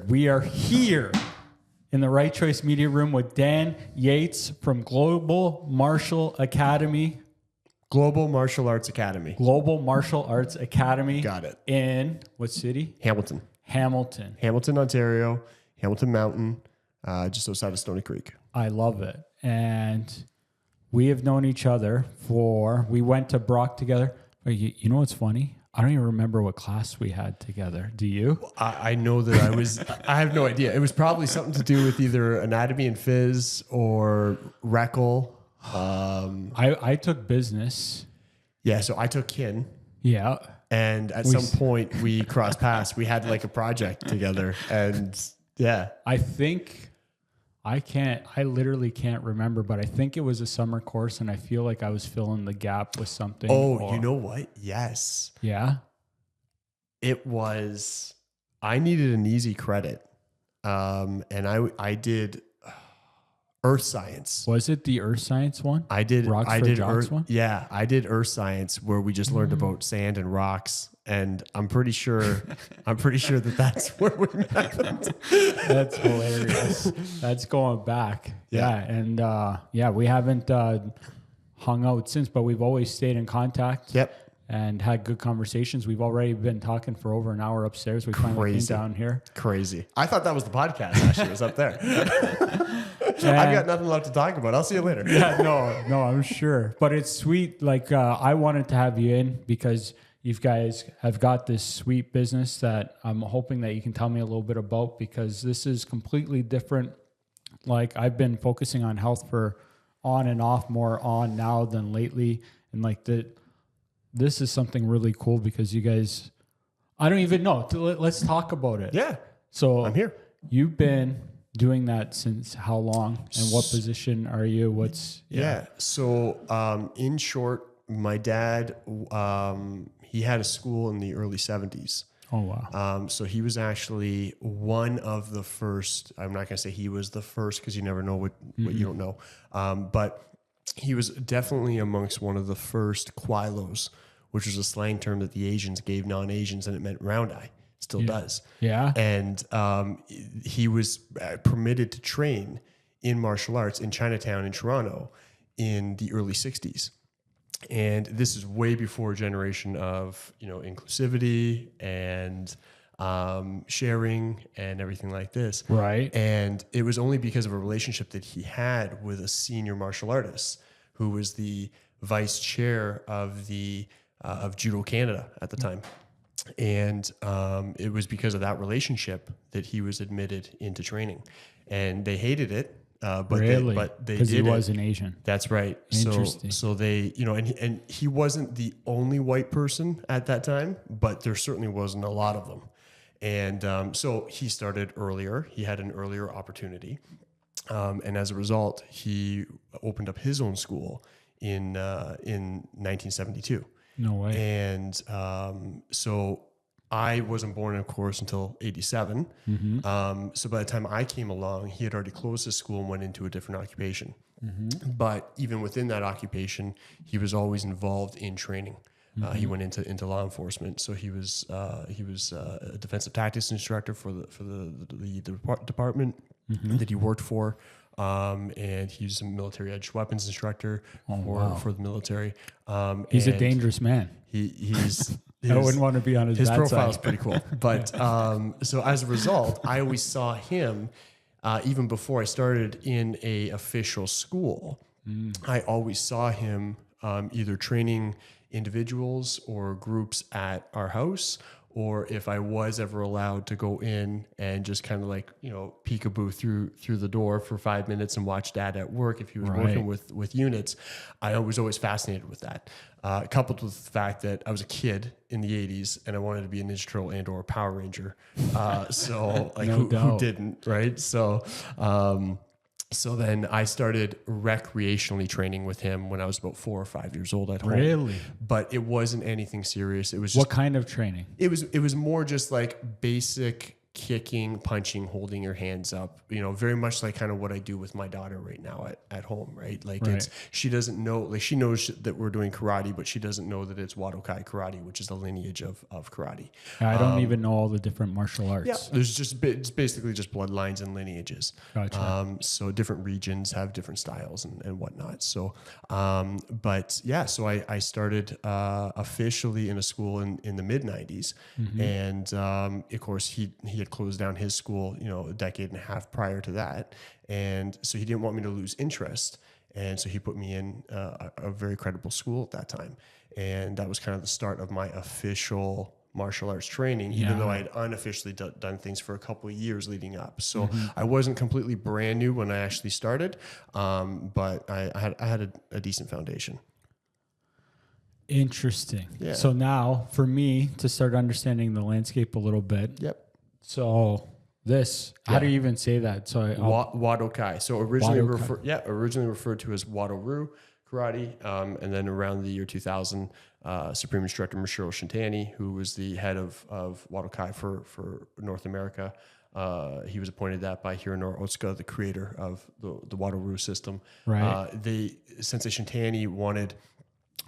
We are here in the Right Choice Media Room with Dan Yeates from Global Martial Arts Academy. Global Martial Arts Academy. Got it. In what city? Hamilton, Ontario. Hamilton Mountain, just outside of Stony Creek. I love it. And we have known each other we went to Brock together. You know what's funny? I don't even remember what class we had together. Do you? I know that I have no idea. It was probably something to do with either anatomy and phys or rectal. I took business. Yeah, so I took kin. Yeah. And at some point we crossed paths. We had like a project together. And yeah. I literally can't remember, but I think it was a summer course and I feel like I was filling the gap with something. Oh, you know what? Yes. Yeah. It was, I needed an easy credit. And I did earth science. Was it the earth science one? I did Jocks one? Yeah, I did earth science where we just learned about sand and rocks. And I'm pretty sure that's where we met. That's hilarious. That's going back. Yeah. And we haven't hung out since, but we've always stayed in contact. Yep. And had good conversations. We've already been talking for over an hour upstairs. We finally came down here. Crazy. I thought that was the podcast, actually. It was up there. I've got nothing left to talk about. I'll see you later. Yeah, no, I'm sure. But it's sweet. Like, I wanted to have you in because you guys have got this sweet business that I'm hoping that you can tell me a little bit about, because this is completely different. Like, I've been focusing on health for on and off, more on now than lately. And like this is something really cool because you guys, I don't even know. Let's talk about it. Yeah. So I'm here. You've been doing that since how long, and what position are you? So in short, my dad, he had a school in the early 70s. Oh, wow. So he was actually one of the first. I'm not going to say he was the first because you never know what you don't know. But he was definitely amongst one of the first quilos, which was a slang term that the Asians gave non-Asians, and it meant round eye. Still does. Yeah. And he was permitted to train in martial arts in Chinatown in Toronto in the early 60s. And this is way before a generation of, inclusivity and sharing and everything like this. Right. And it was only because of a relationship that he had with a senior martial artist who was the vice chair of of Judo Canada at the time. And it was because of that relationship that he was admitted into training. And they hated it. But really? They did, because he was an Asian. That's right. Interesting. So they, and he wasn't the only white person at that time, but there certainly wasn't a lot of them. And so he started earlier. He had an earlier opportunity. And as a result, he opened up his own school in 1972. No way. And so I wasn't born, of course, until 87. Mm-hmm. So by the time I came along, he had already closed his school and went into a different occupation. Mm-hmm. But even within that occupation, he was always involved in training. He went into law enforcement, so he was a defensive tactics instructor for the department that he worked for, and he's a military edge weapons instructor for the military. He's a dangerous man. He's I wouldn't want to be on his bad profile is side. pretty cool. But so as a result, I always saw him even before I started in a official school. I always saw him either training individuals or groups at our house, or if I was ever allowed to go in and just kind of like, peekaboo through the door for 5 minutes and watch dad at work if he was working with units, I was always fascinated with that. Coupled with the fact that I was a kid in the 80s and I wanted to be a Ninja Turtle and or a Power Ranger. So like who didn't, right? So then I started recreationally training with him when I was about 4 or 5 years old at home. Really? But it wasn't anything serious. It was just, what kind of training? It was more just like basic kicking, punching, holding your hands up, very much like kind of what I do with my daughter right now at home, right? Like she doesn't know, like she knows that we're doing karate, but she doesn't know that it's Wadokai karate, which is the lineage of karate. I don't even know all the different martial arts. Yeah, there's it's basically just bloodlines and lineages. Gotcha. So different regions have different styles and whatnot. So, but yeah, so I started officially in a school in the mid 90s. And of course he had closed down his school, a decade and a half prior to that. And so he didn't want me to lose interest. And so he put me in a very credible school at that time. And that was kind of the start of my official martial arts training, even though I had unofficially done things for a couple of years leading up. So I wasn't completely brand new when I actually started, but I had a decent foundation. Interesting. Yeah. So now for me to start understanding the landscape a little bit. Yep. So how do you even say that? So Wadokai. So originally Wadokai. originally referred to as Wado-Ryu karate. And then around the year 2000, Supreme Instructor Mashiro Shintani, who was the head of Wadokai for North America, he was appointed that by Hironori Otsuka, the creator of the Wado-Ryu system. Right. Sensei Shintani wanted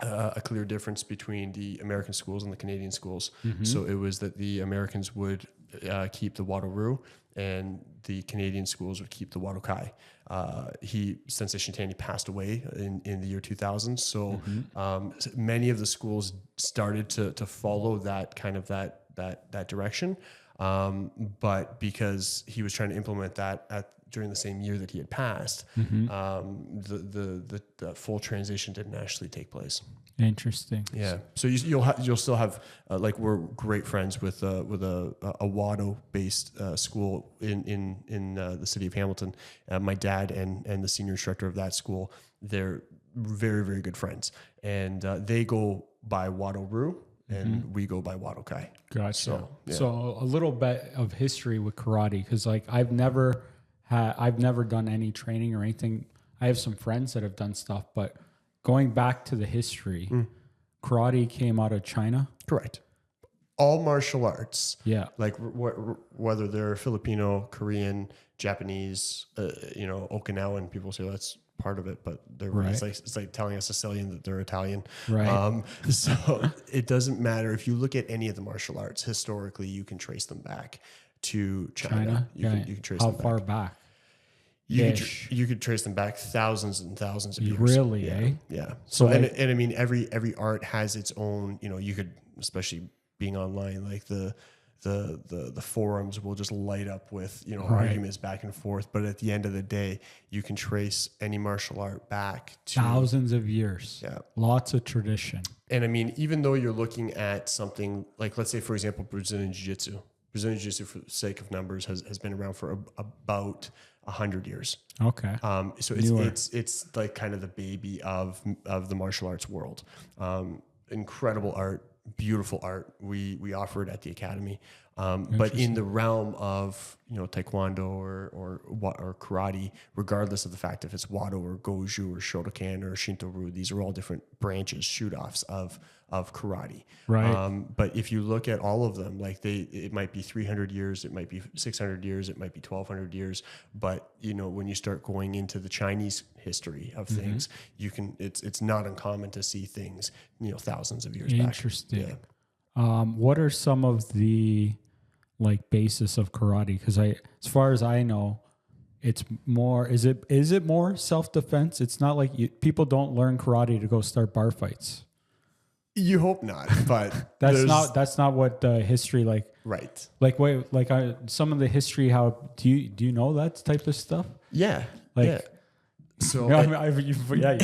a clear difference between the American schools and the Canadian schools. So it was that the Americans would keep the Wado-Ryu and the Canadian schools would keep the Wadokai. Sensei Shintani passed away in the year 2000. So many of the schools started to follow that kind of that direction. But because he was trying to implement that during the same year that he had passed, the full transition didn't actually take place. Interesting. Yeah. So you'll still have like we're great friends with a Wado based school in the city of Hamilton. My dad and the senior instructor of that school, they're very, very good friends, and they go by Wado-Ryu. And we go by Wadokai. Gotcha. So a little bit of history with karate, because like I've never done any training or anything. I have some friends that have done stuff, but going back to the history, karate came out of China. Correct. All martial arts. Yeah. Like whether they're Filipino, Korean, Japanese, Okinawan, people say that's part of it, but they're right. It's like telling a Sicilian that they're Italian. Right. So it doesn't matter. If you look at any of the martial arts historically, you can trace them back to China. You can trace them back. How far back? You could trace them back thousands and thousands of years. Really, yeah. eh? Yeah. So and I mean every art has its own, you could, especially being online, like the forums will just light up with, arguments back and forth. But at the end of the day, you can trace any martial art back to thousands of years. Yeah. Lots of tradition. And I mean, even though you're looking at something like, let's say, for example, Brazilian Jiu-Jitsu, for the sake of numbers, has been around for about 100 years. Okay. So it's like kind of the baby of the martial arts world. Incredible art, beautiful art. We offer it at the academy. But in the realm of taekwondo or karate, regardless of the fact if it's wado or goju or shotokan or shinto-ryu, these are all different branches, shoot-offs of karate. Right. But if you look at all of them, like it might be 300 years, it might be 600 years, it might be 1200 years. But when you start going into the Chinese history of things, it's not uncommon to see things thousands of years back. Interesting. Yeah. What are some of the basis of karate? Because as far as I know, it's more. Is it more self-defense? It's not like people don't learn karate to go start bar fights. You hope not, but that's not what the history Right. Some of the history. How do you know that type of stuff? Yeah. Yeah. So you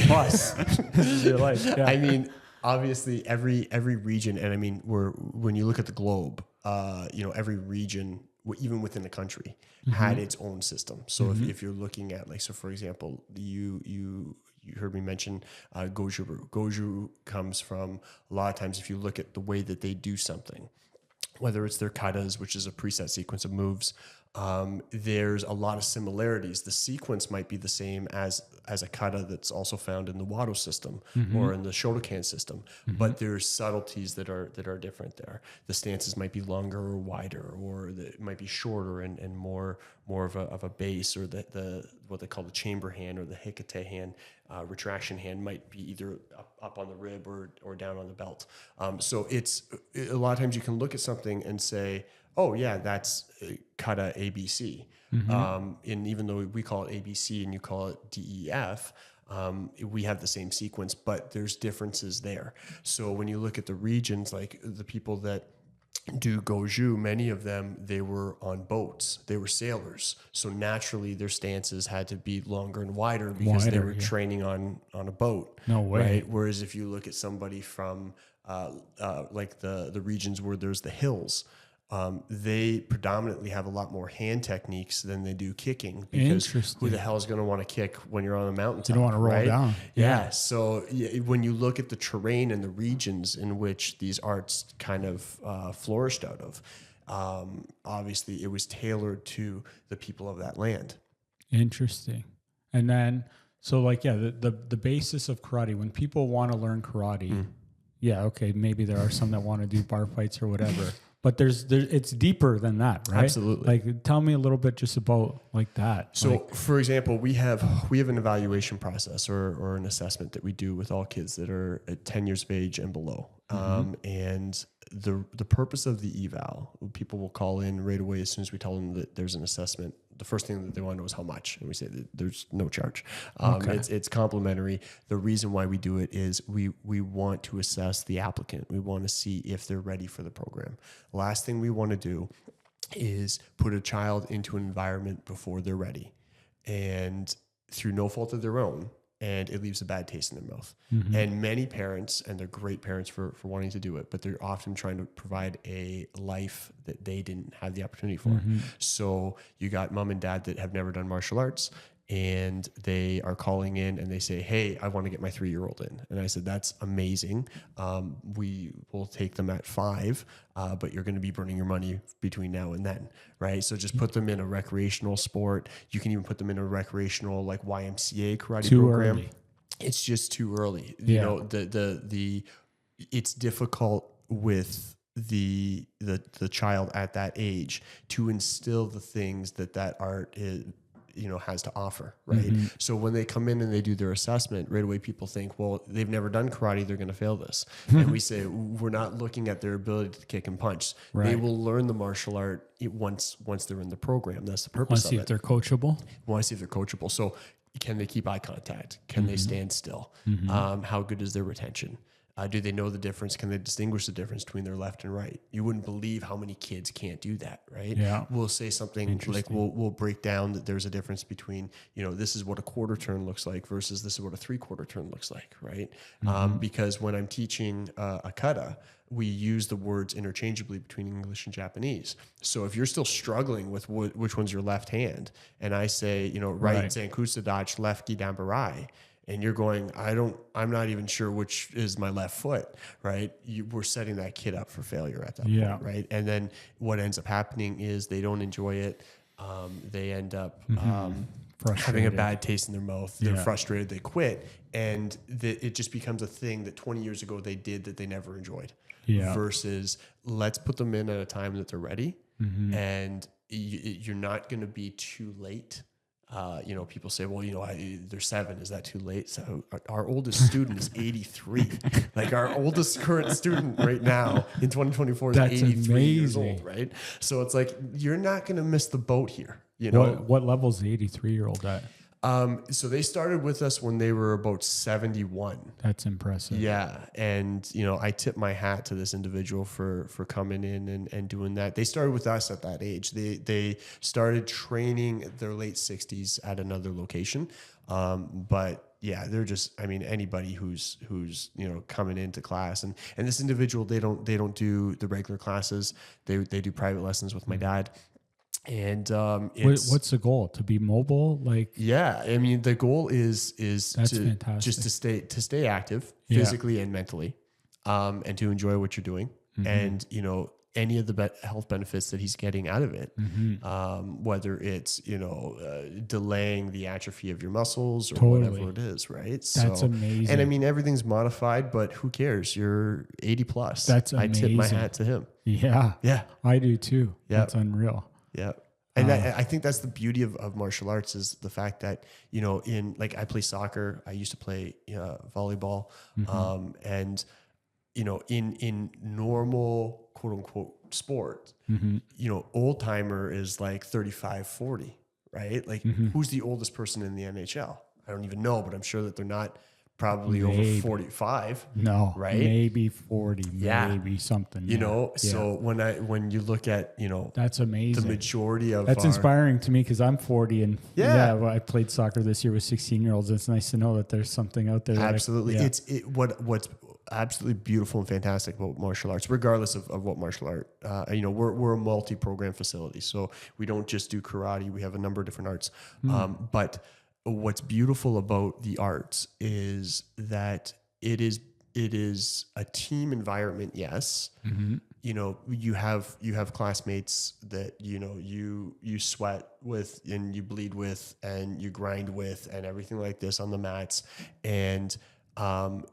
must. This is your life. Yeah. I mean, obviously every region, and I mean when you look at the globe, every region, even within the country, had its own system. So if you're looking at for example, you heard me mention goju. Goju comes from, a lot of times if you look at the way that they do something, whether it's their katas, which is a preset sequence of moves, there's a lot of similarities. The sequence might be the same as a kata that's also found in the Wado system or in the Shotokan system, but there's subtleties that are different there. The stances might be longer or wider, or it might be shorter and more of a base, or the what they call the chamber hand or the hikate hand, retraction hand might be either up on the rib or down on the belt. So it's a lot of times you can look at something and say, oh yeah, that's kata ABC. And even though we call it ABC and you call it DEF, we have the same sequence, but there's differences there. So when you look at the regions, like the people that do Goju, many of them, they were on boats. They were sailors. So naturally their stances had to be longer and wider because they were training on a boat. No way. Right? Whereas if you look at somebody from like the regions where there's the hills, they predominantly have a lot more hand techniques than they do kicking, because who the hell is going to want to kick when you're on a mountaintop? You don't want to roll down. Yeah. So when you look at the terrain and the regions in which these arts kind of flourished out of, obviously it was tailored to the people of that land. Interesting. And then, so like, yeah, the basis of karate, when people want to learn karate, yeah, okay, maybe there are some that want to do bar fights or whatever. But it's deeper than that, right? Absolutely. Like, tell me a little bit just about like that. So, like, for example, we have an evaluation process or an assessment that we do with all kids that are at 10 years of age and below. And the purpose of the eval, people will call in right away as soon as we tell them that there's an assessment. The first thing that they want to know is how much, and we say that there's no charge. It's complimentary. The reason why we do it is we want to assess the applicant. We want to see if they're ready for the program. Last thing we want to do is put a child into an environment before they're ready, and through no fault of their own, and it leaves a bad taste in their mouth. And many parents, and they're great parents for wanting to do it, but they're often trying to provide a life that they didn't have the opportunity for. So you got mom and dad that have never done martial arts, and they are calling in and they say, hey, I want to get my 3-year-old in. And I said, that's amazing. We will take them at 5, but you're going to be burning your money between now and then, right? So just put them in a recreational sport. You can even put them in a recreational, like YMCA karate program. Early. It's just too early. You know, it's difficult with the child at that age to instill the things that art is, has to offer, right? So when they come in and they do their assessment, right away people think, well, they've never done karate, they're going to fail this. And we say, we're not looking at their ability to kick and punch. Right. They will learn the martial art once they're in the program. That's the purpose of it. Want to see if they're coachable? Want to see if they're coachable. So can they keep eye contact? Can they stand still? How good is their retention? Do they know the difference? Can they distinguish the difference between their left and right? You wouldn't believe how many kids can't do that, right? Yeah. We'll say something like we'll break down that there's a difference between, this is what a quarter turn looks like versus this is what a 3/4 turn looks like, right? Because when I'm teaching a kata, we use the words interchangeably between English and Japanese. So if you're still struggling with which one's your left hand, and I say, right Zankusa dachi, left Gidambarai, and you're going, I'm not even sure which is my left foot, right? We're setting that kid up for failure at that point, right? And then what ends up happening is they don't enjoy it. They end up having a bad taste in their mouth. They're frustrated. They quit. And it just becomes a thing that 20 years ago they did that they never enjoyed. Versus let's put them in at a time that they're ready. And you're not going to be too late. People say, well, they're 7. Is that too late? So our oldest student is 83. Like our oldest current student right now in 2024 is 83 years old, right? So it's like, you're not going to miss the boat here. What level is the 83-year-old at? So they started with us when they were about 71. That's impressive. Yeah. And, I tip my hat to this individual for coming in and doing that. They started with us at that age. They started training their late 60s at another location. But yeah, they're just, anybody who's coming into class and this individual, they don't do the regular classes. They do private lessons with my dad. And what's the goal? To be mobile? The goal is fantastic. Just to stay active physically and mentally, and to enjoy what you're doing. And any of the health benefits that he's getting out of it, whether it's, delaying the atrophy of your muscles or whatever it is, right? That's amazing. And I mean, everything's modified, but who cares? You're 80 plus. That's amazing. I tip my hat to him. Yeah. Yeah. I do too. Yeah. That's unreal. Yeah. And I think that's the beauty of martial arts, is the fact that, in like, I play soccer, I used to play volleyball, and, in normal quote unquote sport, old timer is like 35, 40, right? Like who's the oldest person in the NHL? I don't even know, but I'm sure that they're not probably over 45. No, right? Maybe 40, maybe something. So when you look at, that's amazing. The majority of that's inspiring to me, because I'm 40 and well, I played soccer this year with 16-year-olds. It's nice to know that there's something out there. Absolutely. What's absolutely beautiful and fantastic about martial arts, regardless of what martial art, we're a multi-program facility. So we don't just do karate. We have a number of different arts. But what's beautiful about the arts is that it is a team environment. Yes. You have classmates that, you sweat with and you bleed with and you grind with and everything like this on the mats. And,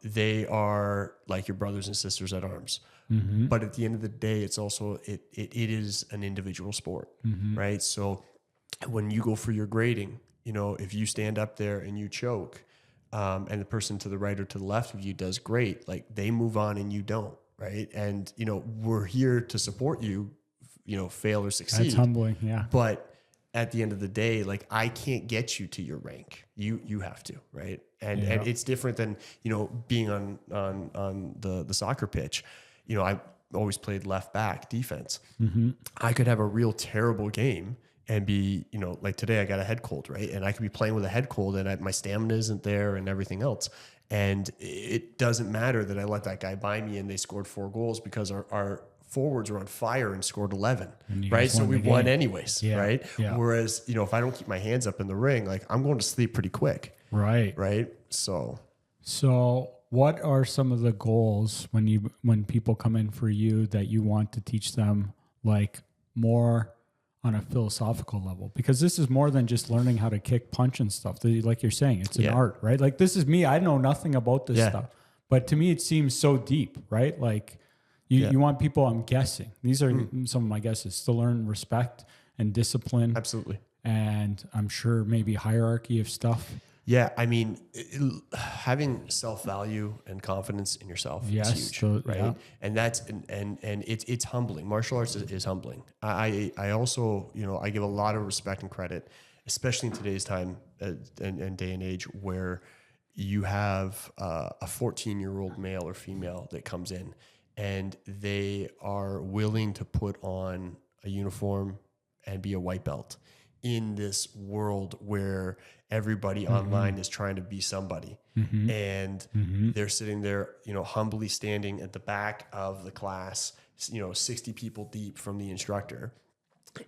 they are like your brothers and sisters at arms. But at the end of the day, it's also, it is an individual sport, right? So when you go for your grading, if you stand up there and you choke, and the person to the right or to the left of you does great, like, they move on and you don't, right? And, we're here to support you, fail or succeed. That's humbling. Yeah. But at the end of the day, like, I can't get you to your rank. You have to, right? And it's different than, being on the soccer pitch. I always played left back defense. I could have a real terrible game and be, like today I got a head cold, right? And I could be playing with a head cold and my stamina isn't there and everything else. And it doesn't matter that I let that guy by me and they scored 4 goals, because our forwards were on fire and scored 11, right? So we won anyways, right? Yeah. Whereas, if I don't keep my hands up in the ring, like, I'm going to sleep pretty quick. Right. Right. So what are some of the goals when people come in for you that you want to teach them, like, more on a philosophical level? Because this is more than just learning how to kick, punch and stuff. Like you're saying, it's an art, right? Like, this is me. I know nothing about this stuff, but to me, it seems so deep, right? Like, you want people, I'm guessing, these are some of my guesses, to learn respect and discipline. Absolutely. And I'm sure maybe hierarchy of stuff. Yeah, I mean, having self-value and confidence in yourself is huge, right? Yeah. And that's and it's humbling. Martial arts is humbling. I also, I give a lot of respect and credit, especially in today's time and day and age, where you have a 14-year-old male or female that comes in and they are willing to put on a uniform and be a white belt in this world where everybody online is trying to be somebody. And they're sitting there, humbly standing at the back of the class, 60 people deep from the instructor.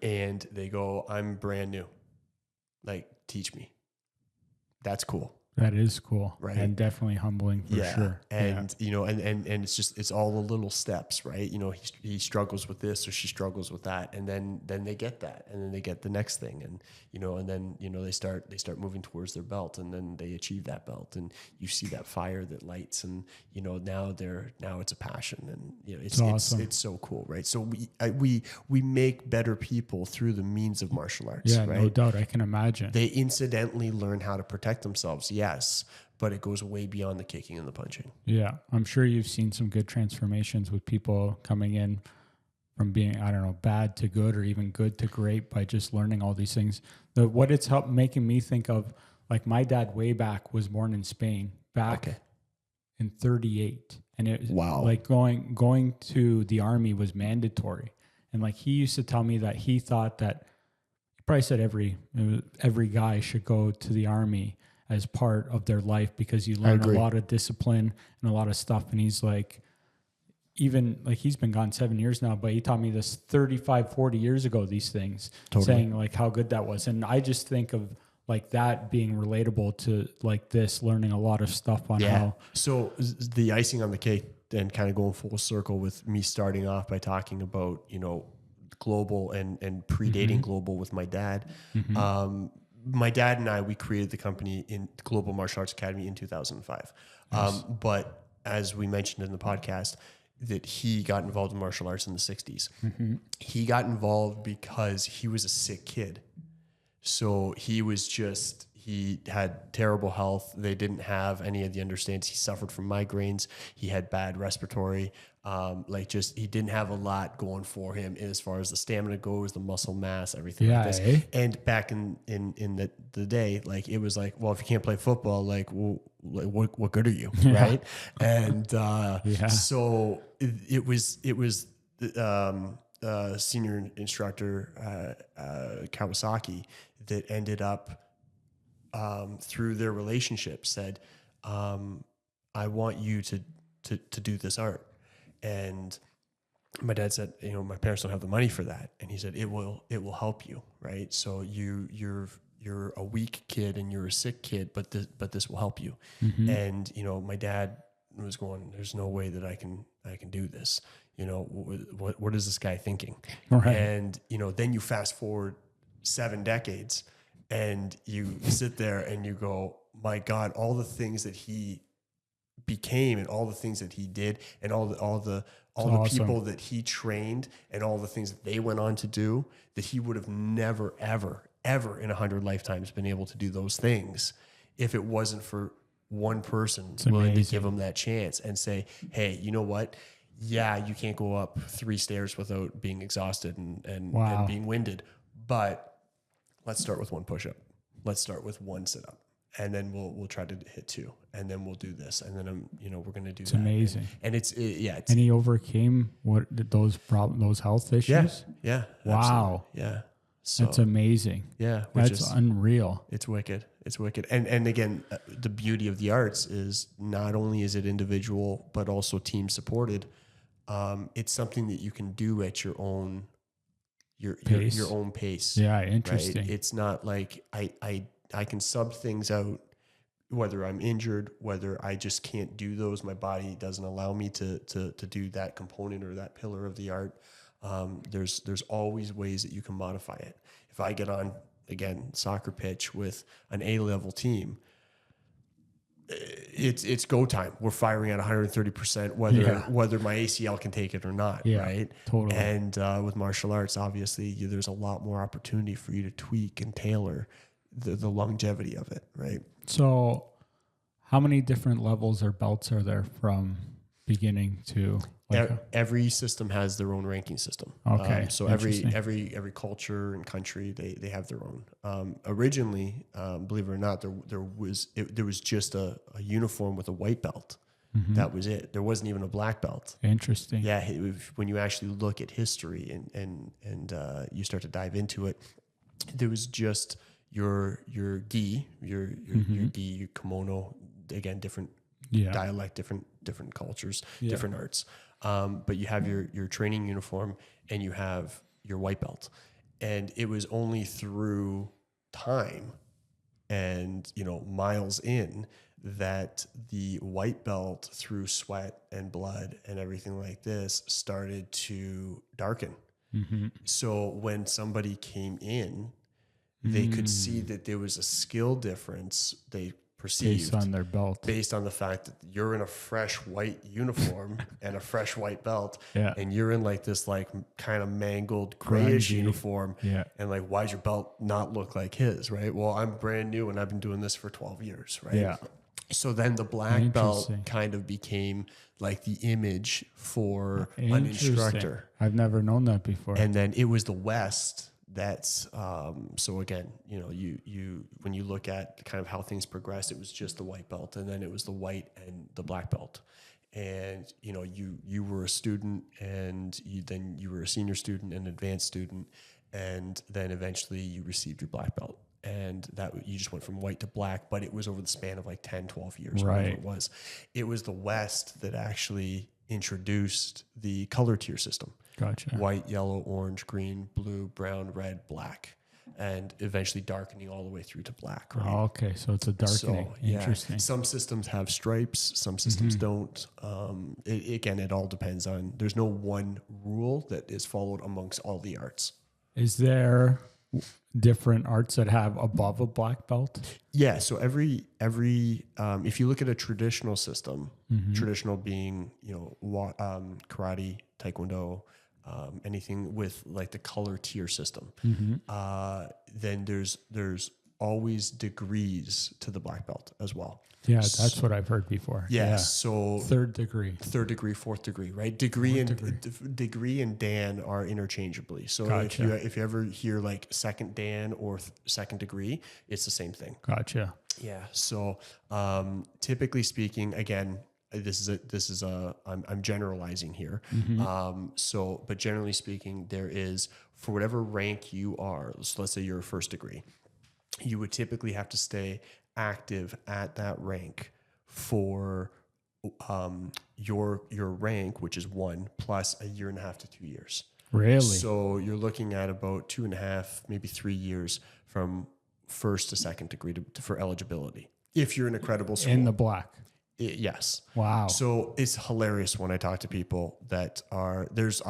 And they go, I'm brand new. Like, teach me. That's cool. That is cool. Right. And definitely humbling for sure. And, and it's all the little steps, right? He struggles with this or she struggles with that. And then they get that, and then they get the next thing. And, and then, they start moving towards their belt, and then they achieve that belt, and you see that fire that lights, and, now it's a passion, and, it's awesome. It's so cool. Right. So we make better people through the means of martial arts. Yeah, right? No doubt. I can imagine. They incidentally learn how to protect themselves. Yes, but it goes way beyond the kicking and the punching. Yeah, I'm sure you've seen some good transformations with people coming in from being, I don't know, bad to good, or even good to great, by just learning all these things. What it's helped making me think of, like, my dad way back was born in Spain back in 38. And it like going to the army was mandatory. And like, he used to tell me that he thought that, he probably said every guy should go to the army as part of their life, because you learn a lot of discipline and a lot of stuff. And he's like, even like, he's been gone 7 years now, but he taught me this 35, 40 years ago, these things, saying like how good that was. And I just think of like that being relatable to like this, learning a lot of stuff on how. So the icing on the cake and kind of going full circle with me starting off by talking about, global and predating global with my dad. My dad and I, we created the company in Global Martial Arts Academy in 2005. Nice. But as we mentioned in the podcast, that he got involved in martial arts in the 60s. He got involved because he was a sick kid. So he had terrible health. They didn't have any of the understandings. He suffered from migraines. He had bad respiratory. He didn't have a lot going for him as far as the stamina goes, the muscle mass, everything like this. And back in the day, like it was like, well, if you can't play football, what good are you, right? And so it was senior instructor Kawasaki that ended up through their relationship said, I want you to do this art. And my dad said, my parents don't have the money for that. And he said, it will help you. Right. So you're a weak kid and you're a sick kid, but this will help you. And, my dad was going, there's no way that I can do this. What is this guy thinking? Right. And, then you fast forward 7 decades and you sit there and you go, my God, all the things that he became and all the things that he did and all the awesome. People that he trained and all the things that they went on to do, that he would have never, ever, ever in 100 lifetimes been able to do those things if it wasn't for one person willing to give him that chance and say, hey, you know what? Yeah, you can't go up 3 stairs without being exhausted and being winded, but let's start with 1 push-up. Let's start with 1 sit-up. And then we'll try to hit 2, and then we'll do this, and then we're going to do that. It's amazing. And it's and he overcame those health issues. Yeah. Wow. Absolutely. Yeah. So that's amazing. Yeah. That's unreal. It's wicked. And again, the beauty of the arts is not only is it individual, but also team supported. It's something that you can do at your own, your own pace. Yeah. Interesting. Right? It's not like I can sub things out, whether I'm injured, whether I just can't do those. My body doesn't allow me to do that component or that pillar of the art. There's always ways that you can modify it. If I get on, again, soccer pitch with an A-level team, it's go time. We're firing at 130%, whether my ACL can take it or not. Yeah, right. Totally. And with martial arts, obviously, there's a lot more opportunity for you to tweak and tailor the longevity of it, right? So how many different levels or belts are there from beginning to every system has their own ranking system. Okay. So every culture and country, they have their own. Originally, believe it or not, there was just a uniform with a white belt. That was it. There wasn't even a black belt. Interesting. Yeah. When you actually look at history and you start to dive into it, there was just your gi, your gi, your kimono, again, different dialect, different cultures, different arts. But you have your training uniform and you have your white belt. And it was only through time and, miles in that the white belt, through sweat and blood and everything like this, started to darken. So when somebody came in, they could see that there was a skill difference they perceived based on their belt, based on the fact that you're in a fresh white uniform and a fresh white belt, and you're in like this kind of mangled grayish uniform, and why'd your belt not look like his, right? Well, I'm brand new and I've been doing this for 12 years, right? Yeah. So then the black belt kind of became like the image for an instructor. I've never known that before. And then it was the West. That's so again, you when you look at kind of how things progressed, it was just the white belt, and then it was the white and the black belt, and you were a student, and then you were a senior student and advanced student, and then eventually you received your black belt, and that you just went from white to black, but it was over the span of 10, 12 years, right? It was the West that actually introduced the color tier system. Gotcha. White, yellow, orange, green, blue, brown, red, black. and eventually darkening all the way through to black. Right? Oh, okay. So it's a darkening. So, yeah, Interesting. some systems have stripes, some systems don't. Again, it all depends on, there's no one rule that is followed amongst all the arts. Is there different arts that have above a black belt? Yeah. So every if you look at a traditional system, traditional being, karate, taekwondo, anything with like the color tier system, then there's always degrees to the black belt as well. Yeah, that's what I've heard before. Yeah. So third degree, fourth degree, right? Degree and Dan are interchangeably. So Gotcha. if you ever hear like second Dan or second degree, it's the same thing. Gotcha. Yeah. So typically speaking, again, I'm generalizing here. But generally speaking, there is, for whatever rank you are, so let's say you're a first degree, you would typically have to stay active at that rank for your rank, which is 1 plus a year and a half to 2 years. Really? So you're looking at about 2.5, maybe 3 years from first to second degree for eligibility, if you're in a credible school. In the black. Yes. Wow. So it's hilarious when I talk to people that there's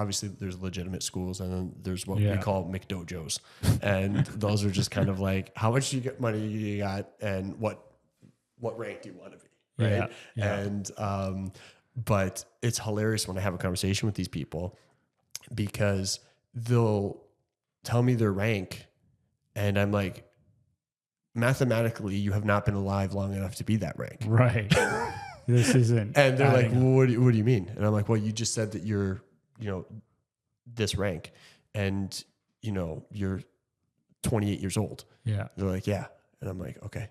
legitimate schools, and then there's what we call McDojos. And those are just kind of like, how much money you got and what rank do you want to be? Right. Yeah. And, but it's hilarious when I have a conversation with these people, because they'll tell me their rank and I'm like, mathematically, you have not been alive long enough to be that rank. Right. This isn't. And they're like, well, what do you mean? And I'm like, well, you just said that you're, this rank, and, you're 28 years old. Yeah. They're like, yeah. And I'm like, okay.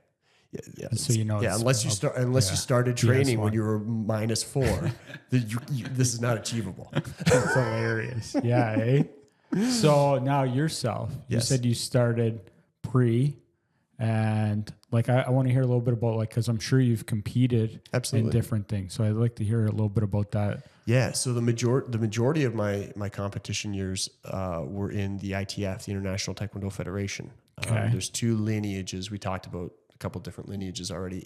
Yeah. So, unless you started training when you were -4, this is not achievable. That's hilarious. Yeah. Eh? So now yourself, you said you started pre. And like, I want to hear a little bit about, like, because I'm sure you've competed in different things. So I'd like to hear a little bit about that. Yeah. So the majority of my competition years were in the ITF, the International Taekwondo Federation. Okay. There's 2 lineages. We talked about a couple different lineages already.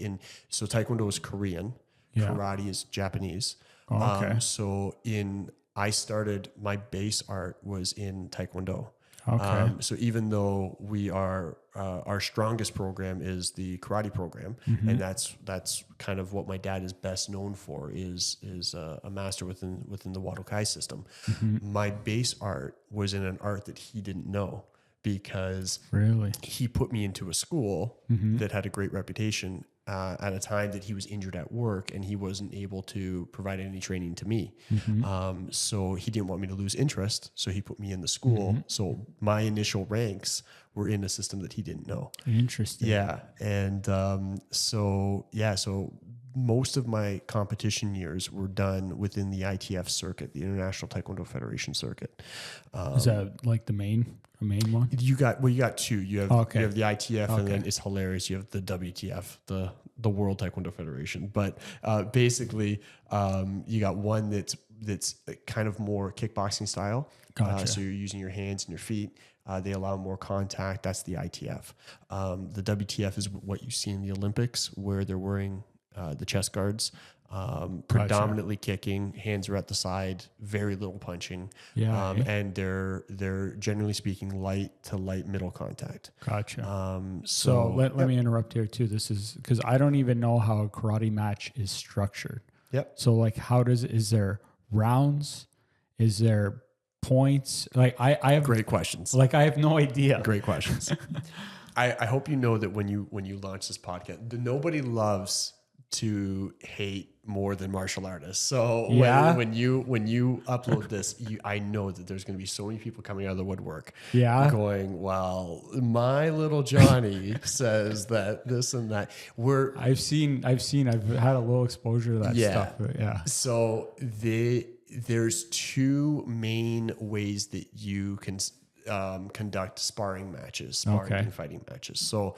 So Taekwondo is Korean. Yeah. Karate is Japanese. Oh, okay. I started, my base art was in Taekwondo. Okay. So even though we are, our strongest program is the karate program, and that's kind of what my dad is best known for, is a master within the Wado Kai system. My base art was in an art that he didn't know, because he put me into a school that had a great reputation at a time that he was injured at work, and he wasn't able to provide any training to me. So he didn't want me to lose interest. So he put me in the school. So my initial ranks were in a system that he didn't know. Interesting. Yeah. And so most of my competition years were done within the ITF circuit, the International Taekwondo Federation circuit. Is that like the main one? You got 2. You have the ITF, and then it's hilarious. You have the WTF, the World Taekwondo Federation. But basically, you got one that's kind of more kickboxing style. Gotcha. So you're using your hands and your feet. They allow more contact. That's the ITF. The WTF is what you see in the Olympics, where they're wearing the chest guards, predominantly kicking, hands are at the side, very little punching. And they're generally speaking light to light middle contact. Gotcha. So let me interrupt here too. This is because I don't even know how a karate match is structured. Yep. So like, is there rounds? Is there points? Like I have great questions. Like I have no idea. Great questions. I hope you know that when you launch this podcast, nobody loves to hate more than martial artists. So when you upload this, I know that there's going to be so many people coming out of the woodwork, going, "Well, my little Johnny says that this and that." I've had a little exposure to that stuff. But So there's 2 main ways that you can conduct sparring and fighting matches. So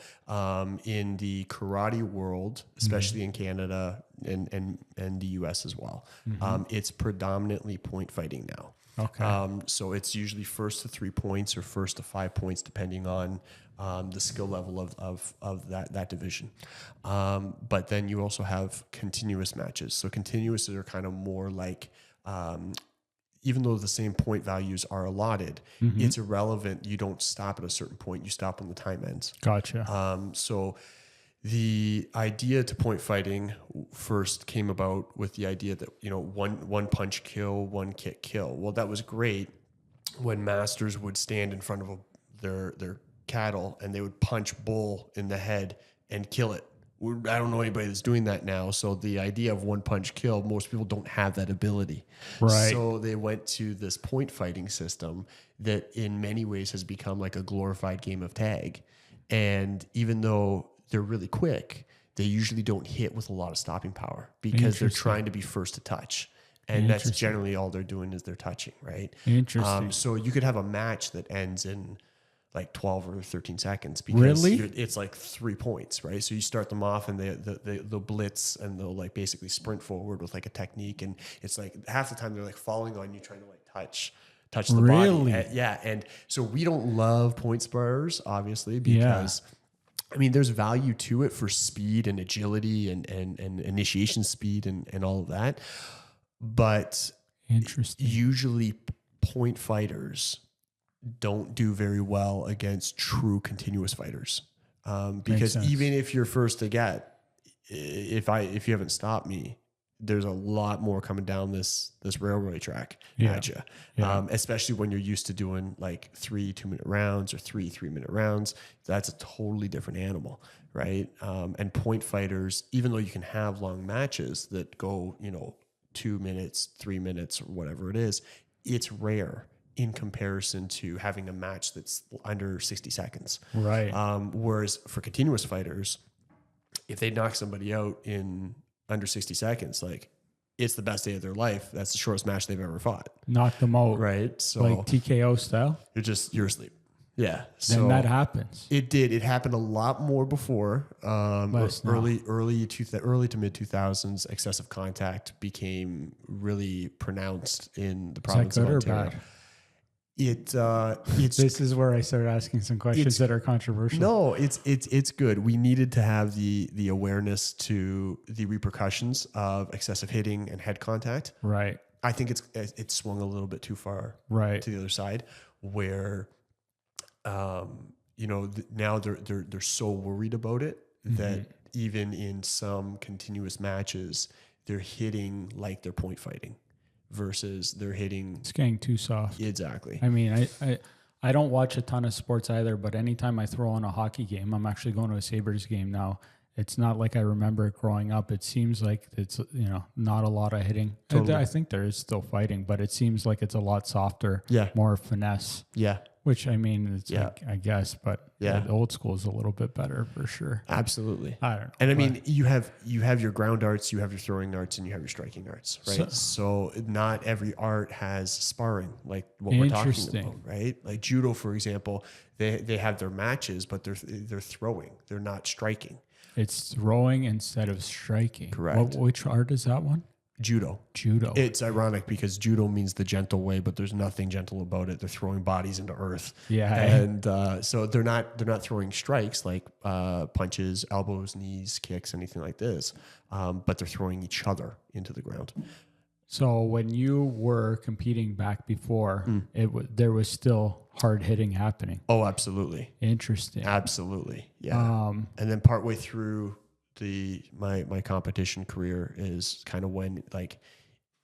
in the karate world, especially in Canada and the US as well, it's predominantly point fighting now. Okay. So it's usually first to 3 points or first to 5 points, depending on the skill level of that division. But then you also have continuous matches. So continuous are kind of more like, even though the same point values are allotted, it's irrelevant. You don't stop at a certain point. You stop when the time ends. Gotcha. So the idea to point fighting first came about with the idea that, one punch kill, one kick kill. Well, that was great when masters would stand in front of their cattle and they would punch bull in the head and kill it. I don't know anybody that's doing that now. So the idea of one punch kill, most people don't have that ability. Right. So they went to this point fighting system that in many ways has become like a glorified game of tag. And even though they're really quick, they usually don't hit with a lot of stopping power because they're trying to be first to touch. And that's generally all they're doing is they're touching, right? Interesting. So you could have a match that ends in like 12 or 13 seconds because it's like 3 points, right? So you start them off and they'll blitz and they'll like basically sprint forward with like a technique. And it's like half the time they're like falling on you, trying to like touch the body. Yeah. And so we don't love point sparers, obviously, because I mean, there's value to it for speed and agility and initiation speed and all of that. But usually point fighters don't do very well against true continuous fighters. Because even if you're first to get, if you haven't stopped me, there's a lot more coming down this railway track at you. Especially when you're used to doing like 3 2-minute rounds or 3 3-minute rounds. That's a totally different animal, right? And point fighters, even though you can have long matches that go, 2 minutes, 3 minutes, or whatever it is, it's rare in comparison to having a match that's under 60 seconds. Right. Whereas for continuous fighters, if they knock somebody out in under 60 seconds, like it's the best day of their life. That's the shortest match they've ever fought. Knock them out. Right. So like TKO style. You're asleep. Yeah. So then that happens. It did. It happened a lot more before. Early to mid 2000s, excessive contact became really pronounced in the province of Ontario. It's this is where I started asking some questions that are controversial. No, it's good. We needed to have the awareness to the repercussions of excessive hitting and head contact. Right. I think it's swung a little bit too far to the other side where now they're so worried about it that even in some continuous matches they're hitting like they're point fighting. Versus they're hitting. It's getting too soft. Exactly. I mean, I don't watch a ton of sports either, but anytime I throw on a hockey game, I'm actually going to a Sabres game now. It's not like I remember it growing up. It seems like it's, not a lot of hitting. Totally. I think there is still fighting, but it seems like it's a lot softer, more finesse. Yeah. Which, I mean, it's like, I guess, but the old school is a little bit better for sure. Absolutely. I don't know. And I mean, you have your ground arts, you have your throwing arts, and you have your striking arts, right? So not every art has sparring, like what we're talking about, right? Like judo, for example, they have their matches, but they're throwing. They're not striking. It's throwing instead of striking. Correct. Which art is that one? Judo. It's ironic because judo means the gentle way, but there's nothing gentle about it. They're throwing bodies into earth. Yeah. And so they're not throwing strikes like punches, elbows, knees, kicks, anything like this. But they're throwing each other into the ground. So when you were competing back before, there was still hard hitting happening. Oh, absolutely. Interesting. Absolutely. Yeah. And then partway through my competition career is kind of when like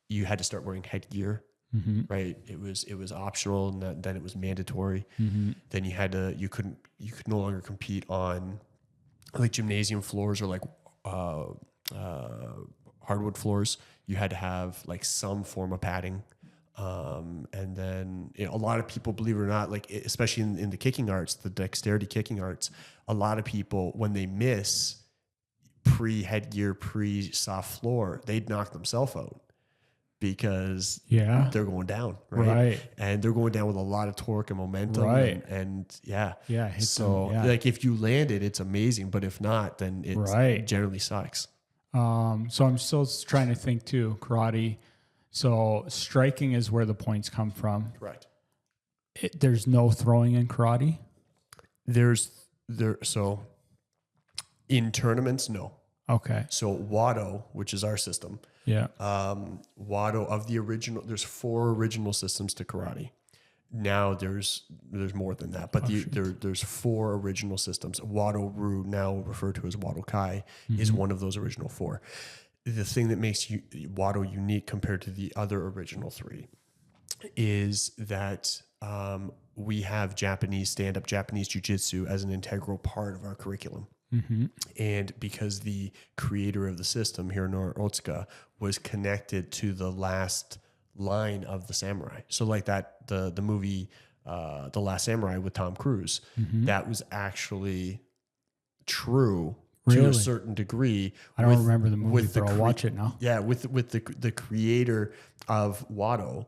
you had to start wearing headgear, right? It was optional, and then it was mandatory. Then you could no longer compete on like gymnasium floors or like hardwood floors. You had to have like some form of padding. And then a lot of people, believe it or not, like especially in the kicking arts, the dexterity kicking arts, a lot of people when they miss pre-headgear, pre-soft floor, they'd knock themselves out because they're going down, right? And they're going down with a lot of torque and momentum, and so like if you land it, it's amazing, but if not, then it generally sucks. So I'm still trying to think too, karate. So striking is where the points come from. Correct. There's no throwing in karate. So in tournaments, no. Okay. So Wado, which is our system, Yeah. Wado of the original, there's 4 original systems to karate. Now there's more than that, but there's 4 original systems. Wado Ru, now referred to as Wado Kai, is one of those original 4. The thing that makes Wado unique compared to the other original 3 is that we have stand-up Japanese jiu-jitsu as an integral part of our curriculum. And because the creator of the system, Hironori Otsuka, was connected to the last line of the samurai. So like that, the movie, The Last Samurai with Tom Cruise, that was actually true to a certain degree. I don't remember the movie, but I'll watch it now. Yeah, with the creator of Wado.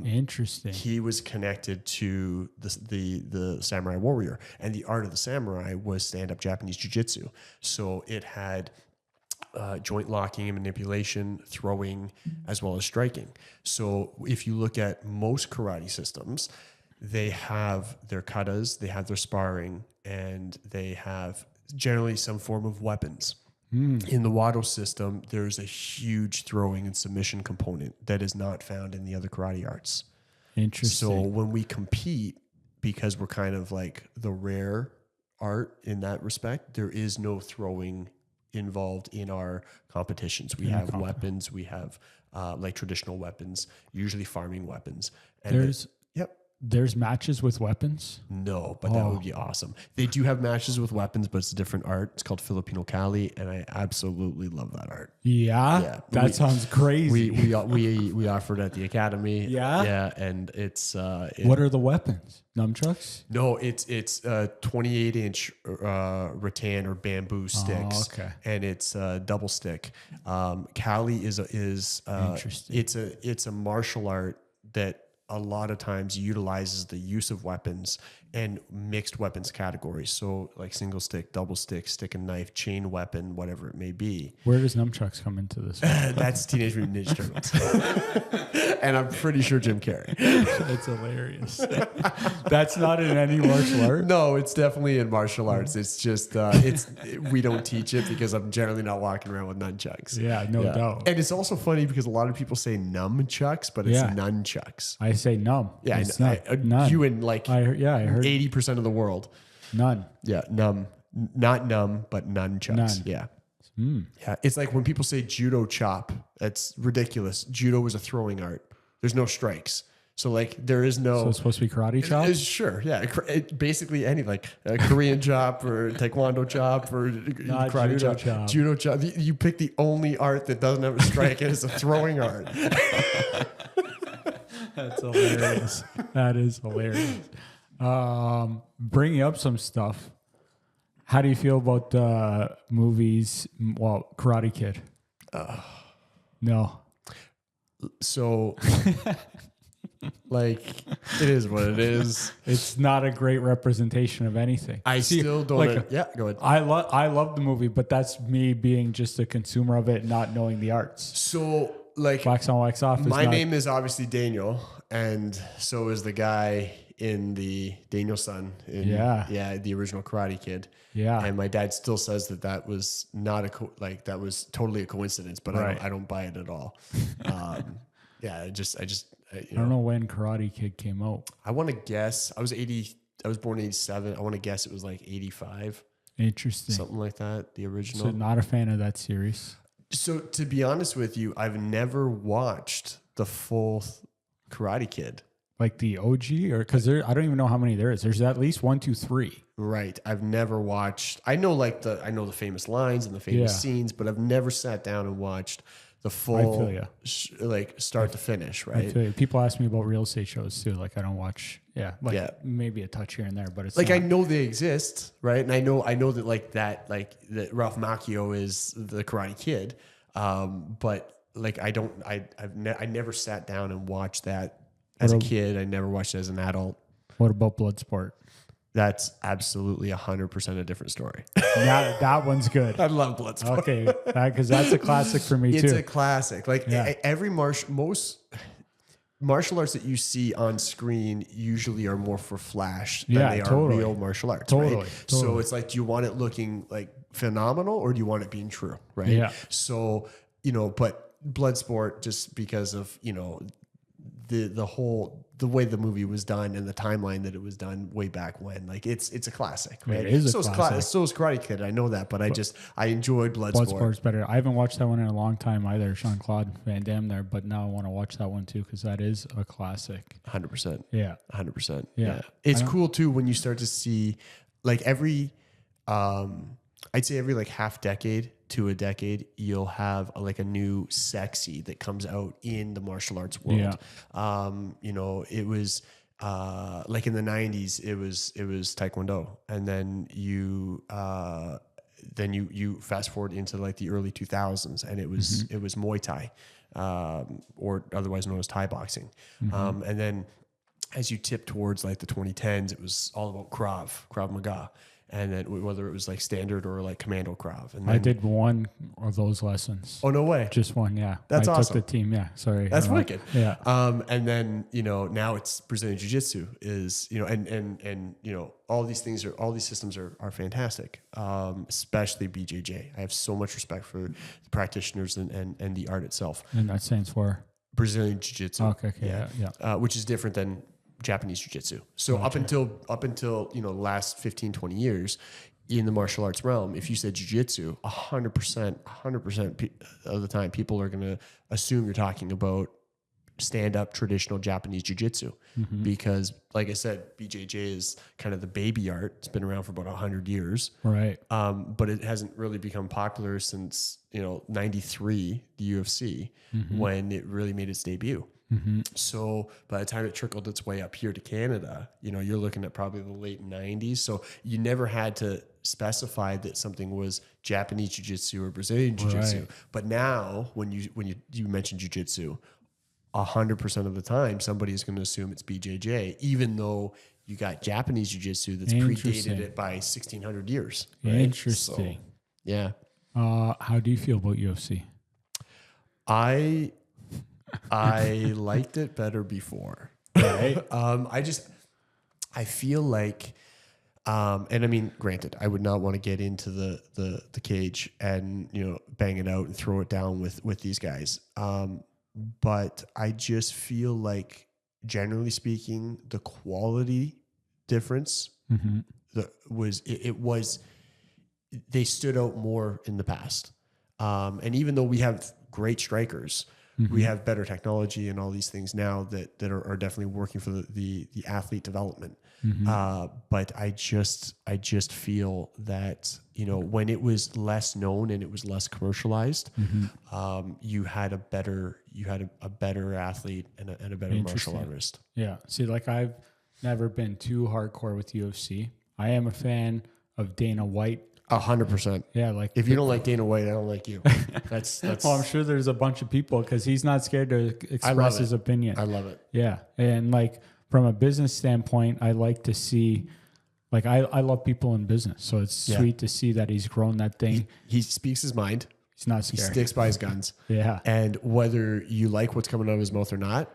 Interesting. He was connected to the samurai warrior, and the art of the samurai was stand-up Japanese jiu-jitsu. So it had joint locking and manipulation, throwing, as well as striking. So if you look at most karate systems, they have their katas, they have their sparring, and they have generally some form of weapons. In the Wado system, there's a huge throwing and submission component that is not found in the other karate arts. Interesting. So when we compete, because we're kind of like the rare art in that respect, there is no throwing involved in our competitions. We have weapons, we have like traditional weapons, usually farming weapons. And There's matches with weapons? No, but that would be awesome. They do have matches with weapons, but it's a different art. It's called Filipino Kali, and I absolutely love that art. Yeah? That sounds crazy. We offered at the academy. Yeah? Yeah, and it's... what are the weapons? Nunchucks? No, it's 28-inch rattan or bamboo sticks. Oh, okay. And it's double stick. Kali is interesting. It's a martial art that a lot of times utilizes the use of weapons and mixed weapons categories. So like single stick, double stick, stick and knife, chain weapon, whatever it may be. Where does nunchucks come into this? That's Teenage Mutant Ninja Turtles. And I'm pretty sure Jim Carrey. That's hilarious. That's not in any martial art? No, it's definitely in martial arts. It's just, we don't teach it because I'm generally not walking around with nunchucks. Yeah, no doubt. And it's also funny because a lot of people say nunchucks, but it's nunchucks. I say numb. Yeah, it's none. You and like I heard 80% of the world. none. Yeah, not numb, but nunchucks. None. Yeah. Yeah, it's like when people say judo chop, that's ridiculous. Judo is a throwing art. There's no strikes. So like there is no... So it's supposed to be karate chop? Sure, yeah. Basically any like a Korean chop or taekwondo chop or Not karate judo chop. Judo chop. You pick the only art that doesn't have a strike and it's a throwing art. That's hilarious. That is hilarious. Bringing up some stuff. How do you feel about movies? Well, Karate Kid. No. So, like, it is what it is. It's not a great representation of anything. I still don't. Yeah, go ahead. I love the movie, but that's me being just a consumer of it, not knowing the arts. So, like, wax on, wax off. My name is obviously Daniel, and so is the guy in the Daniel-san in the original Karate Kid. Yeah. And my dad still says that was not that was totally a coincidence, but I don't buy it at all. I don't know when Karate Kid came out. I want to guess. I was born in 87. I want to guess it was like 85. Interesting. Something like that, the original. So not a fan of that series. So to be honest with you, I've never watched the full Karate Kid. Like the OG, or because I don't even know how many there is. There's at least 1, 2, 3. Right. I've never watched. I know the famous lines and the famous scenes, but I've never sat down and watched the full, start to finish. Right. I feel you. People ask me about real estate shows too. Like I don't watch. Maybe a touch here and there, but it's like I know they exist, right? And I know that that Ralph Macchio is the Karate Kid, but like I never sat down and watched that. As a kid, I never watched it as an adult. What about Bloodsport? That's absolutely 100% a different story. That one's good. I love Bloodsport. Okay, because that's a classic for me It's too. a classic. Like every most martial arts that you see on screen usually are more for flash than they are real martial arts. Right? So it's like, do you want it looking like phenomenal or do you want it being true? Right. Yeah. So, you know, but Bloodsport, just because of, you know, the way the movie was done and the timeline that it was done way back when, like it's a classic, right? It is a classic. So is Karate Kid. I know that, but I enjoyed Bloodsport. Bloodsport's better. I haven't watched that one in a long time either. Jean-Claude Van Damme there, but now I want to watch that one too because that is a classic. 100%. Yeah, 100%. Yeah. It's cool too when you start to see like every, I'd say every like half decade to a decade, you'll have like a new sexy that comes out in the martial arts world. Yeah. You know, it was like in the 90s, it was Taekwondo, and then you fast forward into like the early 2000s, and it was Muay Thai, or otherwise known as Thai boxing, and then as you tip towards like the 2010s, it was all about Krav Maga. And then whether it was like standard or like commando Krav. And then, I did one of those lessons. Oh, no way. Just one, yeah. That's awesome. I took the team, yeah. Sorry. That's wicked. Yeah. And then, you know, now it's Brazilian Jiu-Jitsu is, you know, and you know, all these systems are fantastic, especially BJJ. I have so much respect for the practitioners and the art itself. And that stands for? Brazilian Jiu-Jitsu. Okay, yeah. Which is different than Japanese jiu-jitsu. So up until, you know, the last 15, 20 years in the martial arts realm, if you said jiu-jitsu, 100% of the time, people are going to assume you're talking about stand-up traditional Japanese jiu-jitsu because, like I said, BJJ is kind of the baby art. It's been around for about 100 years. Right. But it hasn't really become popular since, you know, 93, the UFC, when it really made its debut. So by the time it trickled its way up here to Canada, you know, you're looking at probably the late 90s. So you never had to specify that something was Japanese jiu-jitsu or Brazilian jiu-jitsu. Right. But now when you mention jiu-jitsu, 100% of the time, somebody is going to assume it's BJJ, even though you got Japanese jiu-jitsu that's predated it by 1600 years. Right? Interesting. So, yeah. How do you feel about UFC? I liked it better before. Right. I feel like, and I mean, granted, I would not want to get into the cage and, you know, bang it out and throw it down with these guys. But I just feel like, generally speaking, the quality difference they stood out more in the past. And even though we have great strikers, we have better technology and all these things now that are definitely working for the athlete development. But I just feel that, you know, when it was less known and it was less commercialized, you had a better athlete and a better martial artist. Yeah. See, like I've never been too hardcore with UFC. I am a fan of Dana White. 100%. Yeah, like if you don't like Dana White, I don't like you. That's. Well, I'm sure there's a bunch of people because he's not scared to express his opinion. I love it. Yeah, and like from a business standpoint, I like to see, like I love people in business, so it's sweet to see that he's grown that thing. He speaks his mind. He's not scared. He sticks by his guns. Yeah, and whether you like what's coming out of his mouth or not,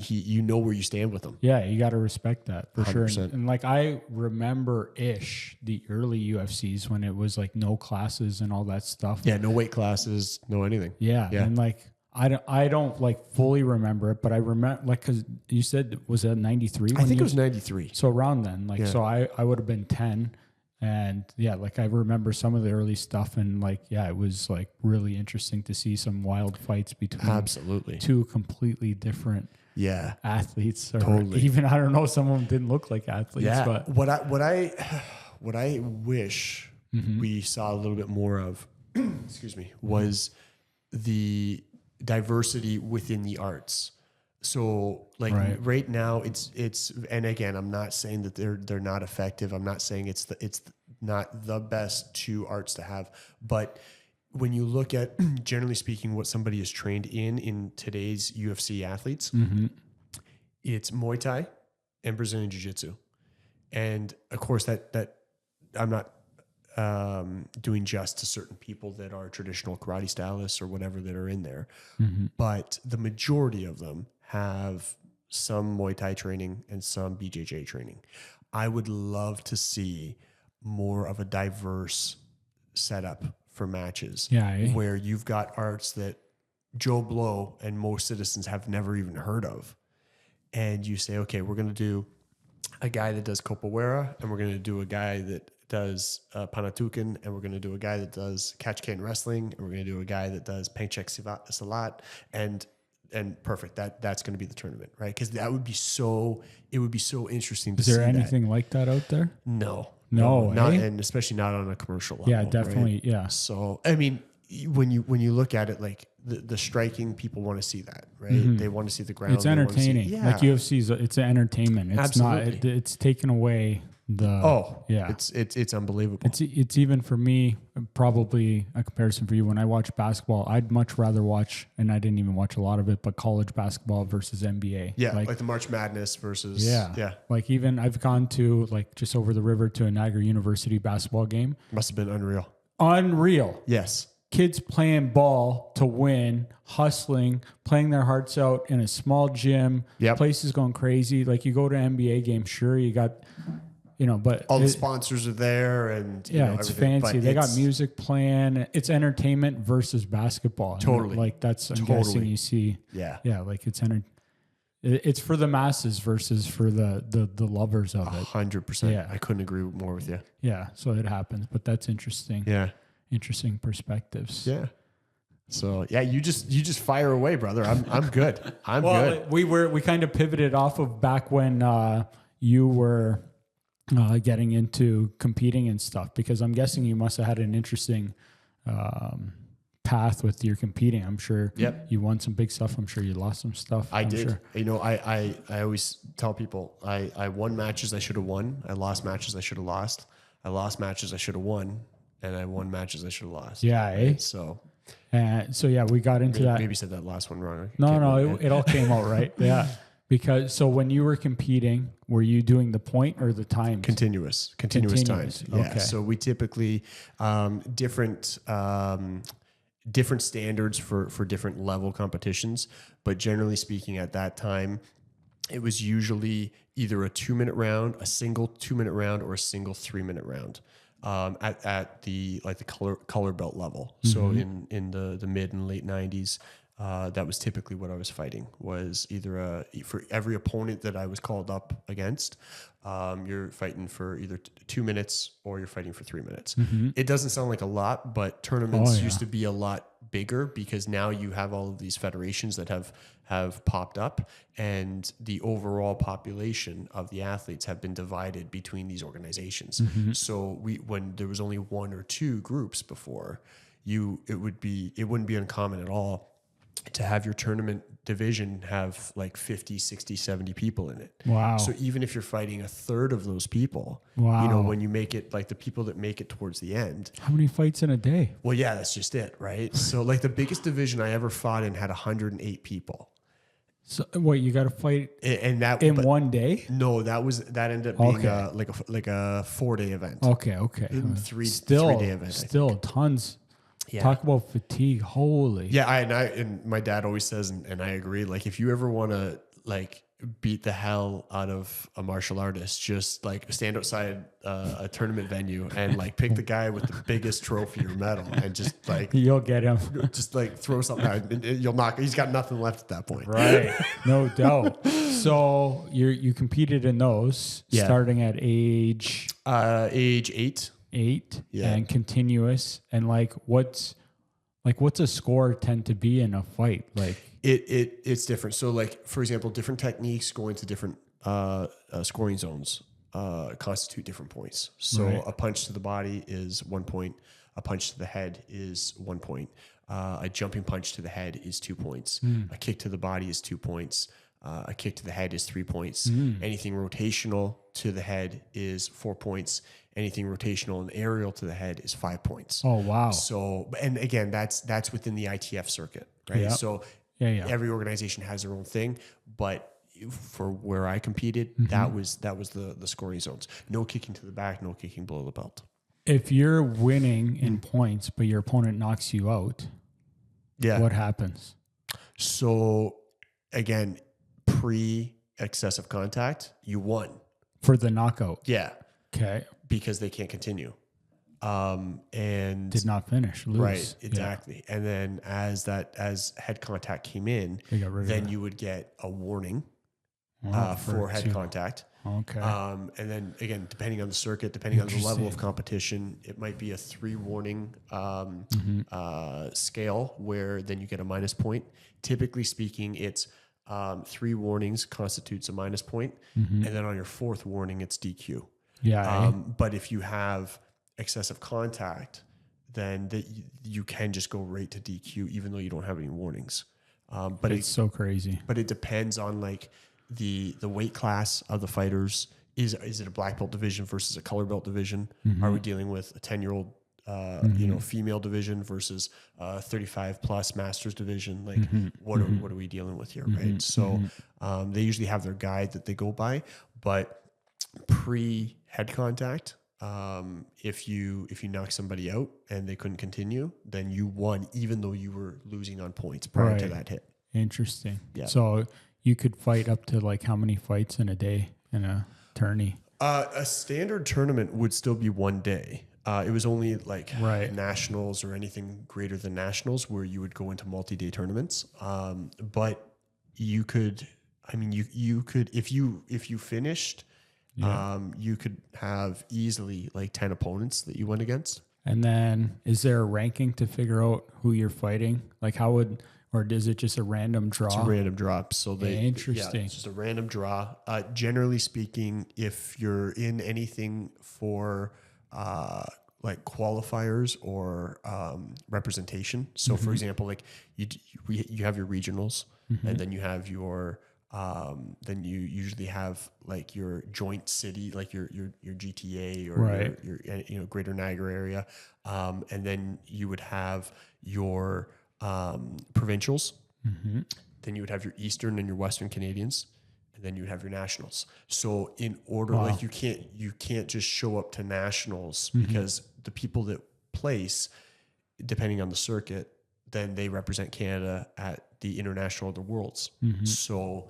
you know where you stand with him. Yeah, you got to respect that for 100%. sure. And like I remember the early UFCs when it was like no classes and all that stuff. Yeah, no weight classes, no anything. Yeah, and like I don't like fully remember it, but I remember like because you said was that 93? I think it was 93. So around then, like so I would have been 10. And yeah, like I remember some of the early stuff and like, yeah, it was like really interesting to see some wild fights between two completely different athletes. Or totally. Even, I don't know, some of them didn't look like athletes. Yeah. But what I wish we saw a little bit more of, excuse me, was the diversity within the arts. So like right now it's, and again, I'm not saying that they're not effective. I'm not saying it's not the best two arts to have, but when you look at, generally speaking, what somebody is trained in today's UFC athletes, it's Muay Thai and Brazilian Jiu-Jitsu. And of course that I'm not doing just to certain people that are traditional karate stylists or whatever that are in there. But the majority of them have some Muay Thai training and some BJJ training. I would love to see more of a diverse setup for matches where you've got arts that Joe Blow and most citizens have never even heard of. And you say, okay, we're going to do a guy that does capoeira, and we're going to do a guy that does Panatukan, and we're going to do a guy that does catch can wrestling, and we're going to do a guy that does Pengchek Salat, and perfect. That's going to be the tournament, right? Because it would be so interesting to see. Is there anything like that out there? No, not, and especially not on a commercial level. Yeah, definitely. Right? Yeah. So, I mean, when you look at it, like the striking, people want to see that, right? They want to see the ground. It's entertaining. Like UFC's, it's an entertainment. It's Absolutely. not. It's taken away it's unbelievable. It's even for me, probably a comparison for you. When I watch basketball, I'd much rather watch, and I didn't even watch a lot of it, but college basketball versus NBA. Yeah, like the March Madness versus Like even I've gone to like just over the river to a Niagara University basketball game. Must have been unreal. Unreal. Yes. Kids playing ball to win, hustling, playing their hearts out in a small gym. Places going crazy. Like you go to an NBA game, sure, you got, but all the sponsors are there, and it's fancy. They got music playing. It's entertainment versus basketball. Totally. And like that's I'm guessing you see. Yeah. Like it's for the masses versus for the lovers of it. 100%. Yeah. I couldn't agree more with you. Yeah. So it happens, but that's interesting. Yeah. Interesting perspectives. Yeah. So yeah, you just fire away, brother. I'm good. I'm good. We kind of pivoted off of back when you were getting into competing and stuff, because I'm guessing you must have had an interesting path with your competing. I'm sure you won some big stuff. I'm sure you lost some stuff. I did. Sure. I always tell people I won matches I should have won. I lost matches I should have lost. I lost matches I should have won. And I won matches I should have lost. Yeah, right? So we got into that. Maybe said that last one wrong. No, it all came out right. Yeah. Because so when you were competing, were you doing the point or the times? Continuous times. Yeah. Okay. So we typically different standards for different level competitions, but generally speaking, at that time, it was usually either a 2-minute round, a single 2-minute round, or a single 3-minute round. At the color belt level. So in the mid and late 90s, that was typically what I was fighting, was either for every opponent that I was called up against, you're fighting for either 2 minutes or you're fighting for 3 minutes. It doesn't sound like a lot, but tournaments used to be a lot bigger, because now you have all of these federations that have popped up, and the overall population of the athletes have been divided between these organizations. So when there was only 1 or 2 groups before, it wouldn't be uncommon at all to have your tournament division have like 50, 60, 70 people in it. Wow. So even if you're fighting a third of those people, when you make it, like the people that make it towards the end. How many fights in a day? Well, yeah, that's just it, right? So like the biggest division I ever fought in had 108 people. So what, you got to fight and that in one day? No, that ended up being like a 4-day event. Okay. 3-day event. Still tons. Yeah. Talk about fatigue. Holy. Yeah. And my dad always says, and I agree, like if you ever want to like beat the hell out of a martial artist, just like stand outside a tournament venue and like pick the guy with the biggest trophy or medal and just like you'll get him. Just like throw something out and you'll knock. He's got nothing left at that point. Right. No doubt. So you competed in those starting at age 8. And continuous, and what's a score tend to be in a fight? Like it's different. So like, for example, different techniques going to different scoring zones constitute different points. So a punch to the body is 1 point. A punch to the head is 1 point. A jumping punch to the head is 2 points. A kick to the body is 2 points. A kick to the head is 3 points. Anything rotational to the head is 4 points. Anything rotational and aerial to the head is 5 points. Oh, wow. So, and again, that's within the ITF circuit, right? Yep. So every organization has their own thing, but for where I competed, that was the scoring zones. No kicking to the back, no kicking below the belt. If you're winning in points, but your opponent knocks you out, what happens? So again, pre-excessive contact, you won. For the knockout? Yeah. Okay. Because they can't continue. And did not finish, lose. Right, exactly. Yeah. And then as head contact came in, then you would get a warning for head contact. Okay. And then again, depending on the circuit, depending on the level of competition, it might be a 3 warning scale where then you get a minus point. Typically speaking, it's 3 warnings constitutes a minus point, and then on your 4th warning, it's DQ. Yeah. But if you have excessive contact, then you can just go right to DQ, even though you don't have any warnings. But it's so crazy. But it depends on like the weight class of the fighters. Is it a black belt division versus a color belt division? Are we dealing with a 10-year-old female division versus 35 plus masters division? Like what are we dealing with here, right? So they usually have their guide that they go by, but pre head contact, if you knock somebody out and they couldn't continue, then you won, even though you were losing on points prior to that hit. Interesting. Yeah. So you could fight up to like how many fights in a day in a tourney? A standard tournament would still be 1 day. It was only like nationals or anything greater than nationals where you would go into multi-day tournaments. But you could, you could, if you finished, you could have easily like 10 opponents that you went against. And then is there a ranking to figure out who you're fighting? Like or is it just a random draw? It's a random drop. So interesting. It's just a random draw. Generally speaking, if you're in anything for like qualifiers or representation. So for example, like you have your regionals, and then you have your then you usually have like your joint city, like your GTA or your Greater Niagara area, and then you would have your provincials. Then you would have your Eastern and your Western Canadians, and then you would have your nationals. So in order, like you can't just show up to nationals because the people that place, depending on the circuit, then they represent Canada at the international or the worlds. So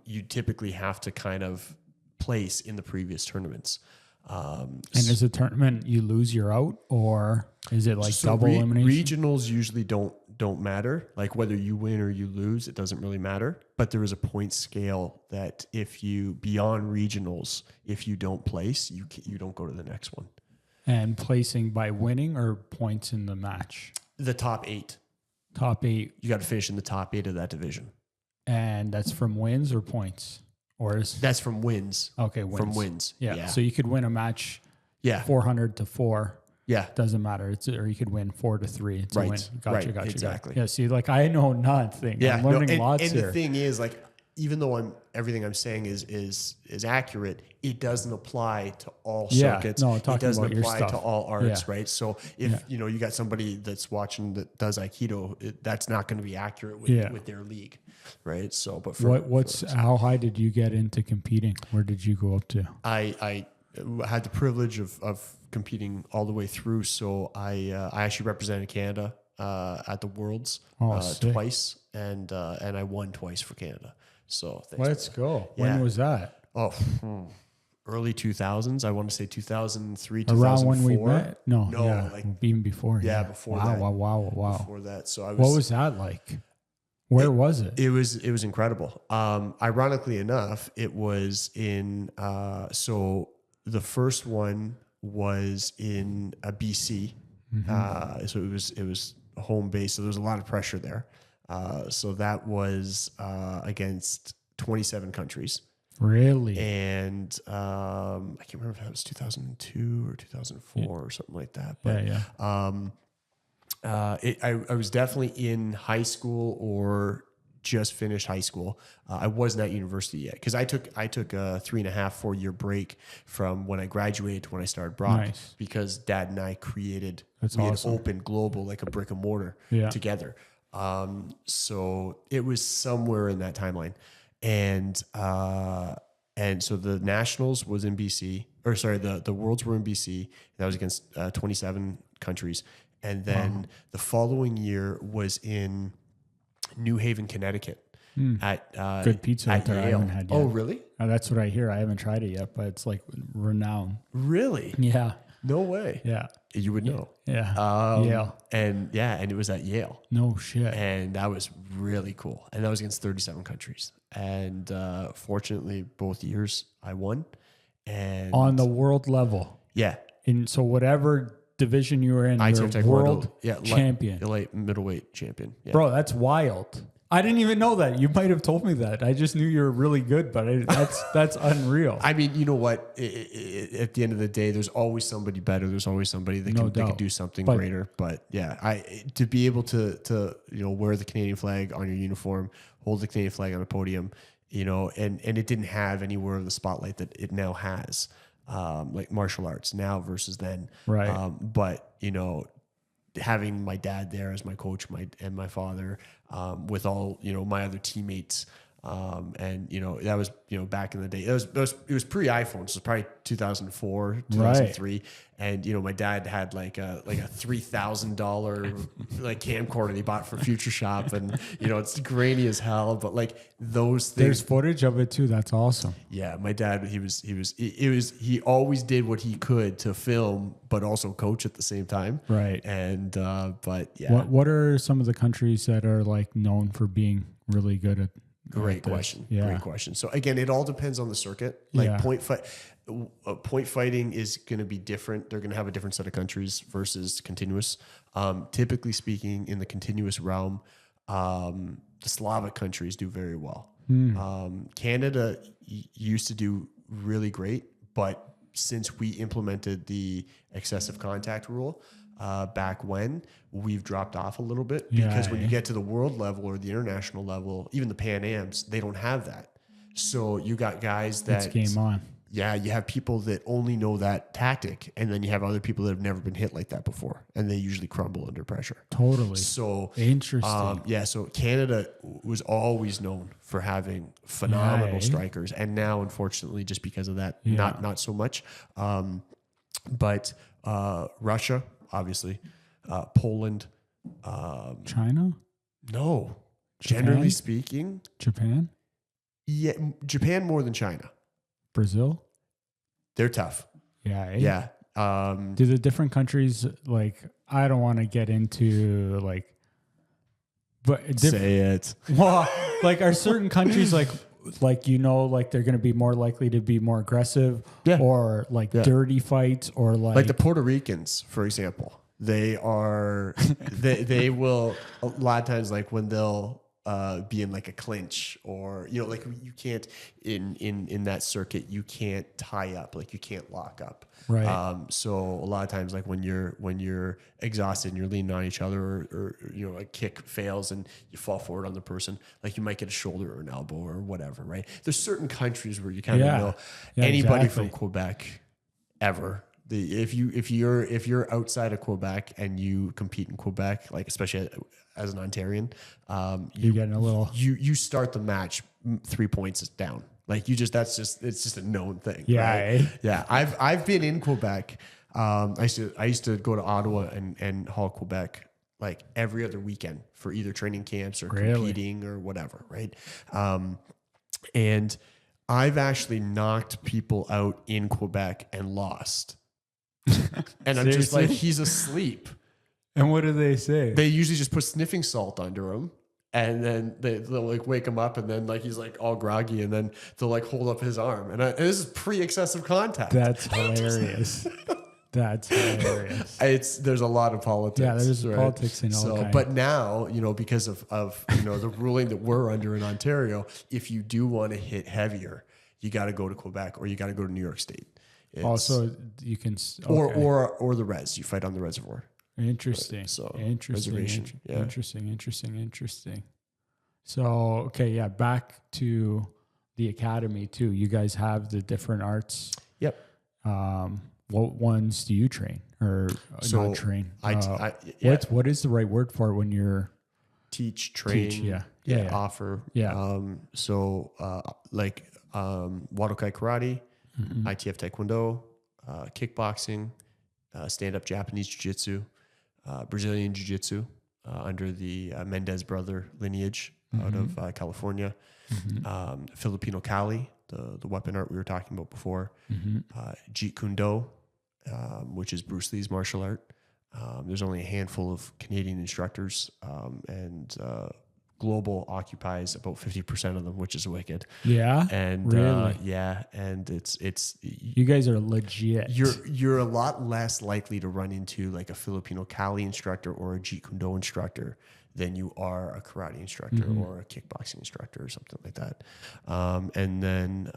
you typically have to kind of place in the previous tournaments. And is a tournament you lose, you're out, or is it like double elimination? Regionals usually don't matter. Like whether you win or you lose, it doesn't really matter. But there is a point scale that if you beyond regionals, if you don't place, you don't go to the next one. And placing by winning or points in the match? The top 8. Top 8. You got to finish in the top 8 of that division. And that's from wins or points? That's from wins. Okay, wins. From wins. Yeah. So you could win a match 400-4. Yeah. Doesn't matter. Or you could win 4-3. It's a win. Gotcha. Exactly. Yeah, see, like I know nothing. Yeah. I'm learning lots here. And the thing is, like, even though everything I'm saying is accurate, it doesn't apply to all circuits. No, it doesn't about apply to all arts, right? So if you got somebody that's watching that does Aikido, that's not going to be accurate with their league, right? So, but how high did you get into competing? Where did you go up to? I had the privilege of competing all the way through. So I actually represented Canada at the Worlds twice, and I won twice for Canada. So let's go. When was that? Early 2000s. I want to say 2003, 2004. Around when we met? No, like even before. Yeah, before that. Wow. Before that. So what was that like? Where was it? It was incredible. Ironically enough, it was in so the first one was in BC. So it was a home base. So there was a lot of pressure there. So that was against 27 countries. Really? And I can't remember if that was 2002 or 2004 or something like that. But I was definitely in high school or just finished high school. I wasn't at university yet because I took a 3.5-4 year break from when I graduated to when I started Brock because Dad and I created had opened Global like a brick and mortar together. So it was somewhere in that timeline. And so the nationals was in BC, or sorry, the worlds were in BC. That was against 27 countries. And then the following year was in New Haven, Connecticut at Good pizza at out there. I Yale. haven't had yet. Oh, really? That's what I hear. I haven't tried it yet, but it's like renowned. Really? Yeah. No way. Yeah. You would know. Yeah. Yale. And it was at Yale. No shit. And that was really cool. And that was against 37 countries. And fortunately, both years I won. And On the world level. yeah. And so whatever division you were in, you're Taekwondo, world champion. Light middleweight champion. Yeah. Bro, that's wild. I didn't even know that. You might have told me that. I just knew you were really good, but that's unreal. I mean, you know what? At the end of the day, there's always somebody better. There's always somebody that can do something greater. But yeah, to be able to wear the Canadian flag on your uniform, hold the Canadian flag on a podium, and it didn't have anywhere of the spotlight that it now has, like martial arts now versus then. Right. But having my dad there as my coach, and my father, with all my other teammates, and that was back in the day. It was pre-iPhone, so it was probably 2004, 2003, and my dad had like a $3,000 like camcorder that he bought for Future Shop, and it's grainy as hell, but like those things. There's footage of it too. That's awesome. Yeah, my dad, he always did what he could to film, but also coach at the same time. Right. And but yeah. What are some of the countries that are like known for being really good at? Great question. Yeah. Great question. So again, it all depends on the circuit. Like point fighting is going to be different. They're going to have a different set of countries versus continuous. Typically speaking, in the continuous realm, the Slavic countries do very well. Canada used to do really great, but since we implemented the excessive contact rule, back when, we've dropped off a little bit because when you get to the world level or the international level, even the Pan Ams, they don't have that. So you got guys that it's game on. Yeah, you have people that only know that tactic, and then you have other people that have never been hit like that before, and they usually crumble under pressure. Totally. So interesting. So Canada was always known for having phenomenal strikers, and now, unfortunately, just because of that, not so much. But Russia, obviously, Poland, China. No, Japan? Generally speaking, Japan. Yeah, Japan more than China. Brazil. They're tough. Yeah. Yeah. Do the different countries, like, I don't want to get into like, but say it. Well, like, are certain countries like like they're going to be more likely to be more aggressive, or like dirty fights, or like the Puerto Ricans, for example. They are they will a lot of times, like when they'll be in like a clinch, or like you can't in that circuit, you can't tie up, like you can't lock up, right. So a lot of times, like when you're exhausted and you're leaning on each other, or a kick fails and you fall forward on the person, like you might get a shoulder or an elbow or whatever, right? There's certain countries where you kind of know anybody from Quebec ever. If you're outside of Quebec and you compete in Quebec, like especially as an Ontarian, you're getting a little. You start the match 3 points down. Like it's just a known thing. Yeah, right? Yeah. I've been in Quebec. I used to go to Ottawa and haul Quebec like every other weekend for either training camps or competing or whatever, right? And I've actually knocked people out in Quebec and lost. And I'm just like, he's asleep. And what do they say? They usually just put sniffing salt under him, and then they'll like wake him up, and then like he's like all groggy, and then they'll like hold up his arm. And this is pre-excessive contact. That's hilarious. That's hilarious. There's a lot of politics. Yeah, there's politics in all kinds. But now, because of the ruling that we're under in Ontario, if you do want to hit heavier, you got to go to Quebec or you got to go to New York State. Also, you can or the res. You fight on the reservoir. Interesting. So interesting. Interesting. So back to the academy too. You guys have the different arts. Yep. What ones do you train or not train? What is the right word for it when you're teach, train, offer. Yeah. Wadokai karate, ITF Taekwondo, kickboxing, stand-up Japanese jiu-jitsu, Brazilian jiu-jitsu under the Mendez brother lineage out of California, Filipino Kali, the weapon art we were talking about before, Jeet Kune Do, which is Bruce Lee's martial art. There's only a handful of Canadian instructors, and Global occupies about 50% of them, which is wicked. Yeah. And really? and it's you guys are legit. You're a lot less likely to run into like a Filipino Kali instructor or a Jeet Kune Do instructor than you are a karate instructor or a kickboxing instructor or something like that. And then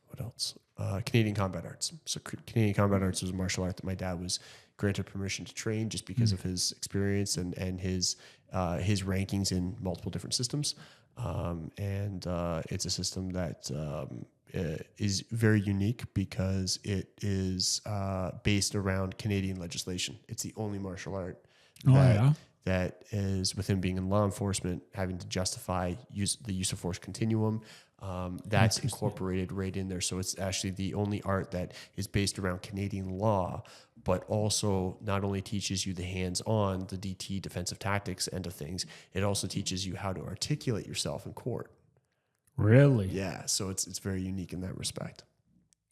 what else? Canadian Combat Arts. So Canadian Combat Arts was a martial art that my dad was granted permission to train just because of his experience and his rankings in multiple different systems. It's a system that is very unique because it is based around Canadian legislation. It's the only martial art that is, within being in law enforcement, having to justify the use of force continuum. That's incorporated right in there. So it's actually the only art that is based around Canadian law, but also not only teaches you the hands-on, the DT, defensive tactics end of things, it also teaches you how to articulate yourself in court. Really? Yeah. So it's very unique in that respect.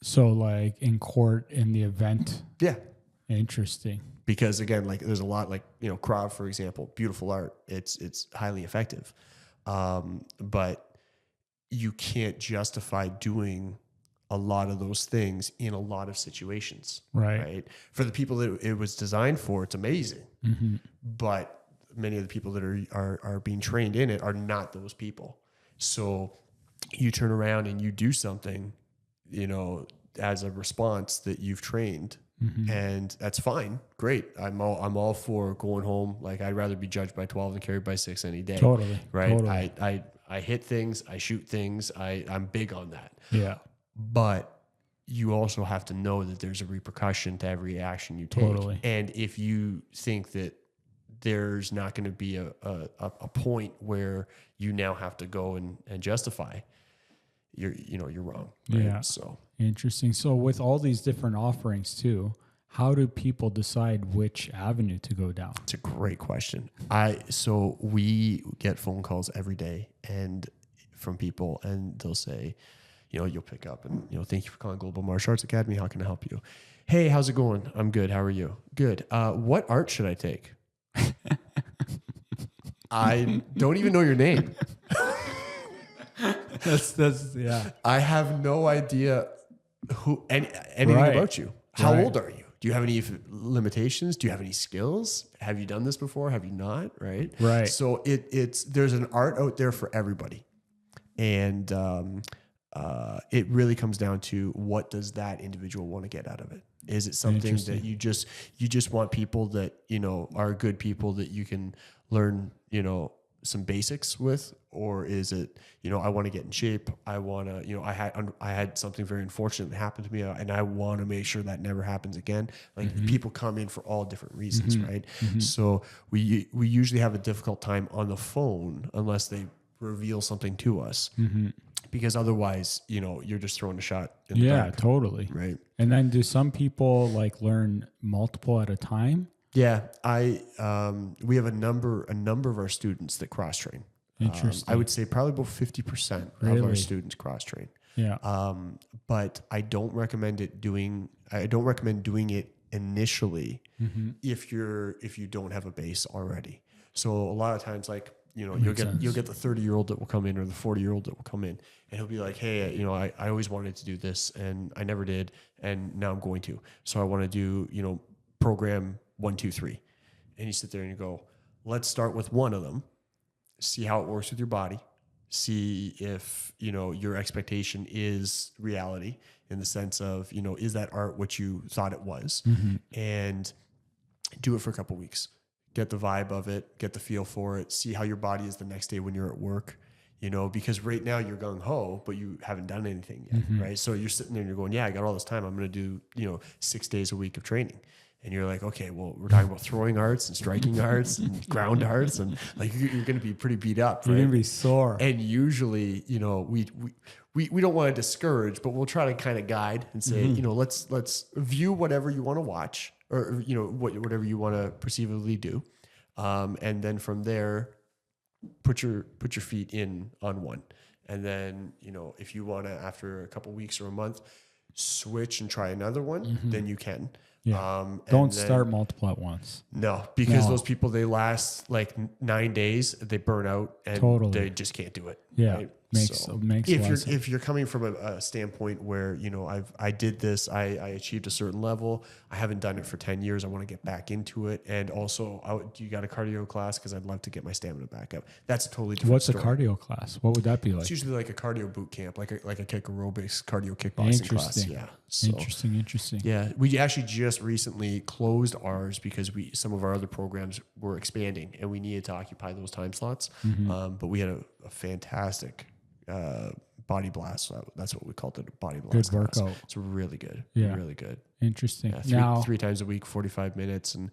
So like in court in the event? Yeah. Interesting. Because again, like there's a lot like, Krav, for example, beautiful art. It's highly effective. But you can't justify doing a lot of those things in a lot of situations. Right. For the people that it was designed for, it's amazing. But many of the people that are being trained in it are not those people. So you turn around and you do something, as a response that you've trained. And that's fine. Great. I'm all for going home. Like I'd rather be judged by 12 than carried by 6 any day. Totally. Right. Totally. I hit things, I shoot things. I'm big on that. Yeah. But you also have to know that there's a repercussion to every action you take. Totally. And if you think that there's not going to be a point where you now have to go and justify, you're wrong. Right? Yeah. So interesting. So with all these different offerings too, how do people decide which avenue to go down? It's a great question. So we get phone calls every day and from people, and they'll say, you'll pick up and, thank you for calling Global Martial Arts Academy. How can I help you? Hey, how's it going? I'm good. How are you? Good. What art should I take? I don't even know your name. That's yeah. I have no idea anything about you. How old are you? Do you have any limitations? Do you have any skills? Have you done this before? Have you not? Right. So there's an art out there for everybody. And it really comes down to what does that individual want to get out of it? Is it something that you just want people that, are good people that you can learn, some basics with? Or is it, I want to get in shape. I want to, I had something very unfortunate that happened to me and I want to make sure that never happens again. Like people come in for all different reasons, right? So we usually have a difficult time on the phone unless they reveal something to us, because otherwise, you're just throwing a shot in the dark. Totally. Right. And then do some people like learn multiple at a time? Yeah. We have a number of our students that cross train. Interesting. I would say probably about 50% of our students cross train. Yeah. But I don't recommend doing it initially if you don't have a base already. So a lot of times, like, you'll get the 30-year-old that will come in or the 40-year-old that will come in and he'll be like, hey, I always wanted to do this and I never did. And now I'm going to, so I want to do, program 1, 2, 3. And you sit there and you go, let's start with one of them, see how it works with your body, see if, your expectation is reality in the sense of, is that art what you thought it was, and do it for a couple of weeks. Get the vibe of it, get the feel for it, see how your body is the next day when you're at work, because right now you're gung ho, but you haven't done anything yet, right? So you're sitting there and you're going, yeah, I got all this time. I'm going to do, 6 days a week of training. and you're like, okay, well, we're talking about throwing arts and striking arts and ground arts, and like you're going to be pretty beat up, right? You're gonna be sore. And usually, you know, we don't want to discourage, but we'll try to kind of guide and say, you know, let's view whatever you want to watch, or you know, whatever you want to perceivably do, and then from there, put your feet in on one, and then, you know, if you want to, after a couple weeks or a month, switch and try another one, then you can. Yeah. And Don't then- start multiple at once. No, because No. those people, they last like 9 days, they burn out, and Totally. they just can't do it. Yeah. right? Makes a lot of sense. If you're coming from a standpoint where, you know, I did this, I achieved a certain level, I haven't done it for 10 years, I want to get back into it, and also you got a cardio class because I'd love to get my stamina back up. That's a totally different What's story. a cardio class? What would that be like? It's usually like a cardio boot camp, like a kick aerobics cardio kickboxing class. Interesting. Yeah. So, Interesting. yeah, we actually just recently closed ours because some of our other programs were expanding and we needed to occupy those time slots. But we had a fantastic body blast. That's what we called it, a body blast. Good class. workout. It's really good. Yeah. Really good. Interesting. Yeah, Now, three times a week, 45 minutes, and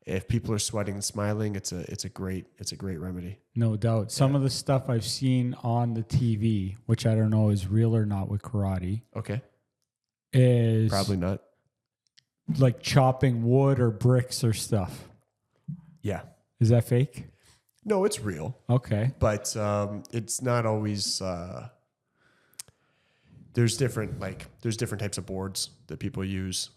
if people are sweating and smiling, it's a great remedy. no doubt. Some of the stuff I've seen on the TV, which I don't know is real or not with karate, Okay, is probably not. like chopping wood or bricks or stuff. Yeah, Is that fake? no, it's real. Okay. But it's not always. There's different types of boards that people use.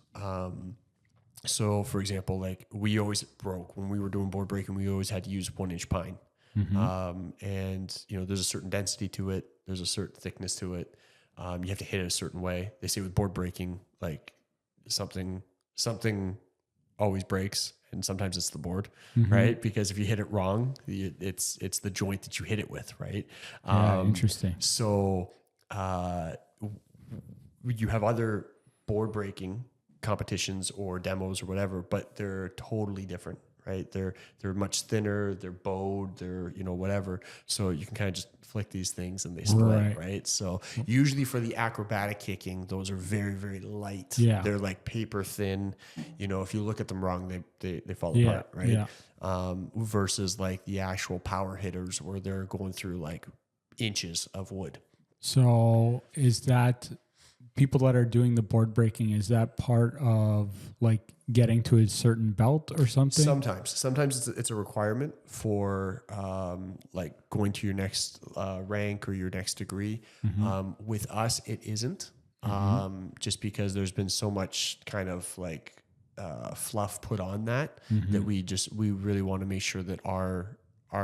So, for example, like we always broke when we were doing board breaking. We always had to use 1-inch pine, and you know, there's a certain density to it. There's a certain thickness to it. You have to hit it a certain way. They say with board breaking, like something always breaks, and sometimes it's the board, right? Because if you hit it wrong, it's the joint that you hit it with, right? Yeah, interesting. So you have other board breaking competitions or demos or whatever, but they're totally different, right? They're much thinner, they're bowed, they're, you know, whatever. So you can kind of just flick these things and they split, right? So usually for the acrobatic kicking, those are very, very light. Yeah. They're like paper thin. You know, if you look at them wrong, they fall Yeah, apart, right? yeah. Versus like the actual power hitters where they're going through like inches of wood. So is that people that are doing the board breaking, is that part of like getting to a certain belt or something? Sometimes it's a requirement for like going to your next rank or your next degree. With us, it isn't, just because there's been so much kind of like fluff put on that we really want to make sure that our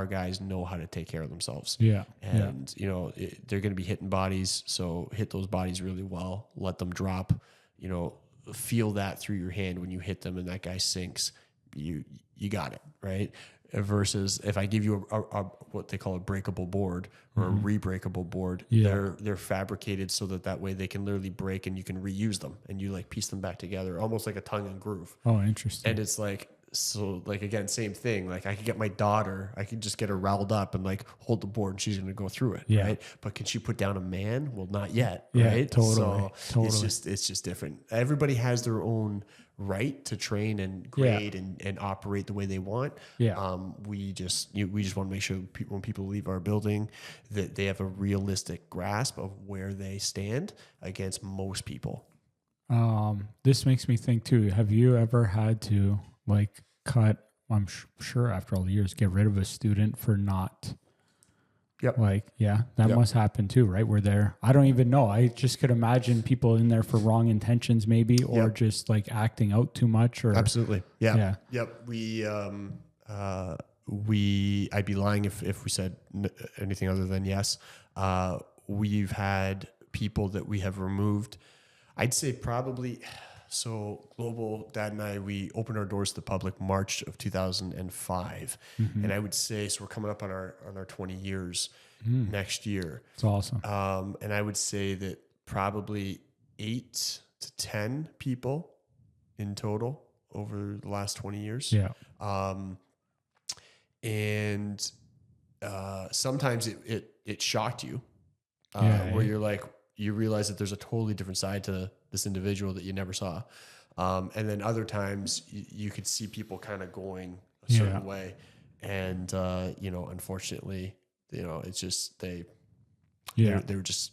guys know how to take care of themselves. Yeah. And, you know, they're going to be hitting bodies. So hit those bodies really well, let them drop, you know, feel that through your hand when you hit them and that guy sinks, you got it. Right. Versus if I give you a what they call a breakable board or a re-breakable board, they're fabricated so that way they can literally break and you can reuse them and you like piece them back together, almost like a tongue and groove. Oh, interesting. And it's like, so like, again, same thing. Like I could get my daughter, I could just get her riled up and like hold the board and she's going to go through it. Yeah. Right. But can she put down a man? Well, not yet. Yeah, Right. totally. So it's just different. Everybody has their own right to train and grade and operate the way they want. Yeah. We just want to make sure when people leave our building that they have a realistic grasp of where they stand against most people. This makes me think too. Have you ever had to like cut, I'm sure after all the years, get rid of a student for not like, that must happen too, right? Where they're, I don't even know. I just could imagine people in there for wrong intentions maybe, or just like acting out too much or. Absolutely. Yeah. Yeah. Yep. I'd be lying if we said anything other than yes. We've had people that we have removed. I'd say probably, so Global, Dad and I, we opened our doors to the public March of 2005. And I would say, so we're coming up on our 20 years next year. It's awesome. And I would say that probably 8 to 10 people in total over the last 20 years. Yeah. And sometimes it shocked you, where you're like, you realize that there's a totally different side to this individual that you never saw. And then other times you could see people kind of going a certain way. And, unfortunately, it's just, they were just,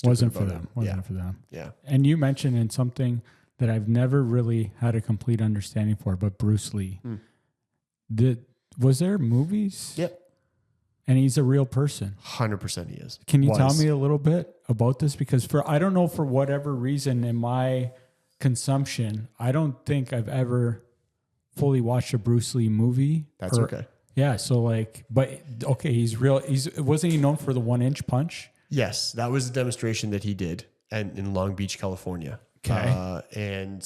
Wasn't for them. Wasn't for them. Yeah. And you mentioned in something that I've never really had a complete understanding for, but Bruce Lee. Was there movies? Yep. And he's a real person. 100% he is. Can you tell me a little bit about this? Because I don't know, for whatever reason in my consumption, I don't think I've ever fully watched a Bruce Lee movie. That's okay. Yeah. So he's real. Wasn't he known for the 1-inch punch? Yes. That was a demonstration that he did in Long Beach, California. Okay.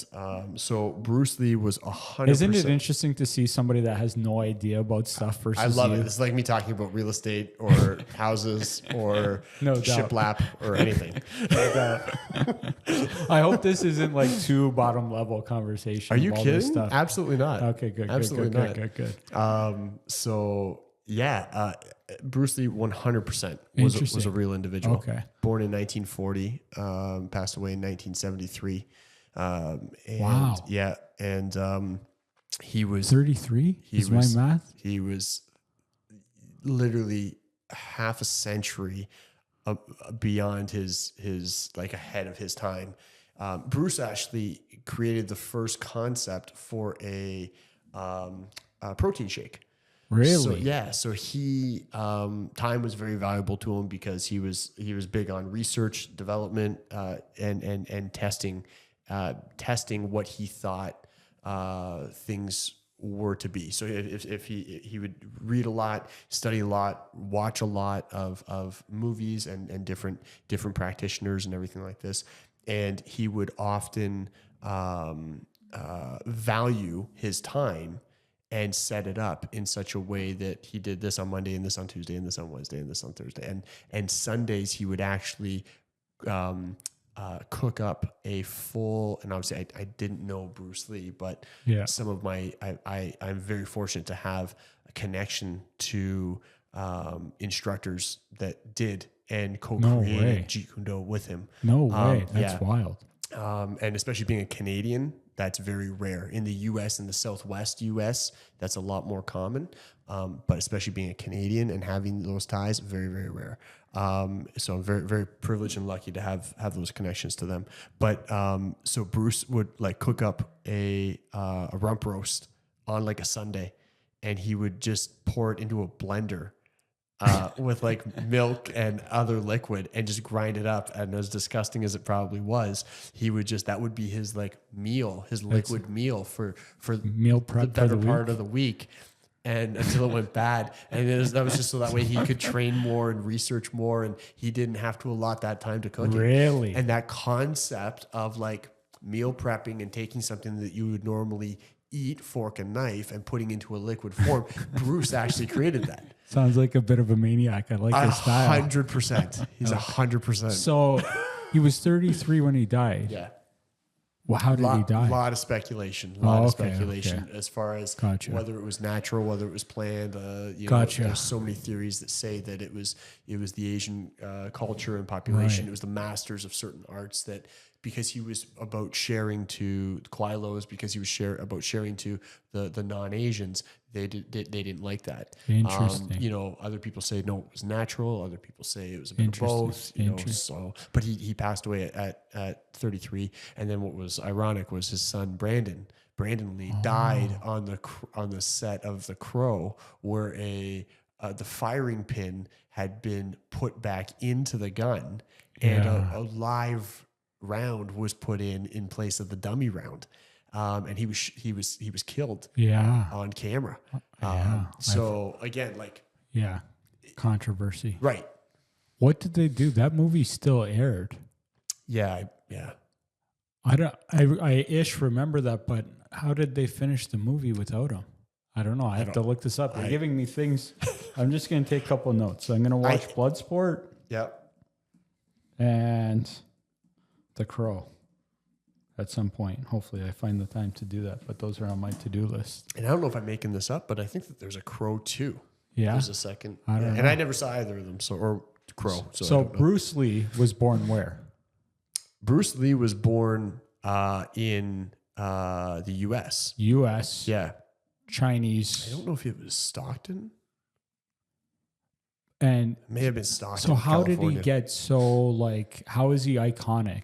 So Bruce Lee was 100%. Isn't it interesting to see somebody that has no idea about stuff versus I love you? it. It's like me talking about real estate or houses or shiplap or anything. I hope this isn't like too bottom level conversation. Are you kidding? kidding? Absolutely not. Okay, good. Absolutely not. Good. Bruce Lee 100% was a real individual. Okay. Born in 1940, passed away in 1973. Wow. Yeah. And he was 33. Is my math? He was literally half a century beyond his like ahead of his time. Bruce actually created the first concept for a protein shake. Really? So he time was very valuable to him because he was big on research, development, and testing what he thought things were to be. So if he would read a lot, study a lot, watch a lot of movies and different practitioners and everything like this, and he would often value his time and set it up in such a way that he did this on Monday and this on Tuesday and this on Wednesday and this on Thursday. And Sundays he would actually cook up a full, and obviously I didn't know Bruce Lee, but some of I'm very fortunate to have a connection to instructors that did and co-created Jeet Kune Do with him. No way. That's wild. And especially being a Canadian, that's very rare. In the U.S., in the Southwest U.S., that's a lot more common. But especially being a Canadian and having those ties, very, very rare. So I'm very, very privileged and lucky to have those connections to them. But so Bruce would like cook up a rump roast on like a Sunday, and he would just pour it into a blender with like milk and other liquid and just grind it up. And as disgusting as it probably was, that would be his like meal, his liquid meal for meal prep the better part of the week. And until it went bad. And that was just so that way he could train more and research more, and he didn't have to allot that time to cooking. Really? And that concept of like meal prepping and taking something that you would normally eat, fork and knife, and putting into a liquid form, Bruce actually created that. Sounds like a bit of a maniac. I like his style. 100%. He's 100%. So he was 33 when he died. Yeah. Well, how did he die? A lot of speculation. As far as whether it was natural, whether it was planned. There's so many theories that say that it was the Asian culture and population. Right. It was the masters of certain arts that, because he was about sharing to Quilos, because he was about sharing to the non-Asians, they didn't like that. Interesting. Other people say no, it was natural. Other people say it was a bit of both. But he passed away at 33. And then what was ironic was his son Brandon Lee died on the set of The Crow, where the firing pin had been put back into the gun, and a live round was put in place of the dummy round. And he was killed on camera. Controversy. Right. What did they do? That movie still aired. Yeah. I ish remember that, but how did they finish the movie without him? I don't know. I have to look this up. They're giving me things. I'm just going to take a couple of notes. So I'm going to watch Bloodsport. Yep. And The Crow at some point. Hopefully I find the time to do that, but those are on my to-do list. And I don't know if I'm making this up, but I think that there's a Crow 2. Yeah. There's a second. I don't know. And I never saw either of them. Or Crow. So Bruce Lee was born where? Bruce Lee was born in the U.S. U.S. Yeah. Chinese. I don't know if it was Stockton. And It may have been Stockton. so how California. did he get so like, how is he iconic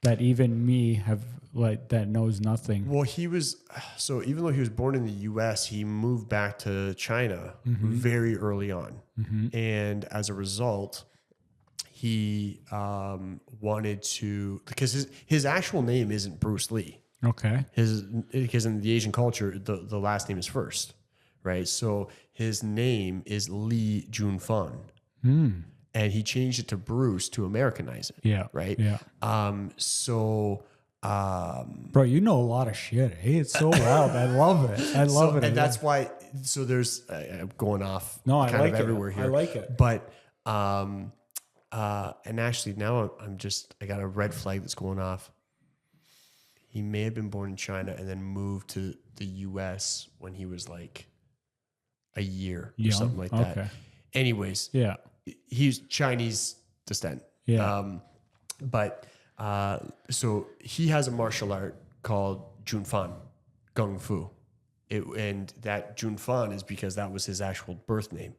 that even me have like, that knows nothing? Well, so even though he was born in the U.S., he moved back to China very early on. And as a result, he wanted to, because his actual name isn't Bruce Lee. Okay. Because in the Asian culture, the last name is first, right? So his name is Lee Junfun. And he changed it to Bruce to Americanize it. Yeah. Right. Yeah. Bro, you know a lot of shit. Hey, it's so wild. I love it. I love it. And that's why. So there's I'm going off. No, I kind like of it. everywhere here. I like it. But and actually now I got a red flag that's going off. He may have been born in China and then moved to the U.S. when he was like a year or something like that. Okay. Anyways, Yeah. he's Chinese descent. Yeah. So he has a martial art called Junfan, Gung Fu. And that Junfan is because that was his actual birth name.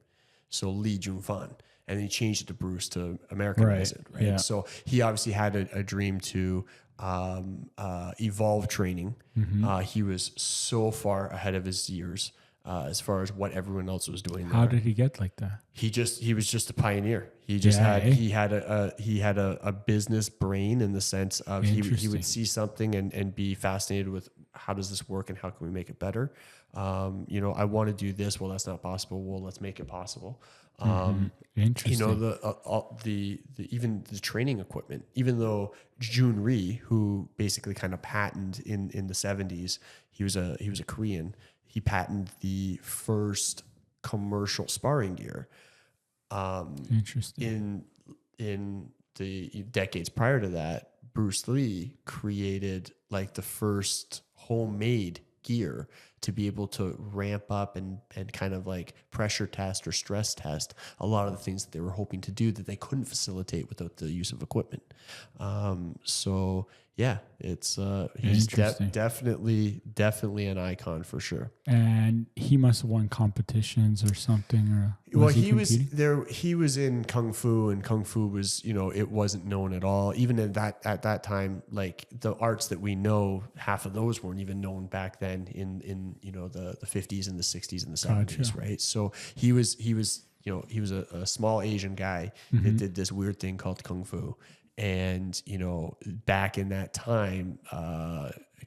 So Lee Junfan. And he changed it to Bruce to Americanize it. Right. Yeah. So he obviously had a dream to evolve training. He was so far ahead of his years as far as what everyone else was doing. How did he get like that? He was just a pioneer. He just he had a business brain in the sense of he would see something and be fascinated with how does this work and how can we make it better. I want to do this. Well, that's not possible. Well, let's make it possible. Interesting. The even the training equipment, even though Jun Ri, who basically kind of patented in the 70s, he was a Korean. He patented the first commercial sparring gear. Interesting. In the decades prior to that, Bruce Lee created like the first homemade gear to be able to ramp up and kind of like pressure test or stress test a lot of the things that they were hoping to do that they couldn't facilitate without the use of equipment. So yeah, it's he's definitely an icon for sure. And he must have won competitions or something, or he was there. He was in Kung Fu, and Kung Fu was, it wasn't known at all. Even at that time, like the arts that we know, half of those weren't even known back then in the 50s and the 60s and the 70s, gotcha. Right? So he was a small Asian guy that did this weird thing called Kung Fu. And, back in that time,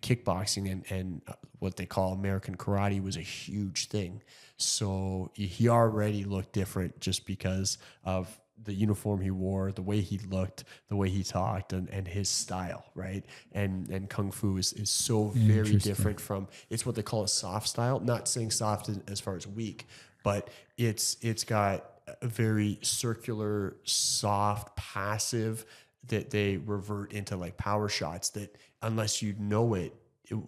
kickboxing and what they call American karate was a huge thing. So he already looked different just because of the uniform he wore, the way he looked, the way he talked, and his style, right? And Kung Fu is so very different from, it's what they call a soft style. Not saying soft as far as weak, but it's got a very circular, soft, passive, that they revert into like power shots that unless you know it,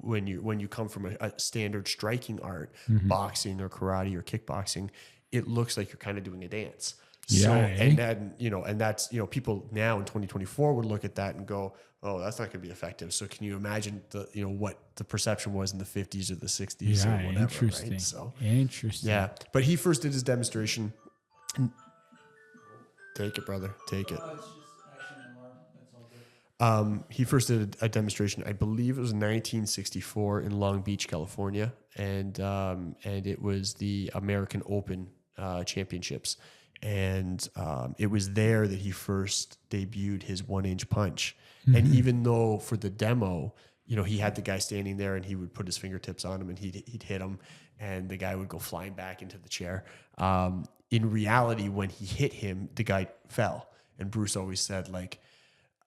when you come from a standard striking art, boxing or karate or kickboxing, it looks like you're kind of doing a dance. So, and then, and that's, people now in 2024 would look at that and go, oh, that's not going to be effective. So can you imagine what the perception was in the 50s or the 60s or whatever, interesting. Right? So interesting. Yeah. But he first did his demonstration. Take it, brother. Take it. He first did a demonstration, I believe it was 1964 in Long Beach, California, and it was the American Open Championships, and it was there that he first debuted his 1-inch punch. And even though for the demo, he had the guy standing there and he would put his fingertips on him and he'd hit him, and the guy would go flying back into the chair. In reality, when he hit him, the guy fell, and Bruce always said, like,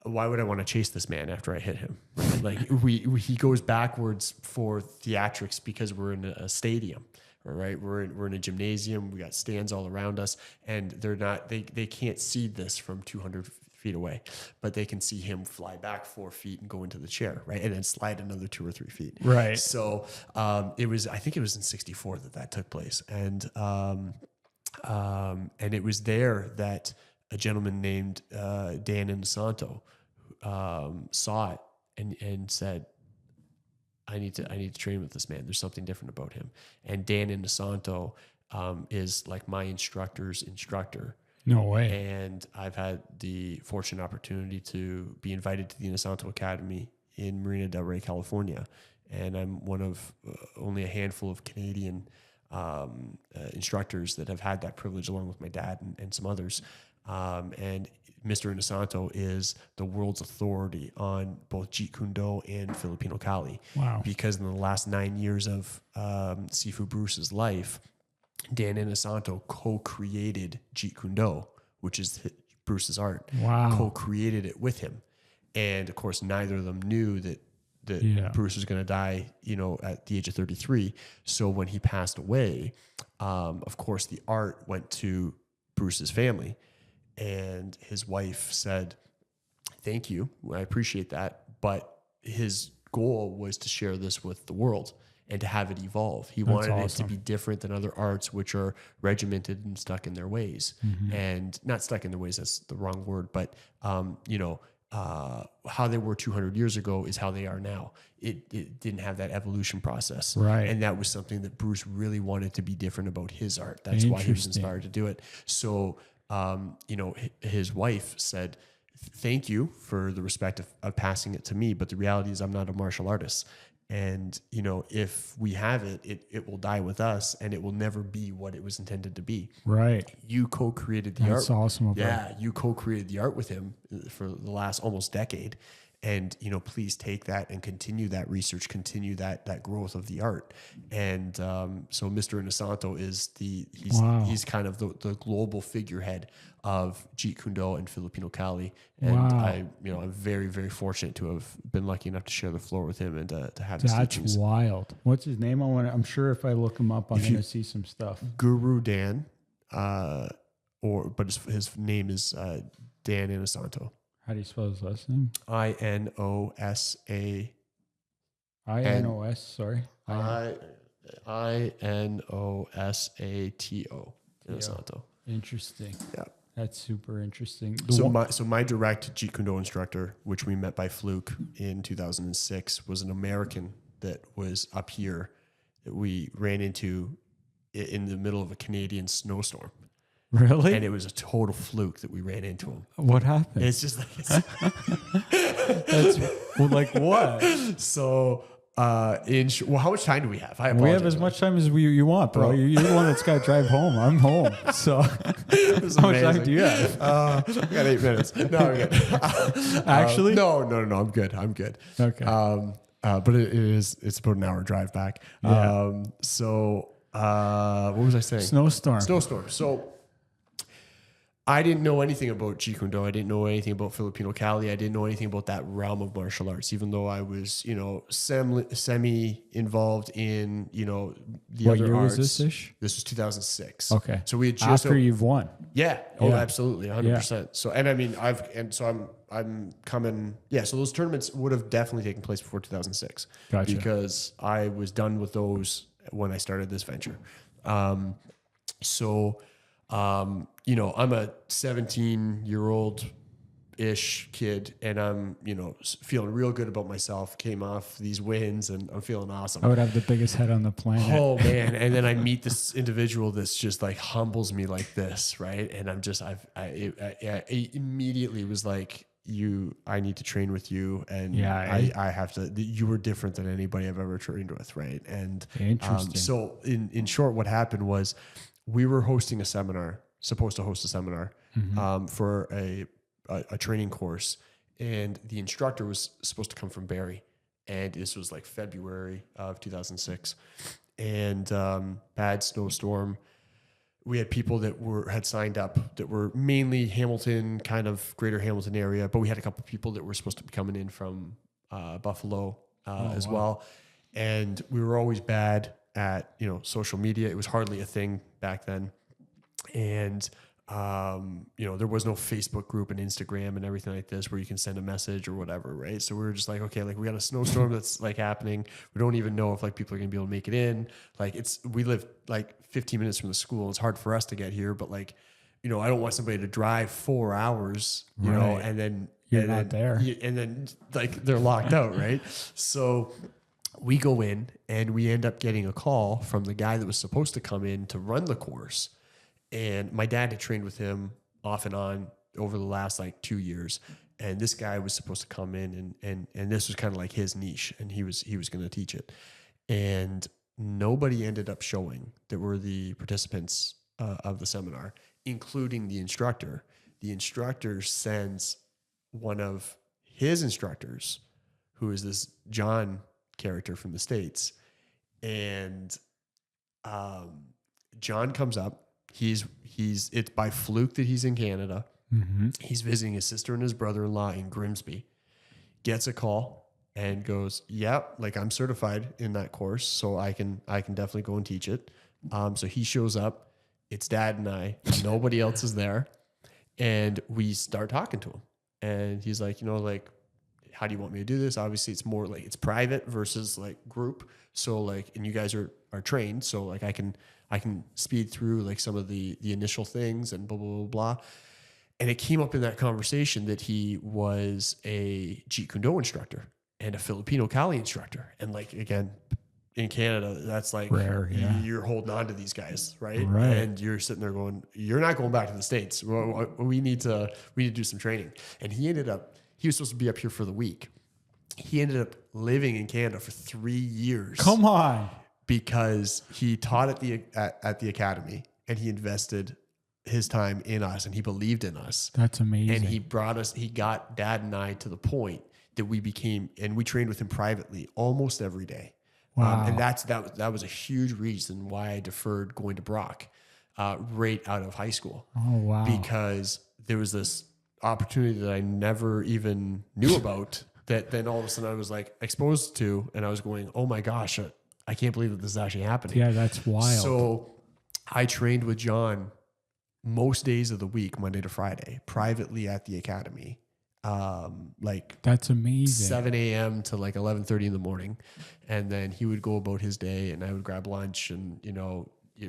why would I want to chase this man after I hit him? Like he goes backwards for theatrics because we're in a stadium, right? We're in a gymnasium. We got stands all around us, and they can't see this from 200 feet away, but they can see him fly back 4 feet and go into the chair, right? And then slide another 2 or 3 feet. Right. So I think it was in 64 that took place. And it was there that a gentleman named Dan Inosanto saw it and said, I need to train with this man. There's something different about him. And Dan Inosanto is like my instructor's instructor. No way. And I've had the fortunate opportunity to be invited to the Inosanto Academy in Marina del Rey, California. And I'm one of only a handful of Canadian instructors that have had that privilege, along with my dad and some others. And Mr. Inosanto is the world's authority on both Jeet Kune Do and Filipino Kali. Wow. Because in the last 9 years of Sifu Bruce's life, Dan Inosanto co-created Jeet Kune Do, which is Bruce's art. Wow. Co-created it with him. And of course, neither of them knew that Bruce was going to die, at the age of 33. So when he passed away, of course, the art went to Bruce's family. And his wife said, thank you. I appreciate that. But his goal was to share this with the world and to have it evolve. He wanted it to be different than other arts, which are regimented and stuck in their ways. And not stuck in their ways, that's the wrong word, but, how they were 200 years ago is how they are now. It didn't have that evolution process. Right. And that was something that Bruce really wanted to be different about his art. That's why he was inspired to do it. So, his wife said, thank you for the respect of passing it to me. But the reality is I'm not a martial artist. And, if we have it, it will die with us and it will never be what it was intended to be. Right. You co-created the art. That's awesome. Yeah. You co-created the art with him for the last almost decade. And, please take that and continue that research, continue that growth of the art. And so Mr. Inosanto is he's kind of the global figurehead of Jeet Kune Do and Filipino Kali. And I'm very, very fortunate to have been lucky enough to share the floor with him and to have his teachings. That's wild. What's his name? I'm sure if I look him up, I'm going to see some stuff. Guru Dan, but his name is Dan Inosanto. How do you spell his last name? Inosa. Inos, sorry. Inosato. Inosanto. Interesting. Yeah. That's super interesting. So my direct Jeet Kune Do instructor, which we met by fluke in 2006, was an American that was up here that we ran into in the middle of a Canadian snowstorm. Really? And it was a total fluke that we ran into him. What happened? It's just like like what? So how much time do we have? We have as much time as you want, bro. You're the one that's got to drive home. I'm home. So how much time do you have? We got 8 minutes. No, I'm good. Actually? No. I'm good. Okay. But it's about an hour drive back. Yeah. What was I saying? Snowstorm. So I didn't know anything about Jeet Kune Do. I didn't know anything about Filipino Kali. I didn't know anything about that realm of martial arts, even though I was, semi involved in, the what other year arts. was this-ish? This was 2006. Okay. So we had just after you've won. Yeah. Oh, Yeah. absolutely. 100%. So, and I mean, I'm coming. Yeah. So those tournaments would have definitely taken place before 2006. Gotcha. Because I was done with those when I started this venture. I'm a 17-year-old-ish kid, and I'm, feeling real good about myself. Came off these wins, and I'm feeling awesome. I would have the biggest head on the planet. Oh man! And then I meet this individual that's just like humbles me like this, right? And I'm just, I immediately was like, I need to train with you, and I have to. You were different than anybody I've ever trained with, right? And interesting. So in short, what happened was we were supposed to host a seminar for a training course, and the instructor was supposed to come from Barrie, and this was like February of 2006, and bad snowstorm. We had people that had signed up that were mainly Hamilton, kind of greater Hamilton area, but we had a couple of people that were supposed to be coming in from Buffalo as well. And we were always bad at, social media. It was hardly a thing back then. And, there was no Facebook group and Instagram and everything like this where you can send a message or whatever, right? So we were just like, okay, like we got a snowstorm that's like happening. We don't even know if like people are gonna be able to make it in. Like we live like 15 minutes from the school. It's hard for us to get here, but like, I don't want somebody to drive 4 hours, and then You're and not there. and then like they're locked out, right? So we go in and we end up getting a call from the guy that was supposed to come in to run the course. And my dad had trained with him off and on over the last like 2 years. And this guy was supposed to come in and this was kind of like his niche, and he was going to teach it. And nobody ended up showing that were the participants of the seminar, including the instructor. The instructor sends one of his instructors, who is this John character from the States. And John comes up. It's by fluke that he's in Canada. Mm-hmm. He's visiting his sister and his brother-in-law in Grimsby. Gets a call and goes, "Yep, like I'm certified in that course, so I can definitely go and teach it." So he shows up. It's Dad and I. Nobody else is there, and we start talking to him. And he's like, like, how do you want me to do this? Obviously, it's more like it's private versus like group. So like, and you guys are trained, so like I can speed through like some of the initial things and blah blah blah blah. And it came up in that conversation that he was a Jeet Kune Do instructor and a Filipino Kali instructor. And like, again, in Canada, that's like rare. Yeah. You're holding on to these guys, right? Right. And you're sitting there going, you're not going back to the States. We need to do some training. And he was supposed to be up here for the week. He ended up living in Canada for 3 years. Come on. Because he taught at the academy, and he invested his time in us, and he believed in us. That's amazing. And he got Dad and I to the point that we trained with him privately almost every day. Wow. And that was a huge reason why I deferred going to Brock right out of high school. Oh, wow. Because there was this opportunity that I never even knew about that then all of a sudden I was like exposed to, and I was going, oh my gosh, I can't believe that this is actually happening. Yeah, that's wild. So I trained with John most days of the week, Monday to Friday, privately at the academy. Like that's amazing. 7 a.m. to like 11:30 in the morning. And then he would go about his day, and I would grab lunch and,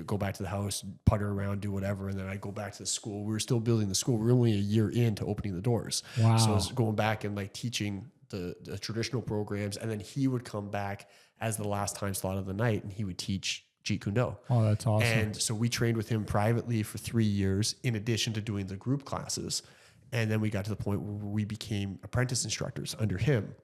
go back to the house, putter around, do whatever. And then I'd go back to the school. We were still building the school. We were only a year into opening the doors. Wow. So I was going back and like teaching the traditional programs. And then he would come back as the last time slot of the night, and he would teach Jeet Kune Do. Oh, that's awesome. And so we trained with him privately for 3 years, in addition to doing the group classes. And then we got to the point where we became apprentice instructors under him.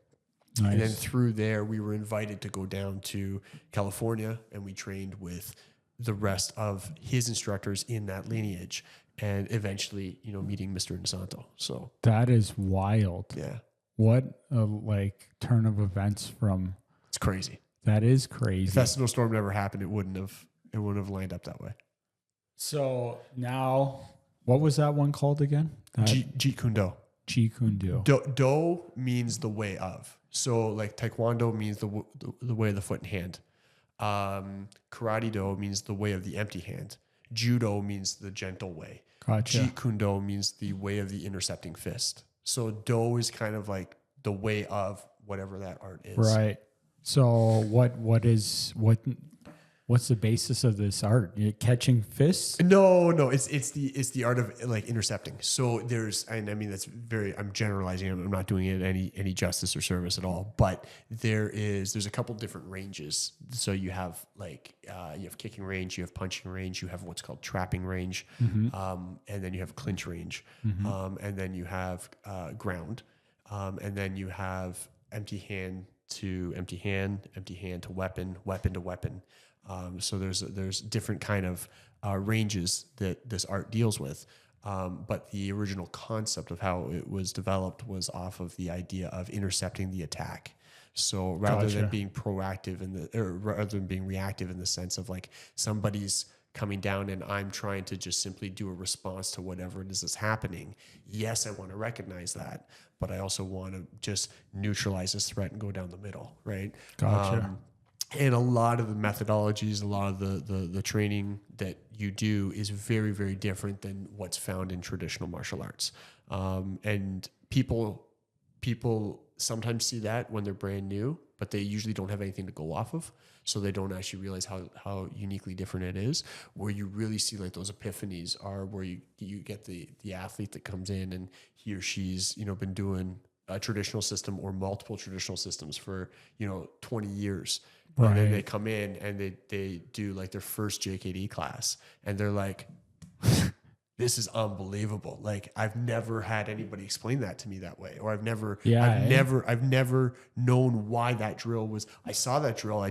Nice. And then through there, we were invited to go down to California, and we trained with the rest of his instructors in that lineage, and eventually, meeting Mr. Inosanto. So that is wild. yeah, What a turn of events from. it's crazy. That is crazy. If that snowstorm never happened, it wouldn't have lined up that way. So now, what was that one called again? Jeet Kune Do. Jeet Kune Do. Do means the way of. So like Taekwondo means the way of the foot and hand. Karate Do means the way of the empty hand. Judo means the gentle way. Gotcha. Jeet Kune Do means the way of the intercepting fist. So Do is kind of like the way of whatever that art is. Right. So what's the basis of this art? You're catching fists? No, it's the art of like intercepting. So I'm generalizing. I'm not doing it any justice or service at all. But there's a couple different ranges. So you have you have kicking range, you have punching range, you have what's called trapping range, Mm-hmm. and then you have clinch range, and then you have ground, and then you have empty hand to empty hand to weapon to weapon. So there's different kind of ranges that this art deals with. But the original concept of how it was developed was off of the idea of intercepting the attack. So rather than being proactive rather than being reactive in the sense of like somebody's coming down and I'm trying to just simply do a response to whatever it is that's happening. Yes, I want to recognize that, but I also want to just neutralize this threat and go down the middle, right? Gotcha. And a lot of the methodologies, a lot of the training that you do is very, very different than what's found in traditional martial arts. And people sometimes see that when they're brand new, but they usually don't have anything to go off of. so they don't actually realize how uniquely different it is. Where you really see like those epiphanies are where you get the athlete that comes in and he or she's, you know, been doing a traditional system or multiple traditional systems for, you know, 20 years. Right. And then they come in and they do like their first JKD class and they're like, this is unbelievable. Like I've never had anybody explain that to me that way, or I've never known why that drill was. I saw that drill. I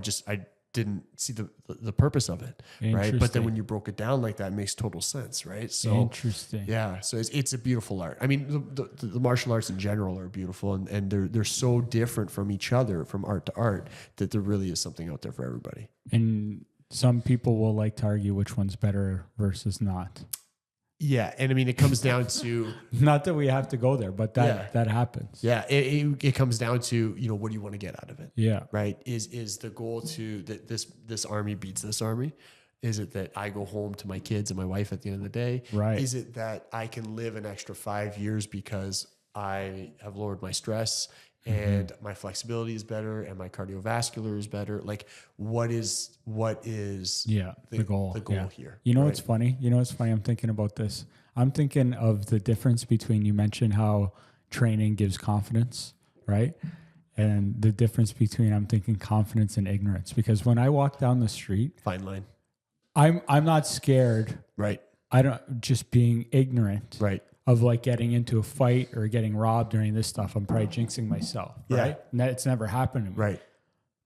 didn't see the purpose of it. Right. But then when you broke it down like that, it makes total sense. Right. So interesting. Yeah. So it's a beautiful art. I mean, the martial arts in general are beautiful and they're so different from each other, from art to art, that there really is something out there for everybody. And some people will like to argue which one's better versus not. Yeah, and I mean, it comes down to not that we have to go there, but that happens. Yeah, it comes down to, you know, what do you want to get out of it? Yeah, right. Is the goal to that this army beats this army? Is it that I go home to my kids and my wife at the end of the day? Right. Is it that I can live an extra 5 years because I have lowered my stress and my flexibility is better and my cardiovascular is better? Like, what is the goal here? You know, what's funny? I'm thinking about this. I'm thinking of the difference between, you mentioned how training gives confidence, right? And the difference between, I'm thinking, confidence and ignorance. Because when I walk down the street, fine line. I'm not scared. Right. I don't, just being ignorant. Right. Of like getting into a fight or getting robbed during this stuff. I'm probably jinxing myself. Right. Yeah. It's never happened to me. Right.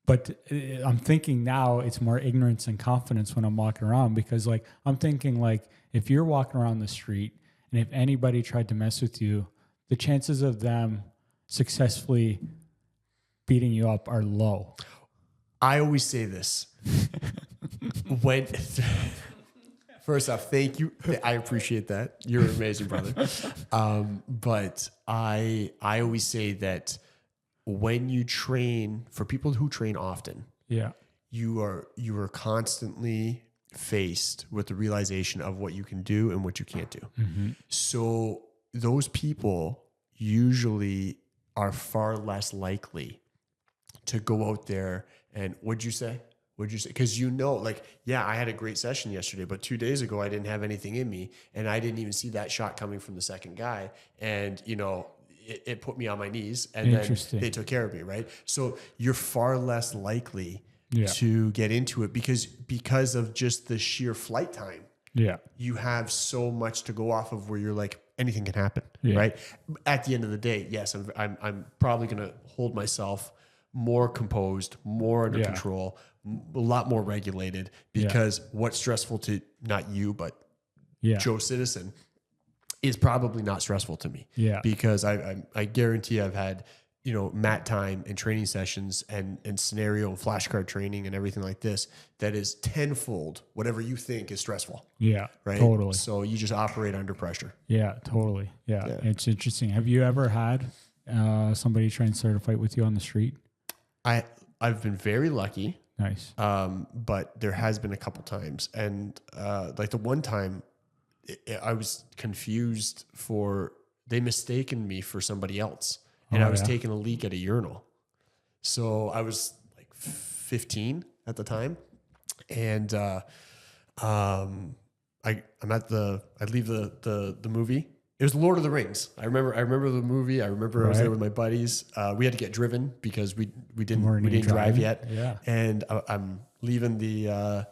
But I'm thinking now it's more ignorance and confidence when I'm walking around, because like, I'm thinking like, if you're walking around the street and if anybody tried to mess with you, the chances of them successfully beating you up are low. I always say this. First off, thank you. I appreciate that. You're an amazing brother. But I always say that when you train, for people who train often, you are constantly faced with the realization of what you can do and what you can't do. Mm-hmm. So those people usually are far less likely to go out there and, what'd you say? Because like, yeah, I had a great session yesterday, but 2 days ago I didn't have anything in me, and I didn't even see that shot coming from the second guy, and you know, it put me on my knees, and then they took care of me, right? So you're far less likely to get into it because of just the sheer flight time. Yeah, you have so much to go off of where you're like, anything can happen, right? At the end of the day, yes, I'm probably gonna hold myself more composed, more under control, a lot more regulated, because what's stressful to not you, but Joe Citizen, is probably not stressful to me. Yeah. Because I guarantee I've had, you know, mat time and training sessions and scenario and flashcard training and everything like this that is tenfold whatever you think is stressful. Yeah. Right. Totally. So you just operate under pressure. Yeah, totally. Yeah. It's interesting. Have you ever had somebody try and start a fight with you on the street? I've been very lucky. Nice. But there has been a couple times, and like the one time I was confused they mistaken me for somebody else, and I was taking a leak at a urinal. So I was like 15 at the time, and I leave the movie. It was Lord of the Rings. I remember the movie. I remember I was there with my buddies. We had to get driven because we didn't drive yet. Yeah. And I'm leaving the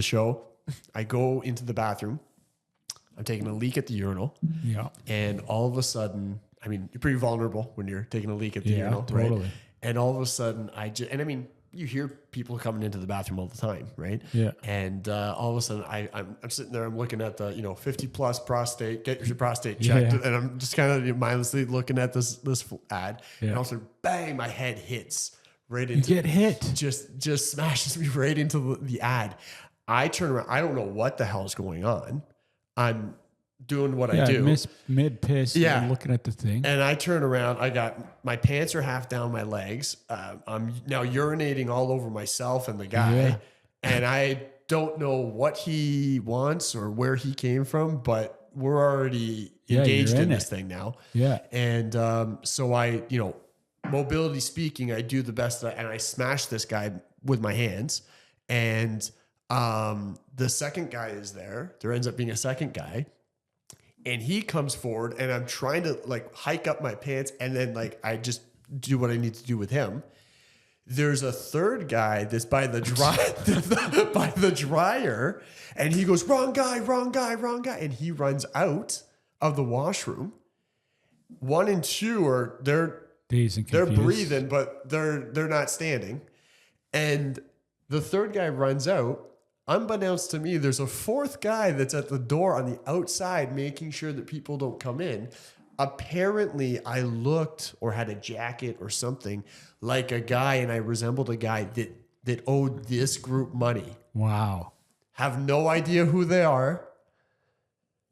show. I go into the bathroom. I'm taking a leak at the urinal. Yeah. And all of a sudden, I mean, you're pretty vulnerable when you're taking a leak at the urinal, totally. Right? And all of a sudden, you hear people coming into the bathroom all the time, right? Yeah. And all of a sudden, I'm sitting there, I'm looking at the 50 plus prostate, get your prostate checked, and I'm just kind of mindlessly looking at this ad, and all of a sudden, bang, my head hits right into. You get hit. Just smashes me right into the ad. I turn around. I don't know what the hell is going on. I'm doing what I do. Mid piss. Yeah. Looking at the thing. And I turn around. I got my pants are half down my legs. I'm now urinating all over myself and the guy. Yeah. And I don't know what he wants or where he came from, but we're already engaged in this thing now. Yeah. And so I, mobility speaking, I do the best and I smash this guy with my hands. And the second guy is there. There ends up being a second guy. And he comes forward, and I'm trying to like hike up my pants, and then like I just do what I need to do with him. There's a third guy that's by the by the dryer, and he goes, wrong guy, wrong guy, wrong guy. And he runs out of the washroom. 1 and 2 are they're breathing, but they're not standing. And the third guy runs out. Unbeknownst to me, there's a fourth guy that's at the door on the outside making sure that people don't come in. Apparently, I looked or had a jacket or something like a guy, and I resembled a guy that owed this group money. Wow. Have no idea who they are.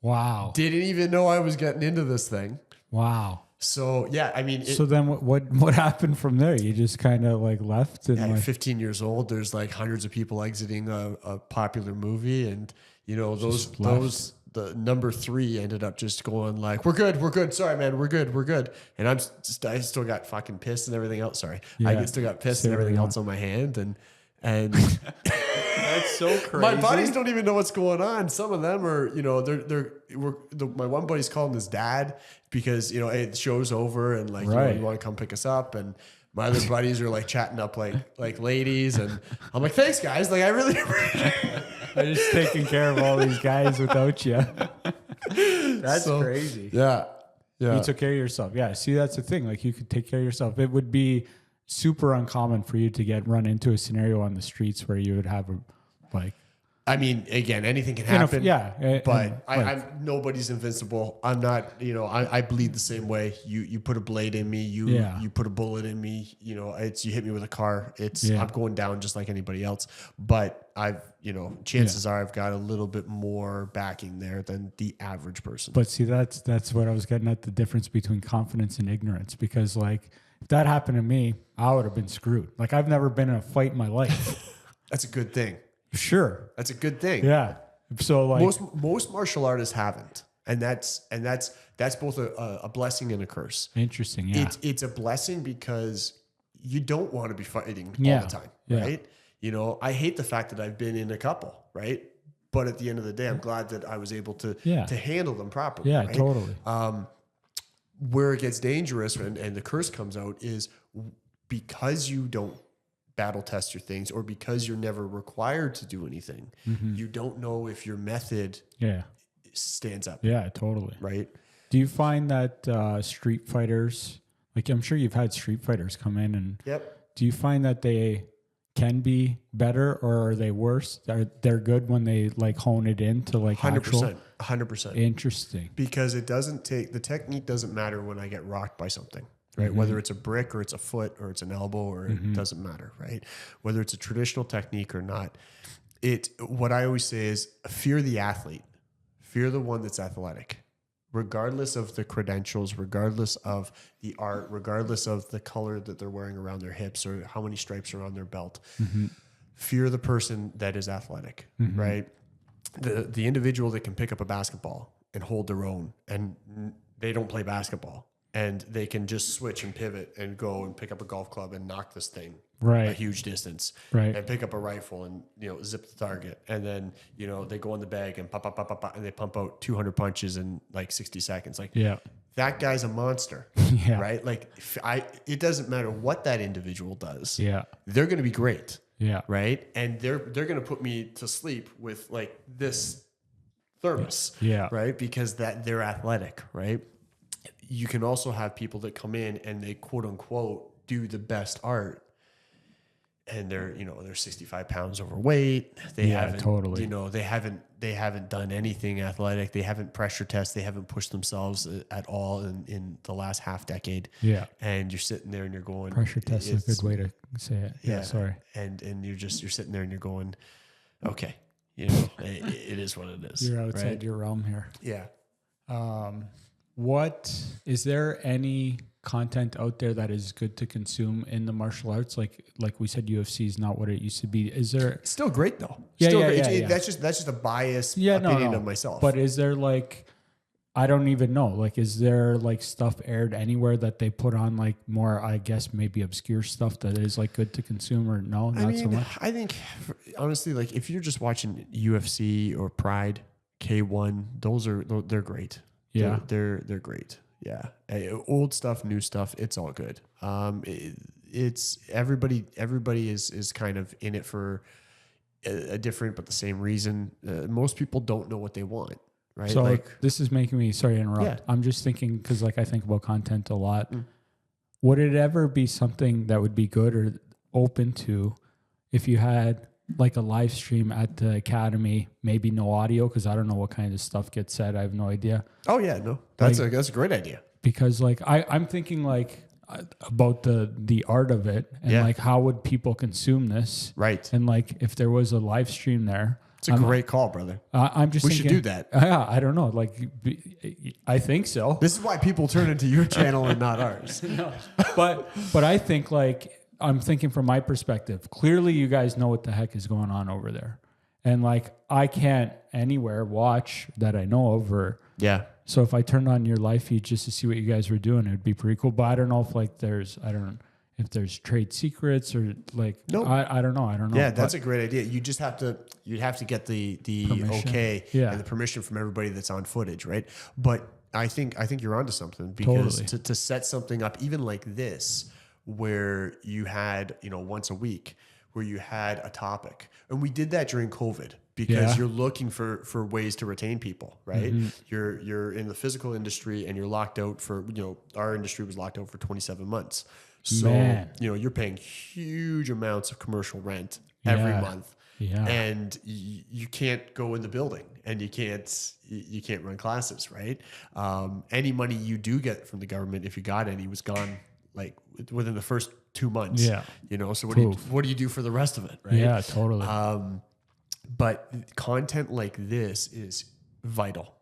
Wow. Didn't even know I was getting into this thing. Wow. So, yeah, I mean... so then what happened from there? You just kind of like left? And at 15 years old, there's like hundreds of people exiting a popular movie. And, you know, the number 3 ended up just going like, we're good. Sorry, man, we're good. And I still got fucking pissed and everything else. Sorry. Yeah. I still got pissed and everything else on my hand. And that's so crazy. My buddies don't even know what's going on. Some of them are, you know, my one buddy's calling his dad because, you know, hey, the show's over and like, you know, you want to come pick us up. And my other buddies are like chatting up like ladies. And I'm like, thanks guys. Like I really appreciate it. I'm just taking care of all these guys without you. That's so crazy. Yeah. Yeah. You took care of yourself. Yeah. See, that's the thing. Like you could take care of yourself. It would be super uncommon for you to run into a scenario on the streets where you would have I mean, again, anything can happen. But I'm nobody's invincible. I'm not, you know, I bleed the same way. You put a blade in me, you put a bullet in me, you know, you hit me with a car. I'm going down just like anybody else. But chances are I've got a little bit more backing there than the average person. But see, that's what I was getting at, the difference between confidence and ignorance, because like if that happened to me, I would have been screwed. Like I've never been in a fight in my life. That's a good thing. Sure. That's a good thing. Yeah. So like most martial artists haven't. And that's both a blessing and a curse. Interesting. Yeah. It's a blessing because you don't want to be fighting all the time. Right. You know, I hate the fact that I've been in a couple, right? But at the end of the day, I'm glad that I was able to handle them properly. Yeah, right? totally. Where it gets dangerous and the curse comes out is because you don't battle test your things, or because you're never required to do anything, you don't know if your method stands up. Yeah, totally. Right. Do you find that street fighters, like I'm sure you've had street fighters come in and do you find that they can be better or are they worse? They're good when they like hone it into like 100%. Interesting. Because the technique doesn't matter when I get rocked by something. Right. Whether it's a brick or it's a foot or it's an elbow or it doesn't matter. Right. Whether it's a traditional technique or not. What I always say is fear the athlete, fear the one that's athletic, regardless of the credentials, regardless of the art, regardless of the color that they're wearing around their hips or how many stripes are on their belt. Fear the person that is athletic. Right. The individual that can pick up a basketball and hold their own and they don't play basketball. And they can just switch and pivot and go and pick up a golf club and knock this thing a huge distance. Right. And pick up a rifle and, you know, zip the target. And then, you know, they go in the bag and pop, and they pump out 200 punches in like 60 seconds. Like, that guy's a monster. Right? Like, it doesn't matter what that individual does. They're going to be great. Right? And they're going to put me to sleep with like this thermos. Right? Because they're athletic. Right? You can also have people that come in and they quote unquote do the best art and they're 65 pounds overweight. They haven't, you know, they haven't done anything athletic. They haven't pressure tested. They haven't pushed themselves at all in the last half decade. And you're sitting there and you're going, pressure test is a good way to say it. Sorry. And you're sitting there and you're going, okay, you know, it is what it is. You're outside your realm here. Yeah. What is there any content out there that is good to consume in the martial arts? Like we said, UFC is not what it used to be. Is there still great though? Yeah, That's just a biased opinion of myself. But is there like I don't even know. Like, is there like stuff aired anywhere that they put on like more, I guess maybe obscure stuff that is like good to consume, or no, not so much? I think honestly, like if you're just watching UFC or Pride, K1, they're great. Yeah. They're great. Yeah. Old stuff, new stuff, it's all good. It's everybody is kind of in it for a different but the same reason. Most people don't know what they want. Right. So like, this is making me, sorry to interrupt. Yeah. I'm just thinking, because like I think about content a lot. Would it ever be something that would be good or open to if you had like a live stream at the academy, maybe no audio, because I don't know what kind of stuff gets said. I have no idea. oh yeah, no, that's a great idea. Because like I'm thinking like about the art of it, and like how would people consume this? Right. And like if there was a live stream there. It's a great call, brother. I'm just we thinking, should do that. Yeah, I don't know. Like, I think so. This is why people turn into your channel and not ours. No, but I think like I'm thinking from my perspective. Clearly, you guys know what the heck is going on over there, and like I can't anywhere watch that I know of. Or so if I turned on your live feed just to see what you guys were doing, it would be pretty cool. But I don't know if like if there's trade secrets or like, nope. I don't know. Yeah, that's a great idea. You'd have to get the permission. Okay and the permission from everybody that's on footage, right? But I think you're onto something, because to set something up even like this, where you had, once a week, where you had a topic, and we did that during COVID, because you're looking for ways to retain people, right? Mm-hmm. You're in the physical industry and you're locked out for, our industry was locked out for 27 months. So, you're paying huge amounts of commercial rent every month, and you can't go in the building, and you can't run classes, right? Any money you do get from the government, if you got any, was gone like within the first 2 months. Yeah. So what do you do for the rest of it, right? Yeah, totally. But content like this is vital,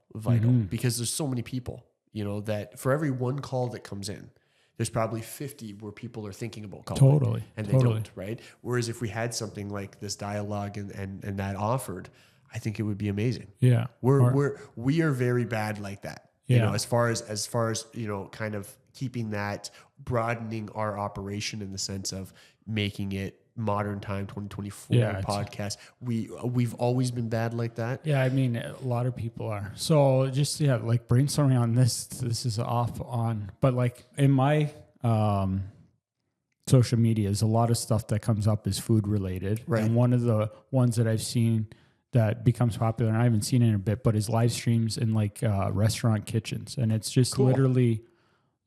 because there's so many people, that for every one call that comes in, there's probably 50 where people are thinking about calling. And they don't, right? Whereas if we had something like this dialogue and that offered, I think it would be amazing. Yeah. We are very bad like that. As far as kind of keeping that, broadening our operation in the sense of making it modern time 2024 podcast. We've always been bad like that. Yeah, I mean, a lot of people are. So just like brainstorming on this is off on, but like in my social media is a lot of stuff that comes up is food related. Right. And one of the ones that I've seen that becomes popular, and I haven't seen it in a bit, but is live streams in like restaurant kitchens. And it's just literally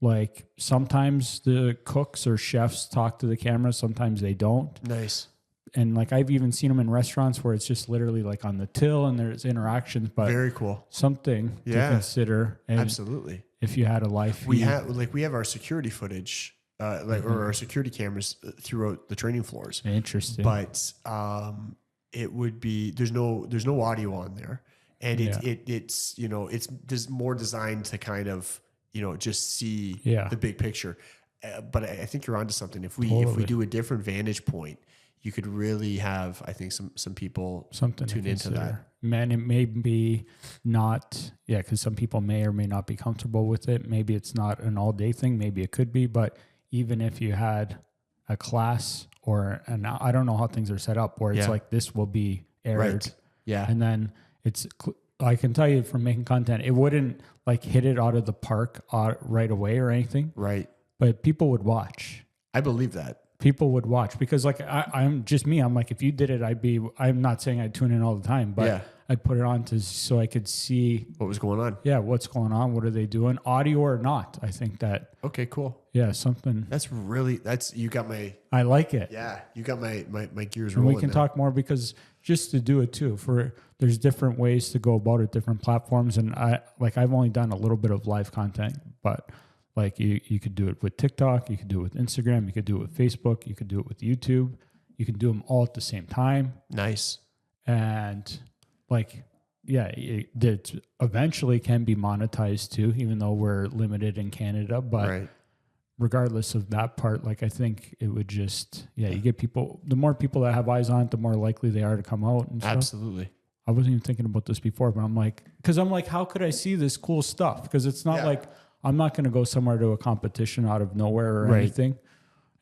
like sometimes the cooks or chefs talk to the camera, sometimes they don't. Nice. And like I've even seen them in restaurants where it's just literally like on the till and there's interactions, but very cool. Something to consider. And absolutely. If you had a live feed. We have our security footage, or our security cameras throughout the training floors. Interesting. But it would be there's no audio on there, and it's it's more designed to kind of just see the big picture. But I think you're onto something. If we do a different vantage point, you could really have, I think, some people tune into that. Man, it may be not, because some people may or may not be comfortable with it. Maybe it's not an all day thing. Maybe it could be. But even if you had a class and I don't know how things are set up, where it's like this will be aired. Right. Yeah. And then I can tell you from making content, it wouldn't like hit it out of the park right away or anything. Right. But people would watch. I believe that. People would watch because like I'm just me. I'm like, if you did it, I'm not saying I'd tune in all the time, but I'd put it on so I could see what was going on. Yeah. What's going on? What are they doing? Audio or not? I think that. Okay, cool. Yeah. Something. You got my. I like it. Yeah. You got my gears and rolling. We can talk more because just to do it too, there's different ways to go about it, different platforms. And I've only done a little bit of live content, but like you could do it with TikTok, you could do it with Instagram, you could do it with Facebook, you could do it with YouTube. You can do them all at the same time. Nice. And it eventually can be monetized too, even though we're limited in Canada. But regardless of that part, like I think it would just, you get people, the more people that have eyes on it, the more likely they are to come out and stuff. Absolutely. I wasn't even thinking about this before, but I'm like, how could I see this cool stuff? Because it's not like I'm not going to go somewhere to a competition out of nowhere or anything.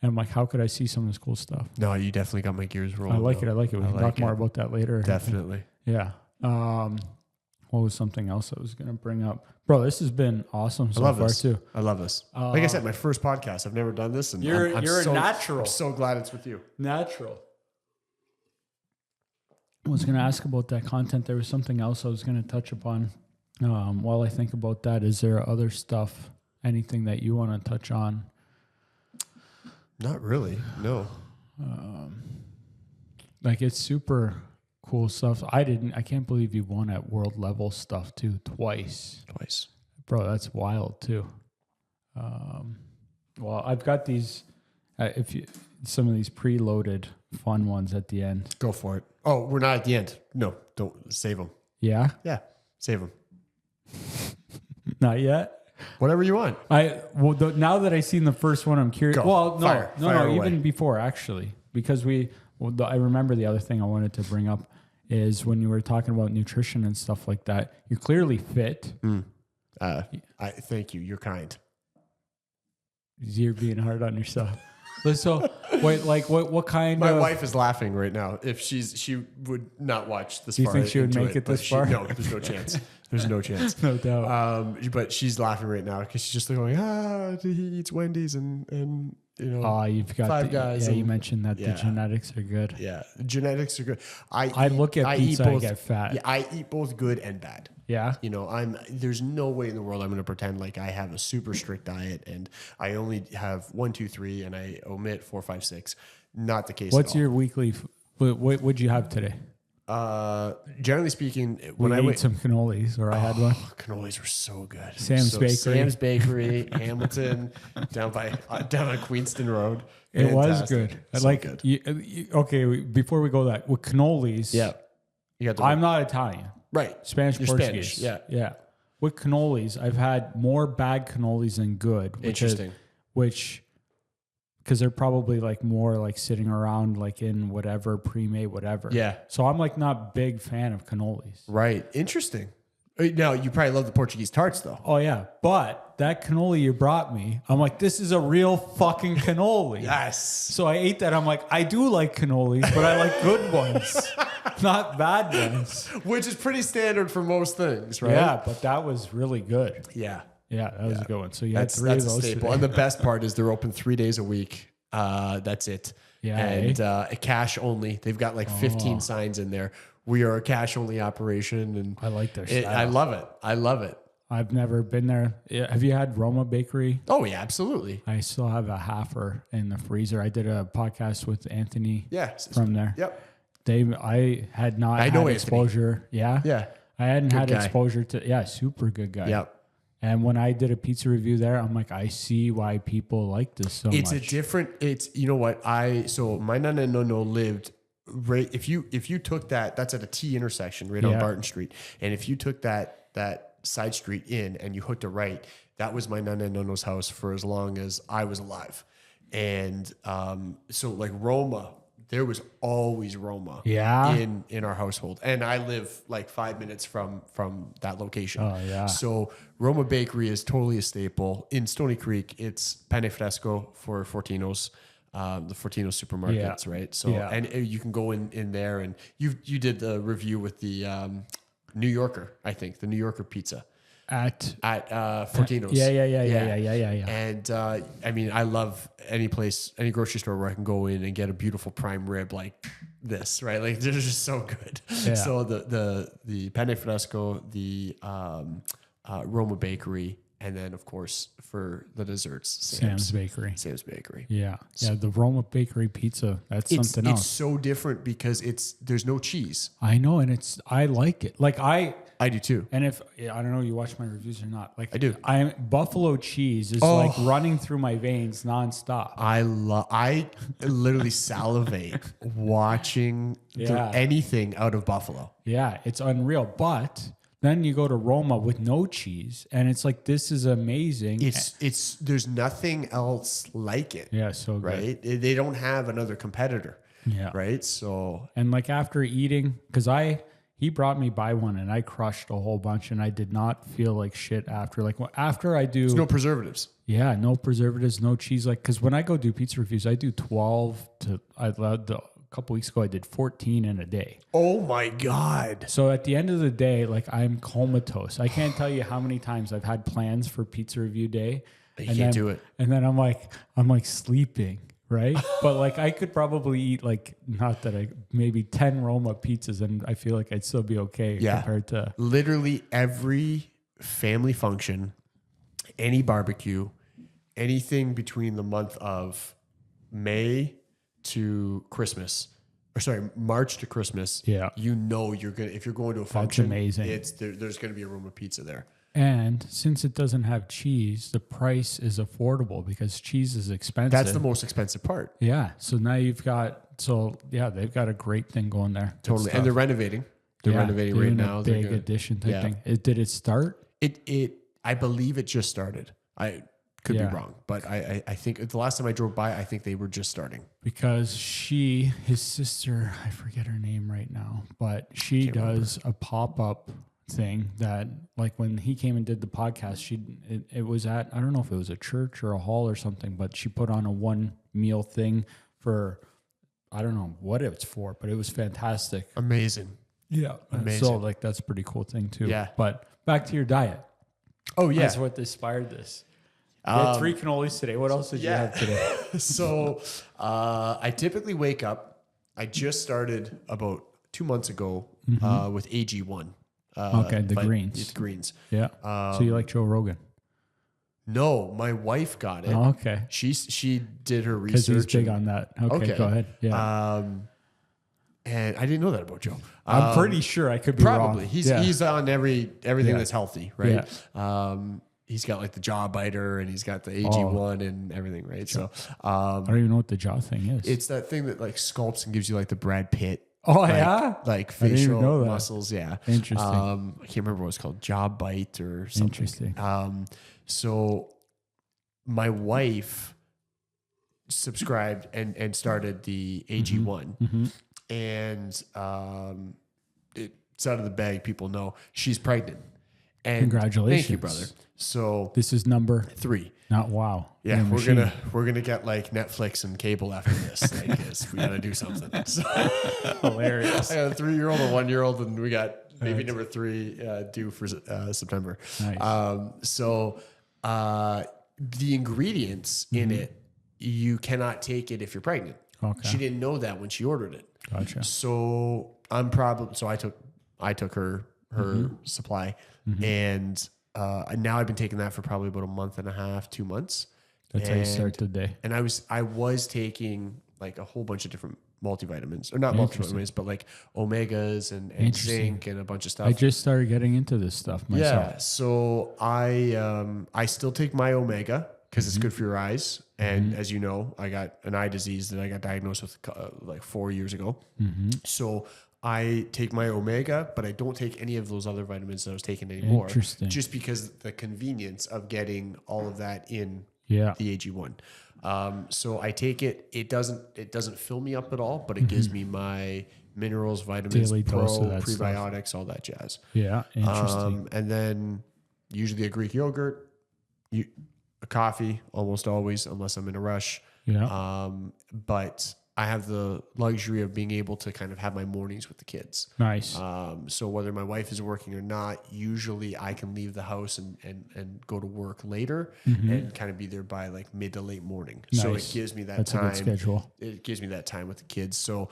And I'm like, how could I see some of this cool stuff? No, you definitely got my gears rolling. I like it. We can talk more about that later. Definitely. Yeah. What was something else I was going to bring up? Bro, this has been awesome so far too. I love this. Like I said, my first podcast. I've never done this. And you're a natural. I'm so glad it's with you. Natural. I was going to ask about that content. There was something else I was going to touch upon. While I think about that, is there other stuff, anything that you want to touch on? Not really. No. Like it's super cool stuff. I can't believe you won at world level stuff too twice. Bro, that's wild too. Well, I've got these, some of these preloaded fun ones at the end. Go for it. Oh, we're not at the end. No, don't save them. Yeah? Yeah. Save them. Not yet. Whatever you want. Now that I've seen the first one, I'm curious. Go. Well, Fire away. Even before actually, because I remember the other thing I wanted to bring up is when you were talking about nutrition and stuff like that. You're clearly fit. I thank you. You're kind. You're being hard on yourself. So wait, like what kind My of... wife is laughing right now. If she would not watch this Do you far. think she would make it this far? No, there's no chance. There's no chance. No doubt. But she's laughing right now because she's just going, he eats Wendy's and you've got Five Guys. Yeah, you mentioned that the genetics are good. Yeah, genetics are good. I look at pizza, I get fat. Yeah, I eat both good and bad. Yeah. There's no way in the world I'm going to pretend like I have a super strict diet and I only have 1, 2, 3 and I omit 4, 5, 6. Not the case. What's your weekly? What would you have today? Generally speaking, when I ate some cannolis, or I had one. Cannolis were so good. Sam's Bakery, Hamilton, down on Queenston Road. It was good. So good. Okay, before we go with cannolis. Yeah, I'm not Italian. Right. Spanish, You're Portuguese. Spanish. Yeah. Yeah. With cannolis, I've had more bad cannolis than good. Interesting. Because they're probably like more like sitting around like in whatever, pre-made whatever. Yeah. So I'm like not big fan of cannolis. Right. Interesting. Now, you probably love the Portuguese tarts though. Oh yeah. But that cannoli you brought me, I'm like, this is a real fucking cannoli. Yes. So I ate that. I'm like, I do like cannolis, but I like good ones, not bad ones. Which is pretty standard for most things, right? Yeah, but that was really good. Yeah. Yeah, that was a good one. So you had That's 3 of those a staple. today. And the best part is they're open 3 days a week. That's it. Yeah. And cash only. They've got like 15 signs in there. We are a cash only operation, and I like their style. I love it. I love it. I've never been there. Have you had Roma Bakery? Oh yeah, absolutely. I still have a halfer in the freezer. I did a podcast with Anthony. From there. Yep. I had not had exposure. Yeah. Yeah. I hadn't had guy. exposure to. Super good guy. Yep. And when I did a pizza review there, I'm like, I see why people like this so much. You know what? So my nana no lived right. If you took that's at a T intersection right on Barton Street. And if you took that side street in and you hooked a right, that was my nana no's house for as long as I was alive. And so like Roma, there was always Roma in our household. And I live like 5 minutes from that location. Oh, yeah. So Roma Bakery is totally a staple. In Stony Creek, it's pane fresco for Fortino's, the Fortino supermarkets, right? So and you can go in there, and you did the review with the New Yorker, I think, the New Yorker pizza. At Fortino's. Yeah. And I mean, I love any grocery store where I can go in and get a beautiful prime rib like this, right? Like they're just so good. Yeah. So the pane fresco, the Roma Bakery, and then of course for the desserts, Sam's Bakery. Yeah. So, The Roma Bakery pizza, that's something else. It's so different because there's no cheese. I know, and I like it. Like I do too. And I don't know, you watch my reviews or not. Like I do. Buffalo cheese is like running through my veins nonstop. I literally salivate watching anything out of Buffalo. Yeah, it's unreal. But then you go to Roma with no cheese, and it's like, this is amazing. There's nothing else like it. Yeah, so good. Right? They don't have another competitor. Yeah. Right? So and like after eating, because he brought me by one and I crushed a whole bunch and I did not feel like shit after. Like after I do, There's no preservatives. yeah, no preservatives, no cheese. Like, cause when I go do pizza reviews, I do 12 to, a couple weeks ago, I did 14 in a day. Oh my God. So at the end of the day, like I'm comatose. I can't tell you how many times I've had plans for pizza review day. You can't do it. And then I'm like sleeping. Right. But like I could probably eat like, not that maybe 10 Roma pizzas and I feel like I'd still be okay compared to literally every family function, any barbecue, anything between the month of May to Christmas, or sorry, March to Christmas. Yeah. You know, if you're going to a function, amazing. There's going to be a Roma pizza there. And since it doesn't have cheese, the price is affordable because cheese is expensive. That's the most expensive part. Yeah. So now they've got a great thing going there. Totally. And they're renovating. They're renovating right now. A big addition type thing. Did it start? I believe it just started. I could be wrong, but I think the last time I drove by, I think they were just starting. Because his sister, I forget her name right now, but she does a pop-up thing that, like, when he came and did the podcast, it was at, I don't know if it was a church or a hall or something, but she put on a one meal thing for, I don't know what it's for, but it was fantastic. Amazing. Yeah. Amazing. So like that's a pretty cool thing too. Yeah. But back to your diet. Oh yeah. That's what inspired this. You had 3 cannolis today. What else did you have today? So I typically wake up. I just started about 2 months ago with AG1. Okay, the greens. The greens. Yeah. So you like Joe Rogan? No, my wife got it. Oh, okay. She did her Because research. he's big on that. Okay, go ahead. Yeah. And I didn't know that about Joe. I'm pretty sure I could be probably. wrong. He's on everything that's healthy, right? Yeah. He's got like the jaw biter and he's got the AG1 and everything, right? So I don't even know what the jaw thing is. it's that thing that like sculpts and gives you like the Brad Pitt. Oh, like, yeah? Like I didn't even know facial that. muscles. Yeah. Interesting. I can't remember what it's called. Jaw bite or something. Interesting. So my wife subscribed and started the AG1 and it's out of the bag. People know she's pregnant. And Congratulations. Thank you, brother. So this is number 3. Not wow. Yeah, You're we're gonna get like Netflix and cable after this. Like, 'cause we gotta do something. So, hilarious. I got a 3-year-old, a 1-year-old, and we got baby number 3 due for September. Nice. So the ingredients in it, you cannot take it if you're pregnant. Okay. She didn't know that when she ordered it. Gotcha. So I took her supply and now I've been taking that for probably about a month and a half, 2 months. That's how you start the day. And I was taking like a whole bunch of different multivitamins, or not multivitamins, but like omegas and zinc and a bunch of stuff. I just started getting into this stuff myself. Yeah. So I still take my omega because it's good for your eyes. And as you know, I got an eye disease that I got diagnosed with like 4 years ago. So I take my omega, but I don't take any of those other vitamins that I was taking anymore. Interesting. Just because the convenience of getting all of that in Yeah. the AG1. So I take it. It doesn't fill me up at all, but it gives me my minerals, vitamins, Daily dose of that prebiotics, all that jazz. Yeah. Interesting. And then usually a Greek yogurt, a coffee almost always, unless I'm in a rush. Yeah. But I have the luxury of being able to kind of have my mornings with the kids. Nice. So whether my wife is working or not, usually I can leave the house and go to work later and kind of be there by like mid to late morning. Nice. So it gives me that That's time. a good schedule. It gives me that time with the kids. So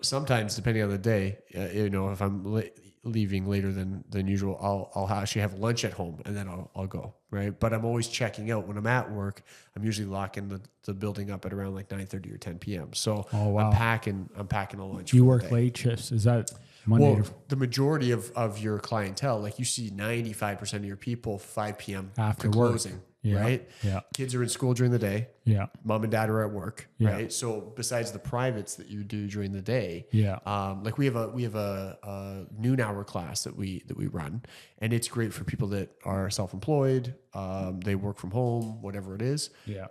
sometimes, depending on the day, if I'm leaving later than usual, I'll actually have lunch at home and then I'll go, right? But I'm always checking out when I'm at work. I'm usually locking the building up at around like 9:30 or 10 p.m. So I'm packing a lunch. You work late shifts. Is that Monday? Well, the majority of your clientele, like you see 95% of your people 5 p.m. After to work. closing, Yeah. right? Yeah. Kids are in school during the day. Yeah. Mom and dad are at work, Yeah. right? So besides the privates that you do during the day, Yeah. like we have a noon hour class that we run, and it's great for people that are self-employed. They work from home, whatever it is. Yeah.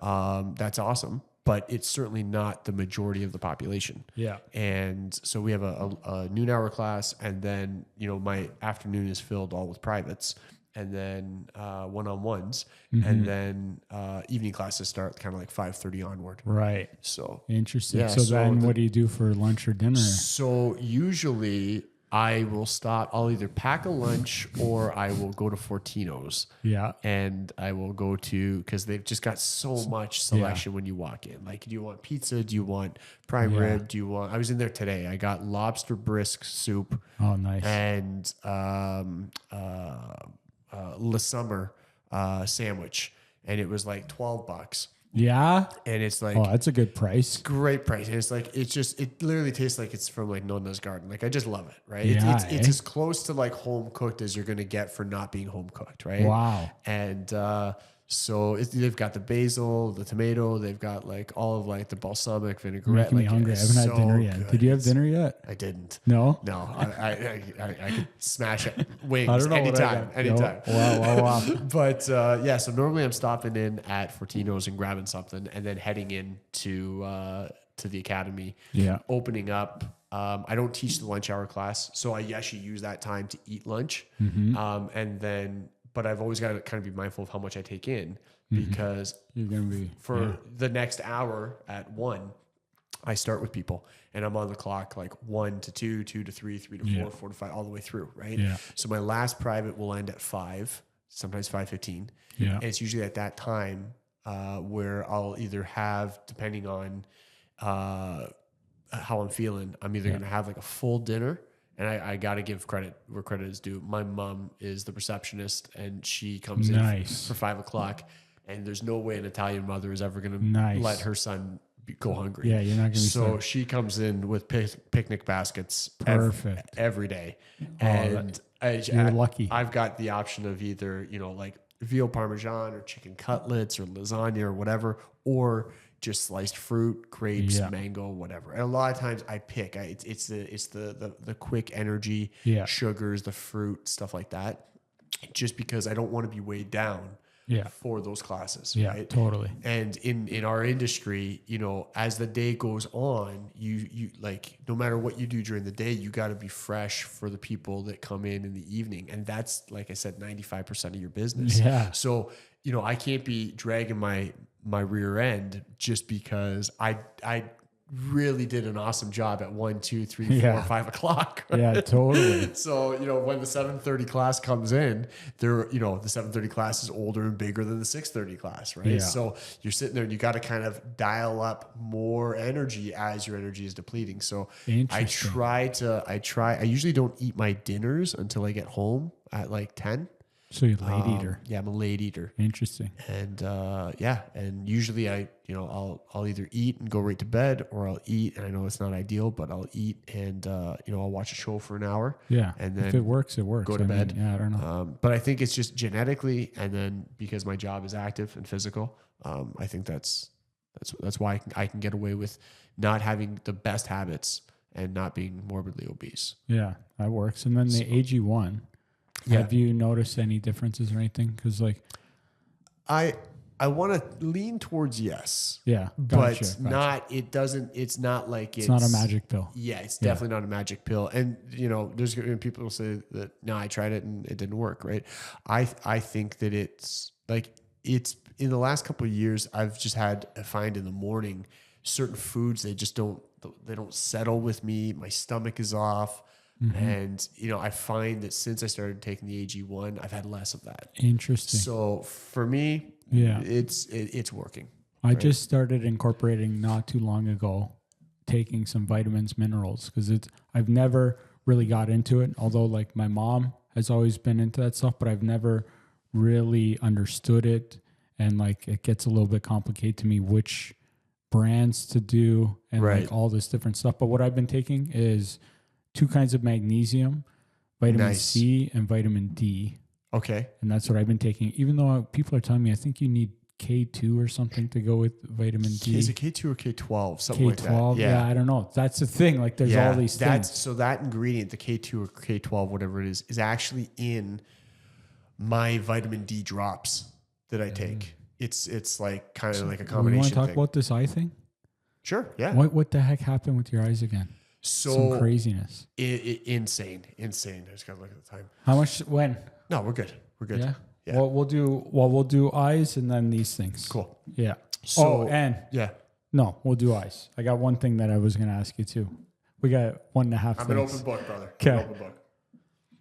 That's awesome. but it's certainly not the majority of the population. Yeah. And so we have a noon hour class, and then, my afternoon is filled all with privates, and then one-on-ones, and then evening classes start kind of like 5:30 onward. Right. So interesting. Yeah, so then what do you do for lunch or dinner? So usually I will stop. I'll either pack a lunch or I will go to Fortino's. Yeah. And I will go to, because they've just got so much selection when you walk in. Like, do you want pizza? Do you want prime rib? Do you want, I was in there today. I got lobster brisk soup. Oh, nice. And Le Summer sandwich. And it was like $12. Yeah. And it's like, oh, that's a good price. great price. And it's like, it literally tastes like it's from like Nona's garden. Like, I just love it. Right. Yeah, It's as close to like home cooked as you're going to get for not being home cooked. Right. Wow. And, so they've got the basil, the tomato, they've got like all of like the balsamic vinaigrette. Making me like, hungry. I it's haven't had dinner yet. good. Did you have dinner yet? I didn't. No. No, I could smash it. Wings I don't know anytime. No. Wow. But so normally I'm stopping in at Fortino's and grabbing something, and then heading in to the academy. Yeah. Opening up. I don't teach the lunch hour class, so I actually use that time to eat lunch. And then, but I've always got to kind of be mindful of how much I take in, because You're gonna be the next hour at 1, I start with people, and I'm on the clock like 1 to 2, 2 to 3, 3 to 4, 4 to 5, all the way through, right? Yeah. So my last private will end at 5, sometimes 5:15. Yeah. And it's usually at that time where I'll either have, depending on how I'm feeling, I'm either going to have like a full dinner. And I got to give credit where credit is due. My mom is the receptionist, and she comes in for 5 o'clock. And there's no way an Italian mother is ever going to let her son go hungry. Yeah, you're not going to be So she comes in with picnic baskets every day. And you're lucky. I've got the option of either, like veal parmesan or chicken cutlets or lasagna or whatever, or just sliced fruit, grapes, mango, whatever. And a lot of times I pick. It's the quick energy, sugars, the fruit, stuff like that. Just because I don't want to be weighed down for those classes. Yeah, right? totally. And in our industry, as the day goes on, you like, no matter what you do during the day, you got to be fresh for the people that come in the evening. And that's, like I said, 95% of your business. Yeah. So, I can't be dragging my rear end just because I really did an awesome job at 1, 2, 3, 4, 5 o'clock. Right? Yeah, totally. So, when the 7:30 class comes in, the 7:30 class is older and bigger than the 6:30 class, right? Yeah. So you're sitting there and you got to kind of dial up more energy as your energy is depleting. So I usually don't eat my dinners until I get home at like 10. So you're a late eater. Yeah, I'm a late eater. Interesting. And and usually I'll either eat and go right to bed, or I'll eat, and I know it's not ideal, but I'll eat and I'll watch a show for an hour. Yeah. And then if it works, it works. go to bed. Yeah, I don't know. But I think it's just genetically, and then because my job is active and physical, I think that's why I can get away with not having the best habits and not being morbidly obese. Yeah, that works. And then the AG1. Yeah. Have you noticed any differences or anything? Because I want to lean towards yes. Yeah. But gotcha. It's not like it's not a magic pill. Yeah, it's definitely not a magic pill. And, there's going to be people who say that, no, I tried it and it didn't work, right? I think that it's in the last couple of years, I've just I find in the morning, certain foods, they don't settle with me. My stomach is off. And, I find that since I started taking the AG1, I've had less of that. Interesting. So for me, it's working. I just started incorporating not too long ago, taking some vitamins, minerals, because I've never really got into it. Although like my mom has always been into that stuff, but I've never really understood it. And like, it gets a little bit complicated to me, which brands to do and like all this different stuff. But what I've been taking is 2 kinds of magnesium, vitamin C and vitamin D. Okay. And that's what I've been taking, even though people are telling me, I think you need K2 or something to go with vitamin D. Is it K2 or K12? Something like that. K12, yeah, I don't know. That's the thing. Like there's all these things. So that ingredient, the K2 or K12, whatever it is actually in my vitamin D drops that I take. it's like kind of like a We combination want to talk thing. about this eye thing. Sure. Yeah. What the heck happened with your eyes again? Some So craziness. insane. I just gotta look at the time. How much? When? No, we're good. We're good. Yeah. Yeah. Well, we'll do eyes and then these things. Cool. Yeah. So and yeah, no, we'll do eyes. I got one thing that I was going to ask you too. We got 1.5 I'm things. an open book, brother. Okay. I'm an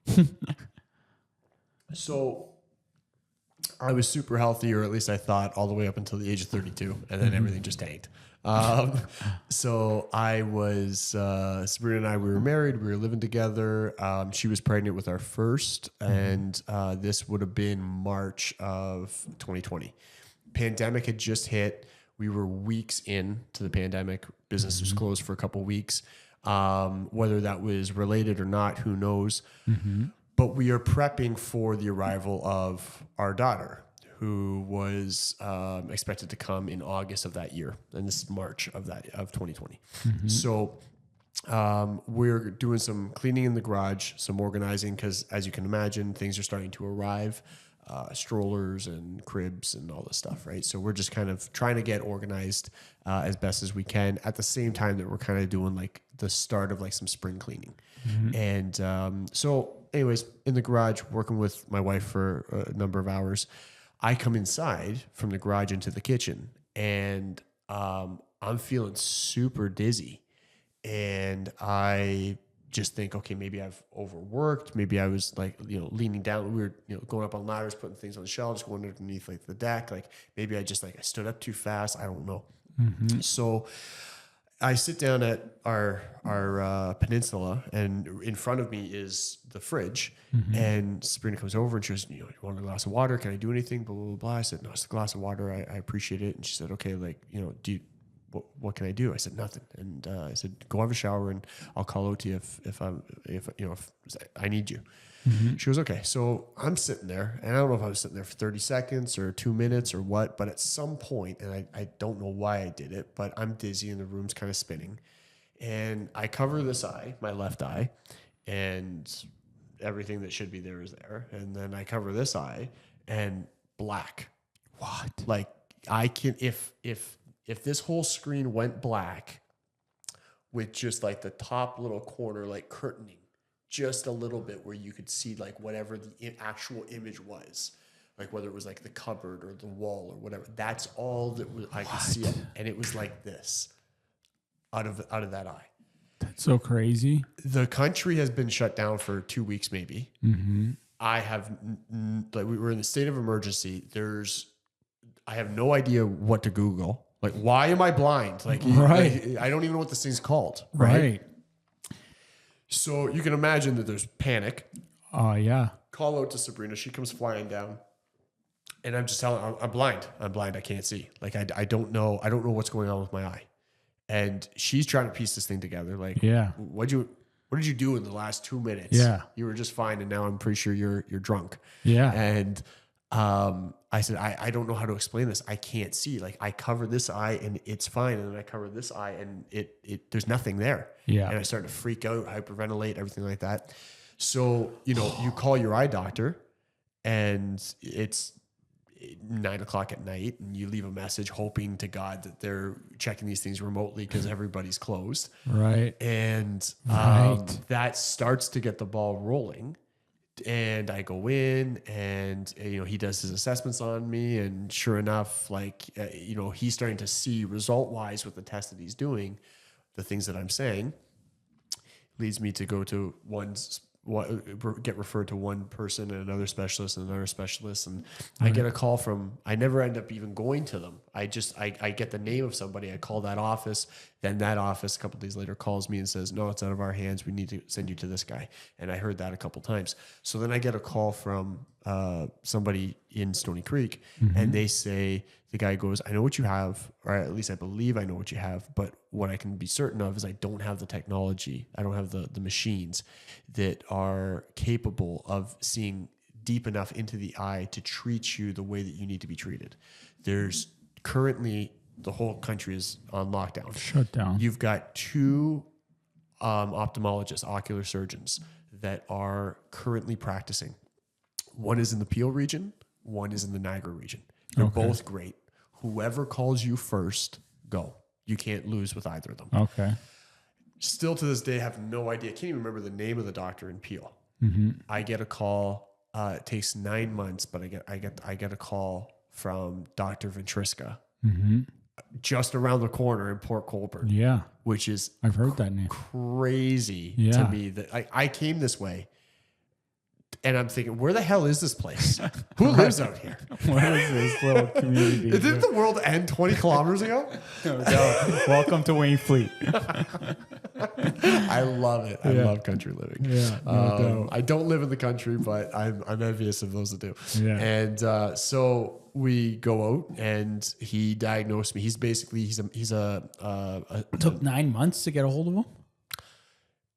open book. So I was super healthy, or at least I thought, all the way up until the age of 32, and then everything just tanked. So I was, Sabrina and I, we were married, we were living together. She was pregnant with our first, and this would have been March of 2020. Pandemic had just hit. We were weeks in to the pandemic. Business was closed for a couple of weeks. Whether that was related or not, who knows? But we are prepping for the arrival of our daughter, who was expected to come in August of that year, and this is March of 2020. So we're doing some cleaning in the garage, some organizing, because as you can imagine, things are starting to arrive, strollers and cribs and all this stuff, right? So we're just kind of trying to get organized as best as we can, at the same time that we're kind of doing like the start of like some spring cleaning. And so anyways, in the garage, working with my wife for a number of hours, I come inside from the garage into the kitchen, and I'm feeling super dizzy. And I just think, okay, maybe I've overworked. Maybe I was like, leaning down. We were, going up on ladders, putting things on the shelves, going underneath like the deck. Like maybe I stood up too fast. I don't know. So I sit down at our peninsula, and in front of me is the fridge. And Sabrina comes over and she goes, you want a glass of water? Can I do anything? Blah, blah, blah, blah. I said, no, it's a glass of water. I appreciate it. And she said, okay, like, what can I do? I said, nothing. And I said, go have a shower and I'll call out to you if I need you. She goes, okay. So I'm sitting there, and I don't know if I was sitting there for 30 seconds or 2 minutes or what, but at some point, and I don't know why I did it, but I'm dizzy and the room's kind of spinning. And I cover this eye, my left eye, and everything that should be there is there. And then I cover this eye, and black. What? Like I can, if this whole screen went black with just like the top little corner, like curtaining, just a little bit where you could see like whatever the actual image was, like whether it was like the cupboard or the wall or whatever. That's all that I could see it, and it was like this out of that eye. That's so crazy. The country has been shut down for 2 weeks, maybe. I have like we were in the state of emergency. I have no idea what to Google. Like, why am I blind? Like, right. I don't even know what this thing's called. Right. So you can imagine that there's panic. Yeah. Call out to Sabrina. She comes flying down, and I'm just telling her, I'm blind. I can't see. Like, I don't know. I don't know what's going on with my eye. And she's trying to piece this thing together. Like, yeah. What did you do in the last 2 minutes? Yeah. You were just fine, and now I'm pretty sure you're drunk. Yeah. And I said, I don't know how to explain this. I can't see. Like, I cover this eye and it's fine, and then I cover this eye and it there's nothing there. Yeah. And I started to freak out, hyperventilate, everything like that. So, you call your eye doctor, and it's 9 o'clock at night, and you leave a message hoping to God that they're checking these things remotely because everybody's closed. Right. And that starts to get the ball rolling. And I go in, and he does his assessments on me, and sure enough, he's starting to see result wise with the test that he's doing, the things that I'm saying, leads me to go to get referred to one person and another specialist, and I get a call from, I never end up even going to them. I get the name of somebody. I call that office. Then that office a couple of days later calls me and says, no, it's out of our hands. We need to send you to this guy. And I heard that a couple times. So then I get a call from somebody in Stony Creek, and they say, the guy goes, I know what you have, or at least I believe I know what you have, but what I can be certain of is I don't have the technology. I don't have the machines that are capable of seeing deep enough into the eye to treat you the way that you need to be treated. There's currently, the whole country is on lockdown. Shut down. You've got two ophthalmologists, ocular surgeons that are currently practicing. One is in the Peel region, one is in the Niagara region. They're both great. Whoever calls you first, go. You can't lose with either of them. Okay. Still to this day, have no idea. I can't even remember the name of the doctor in Peel. I get a call. It takes 9 months, but I get a call from Dr. Ventriska just around the corner in Port Colborne. Yeah. Which is I've heard that name. Crazy to me that I came this way and I'm thinking, where the hell is this place? Who lives out here? What is this little community? Didn't the world end 20 kilometers ago? No, welcome to Wainfleet. I love it. I love country living. Yeah, no doubt. I don't live in the country, but I'm envious of those that do. Yeah. And so we go out, and he diagnosed me. He's It took 9 months to get a hold of him.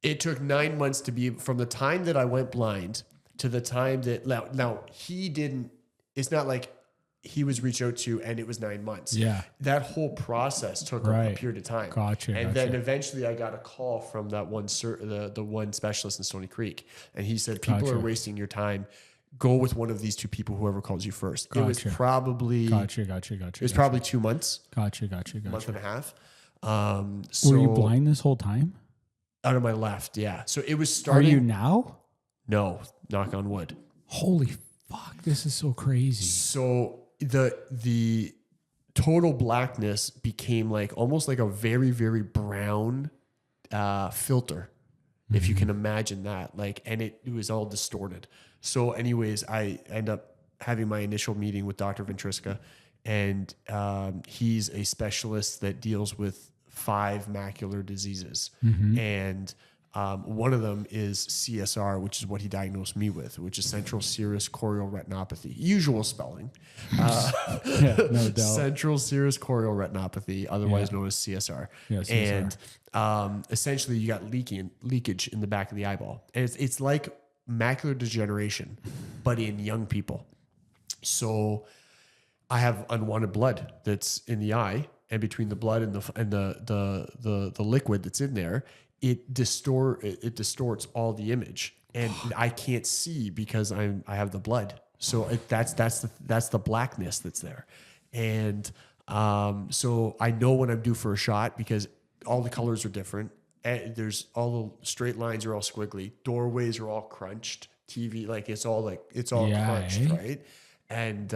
It took 9 months to be from the time that I went blind to the time that now he didn't. It's not like he was reached out to and it was 9 months. Yeah. That whole process took a period of time. Gotcha. And then eventually I got a call from that one, the one specialist in Stony Creek. And he said, people are wasting your time. Go with one of these two people, whoever calls you first. It was probably, Gotcha. It was probably 2 months. Gotcha. Month and a half. Were you blind this whole time? Out of my left. Yeah. So it was starting. Are you now? No, knock on wood. Holy fuck. This is so crazy. So the total blackness became like almost like a very, very brown filter, if you can imagine that. Like, and it was all distorted. So anyways, I end up having my initial meeting with Dr. Ventriska, and he's a specialist that deals with 5 macular diseases. And one of them is CSR, which is what he diagnosed me with, which is central serous choroidal retinopathy. Usual spelling. Yeah, no doubt. Central serous choroidal retinopathy, otherwise known as CSR. Yeah, CSR. And essentially you got leakage in the back of the eyeball. And it's like macular degeneration, but in young people. So I have unwanted blood that's in the eye, and between the blood and the liquid that's in there, it distorts all the image, and I can't see because I have the blood. So that's the blackness that's there, and so I know when I'm due for a shot because all the colors are different. And there's all the straight lines are all squiggly, doorways are all crunched, TV it's all crunched, right? And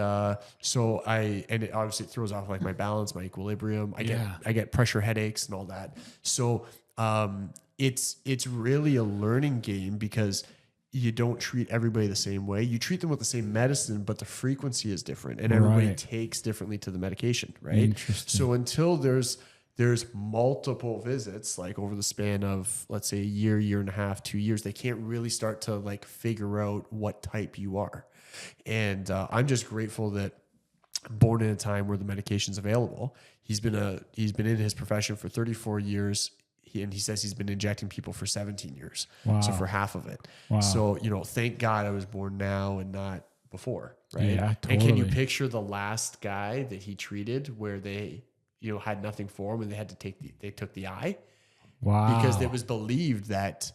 so it obviously throws off like my balance, my equilibrium. I get pressure headaches and all that. So it's really a learning game because you don't treat everybody the same way. You treat them with the same medicine, but the frequency is different, and everybody takes differently to the medication, right? Interesting. So until there's multiple visits, like over the span of, let's say, a year and a half, 2 years, they can't really start to like figure out what type you are. And I'm just grateful that I'm born in a time where the medication's available. He's been in his profession for 34 years. And he says he's been injecting people for 17 years. Wow. So for half of it. Wow. So, thank God I was born now and not before. Right. Yeah, totally. And can you picture the last guy that he treated where they, had nothing for him and they had to they took the eye? Wow. Because it was believed that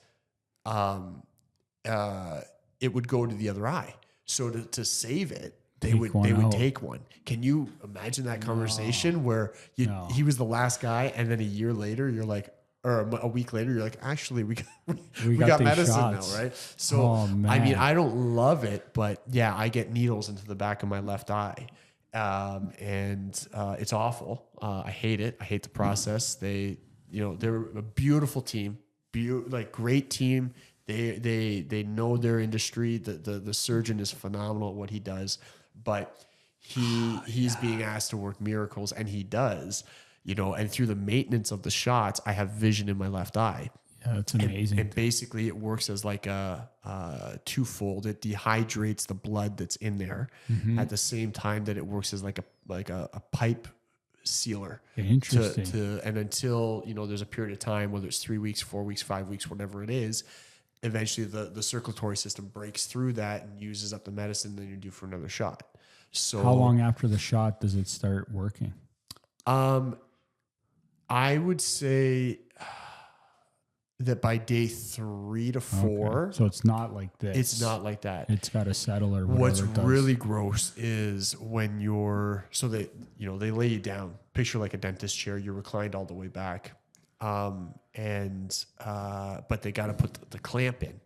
it would go to the other eye. So to save it, they would take one. Can you imagine that conversation where he was the last guy, and then a year later you're like, or a week later you're like, actually we got medicine shots now, right? So I mean, I don't love it, but yeah, I get needles into the back of my left eye, and it's awful. I hate it. I hate the process. They're a beautiful team, great team. They know their industry. The surgeon is phenomenal at what he does, but he's being asked to work miracles, and he does, and through the maintenance of the shots, I have vision in my left eye. Yeah, that's amazing. And basically it works as like a twofold. It dehydrates the blood that's in there at the same time that it works as like a pipe sealer. Interesting. And until, there's a period of time, whether it's 3 weeks, 4 weeks, 5 weeks, whatever it is, eventually the circulatory system breaks through that and uses up the medicine, then you're due for another shot. So how long after the shot does it start working? I would say that by day 3 to 4, Okay. So it's not like this. it's not like that. It's got to settle or whatever What's it does. really gross is when so they lay you down, picture like a dentist chair, you're reclined all the way back. But they got to put the clamp in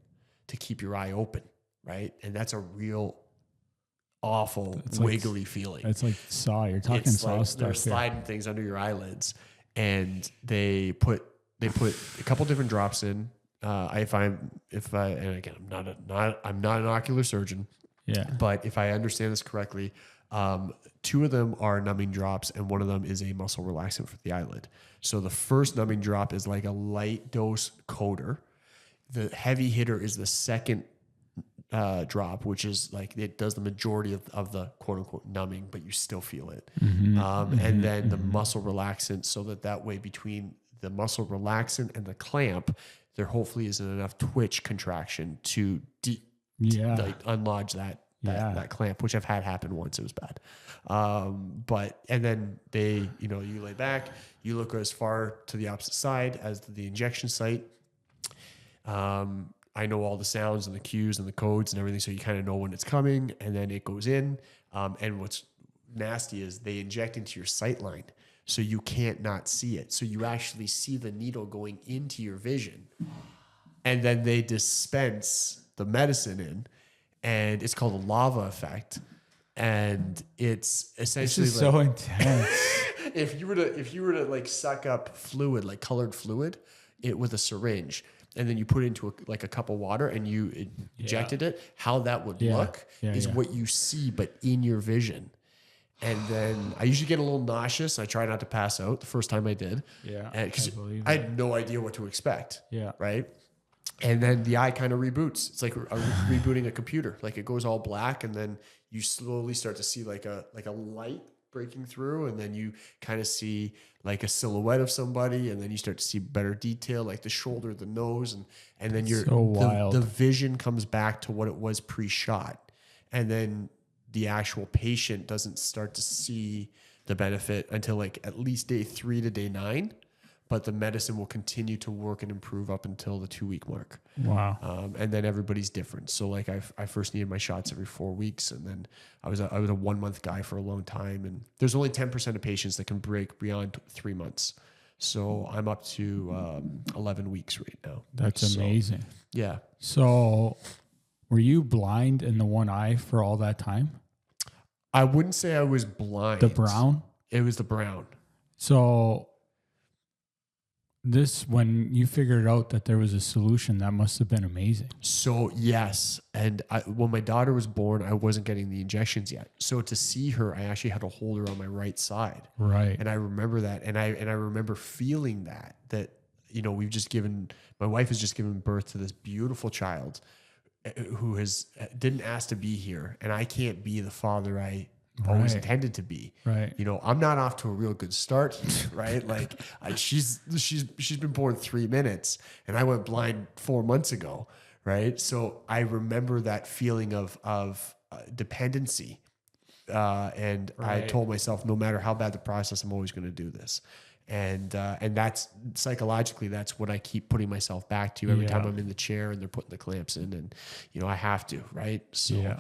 to keep your eye open. Right. And that's a real awful wiggly feeling. It's like Saw. You're talking Saw like stuff. they're sliding things under your eyelids, and they put a couple different drops in. And again, I'm not an ocular surgeon. Yeah. But if I understand this correctly, 2 of them are numbing drops, and 1 of them is a muscle relaxant for the eyelid. So the first numbing drop is like a light dose coater. The heavy hitter is the second drop, which is like it does the majority of the quote unquote numbing, but you still feel it. And then the muscle relaxant, so that way between the muscle relaxant and the clamp, there hopefully isn't enough twitch contraction to unlodge that clamp, which I've had happen once. It was bad. And then they, you lay back, you look as far to the opposite side as the injection site. I know all the sounds and the cues and the codes and everything, so you kind of know when it's coming, and then it goes in. And what's nasty is they inject into your sight line, so you can't not see it. So you actually see the needle going into your vision, and then they dispense the medicine in, and it's called a lava effect. And it's essentially this is so intense. if you were to like suck up fluid, like colored fluid, with a syringe, and then you put it into a cup of water and you injected it, how that would look is what you see, but in your vision. And then I usually get a little nauseous. I try not to pass out the first time I did. Yeah. Because I had no idea what to expect. Yeah. Right. And then the eye kind of reboots. It's like rebooting a computer. Like it goes all black, and then you slowly start to see like a light breaking through, and then you kind of see like a silhouette of somebody, and then you start to see better detail, like the shoulder, the nose, and then the vision comes back to what it was pre-shot. And then the actual patient doesn't start to see the benefit until like at least day 3 to day 9. But the medicine will continue to work and improve up until the 2-week mark. Wow. And then everybody's different. So like I first needed my shots every 4 weeks, and then I was a 1-month guy for a long time. And there's only 10% of patients that can break beyond 3 months. So I'm up to 11 weeks right now. That's amazing. Yeah. So were you blind in the one eye for all that time? I wouldn't say I was blind. The brown? It was the brown. So when you figured out that there was a solution, that must have been amazing. So yes. And when my daughter was born, I wasn't getting the injections yet. So to see her, I actually had to hold her on my right side. Right. And I remember that. And I remember feeling that, my wife has just given birth to this beautiful child who didn't ask to be here. And I can't be the father I always intended to be. Right. I'm not off to a real good start, right? Like she's been born 3 minutes, and I went blind 4 months ago. Right. So I remember that feeling of dependency. And I told myself, no matter how bad the process, I'm always going to do this. And that's psychologically, that's what I keep putting myself back to every time I'm in the chair and they're putting the clamps in, and, I have to, right. So,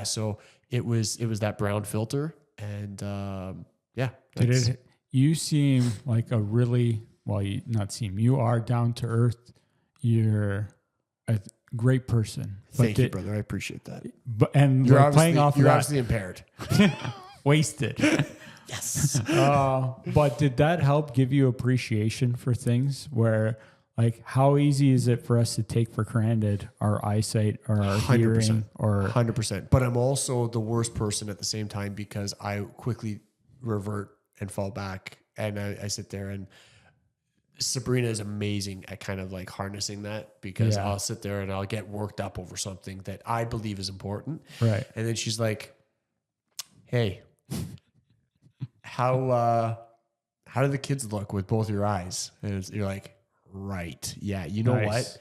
so it was that brown filter, and, you seem like a really, you are down to earth. You're a great person. Thank you, brother. I appreciate that. But, and you're playing off you're that. obviously impaired. Wasted. Yes. But did that help give you appreciation for things where, like, how easy is it for us to take for granted our eyesight or our 100%, hearing? Or 100%. But I'm also the worst person at the same time, because I quickly revert and fall back, and I sit there, and Sabrina is amazing at kind of like harnessing that, because I'll sit there and I'll get worked up over something that I believe is important. Right. And then she's like, hey, how do the kids look with both your eyes? And you're like, right. Yeah. You know what?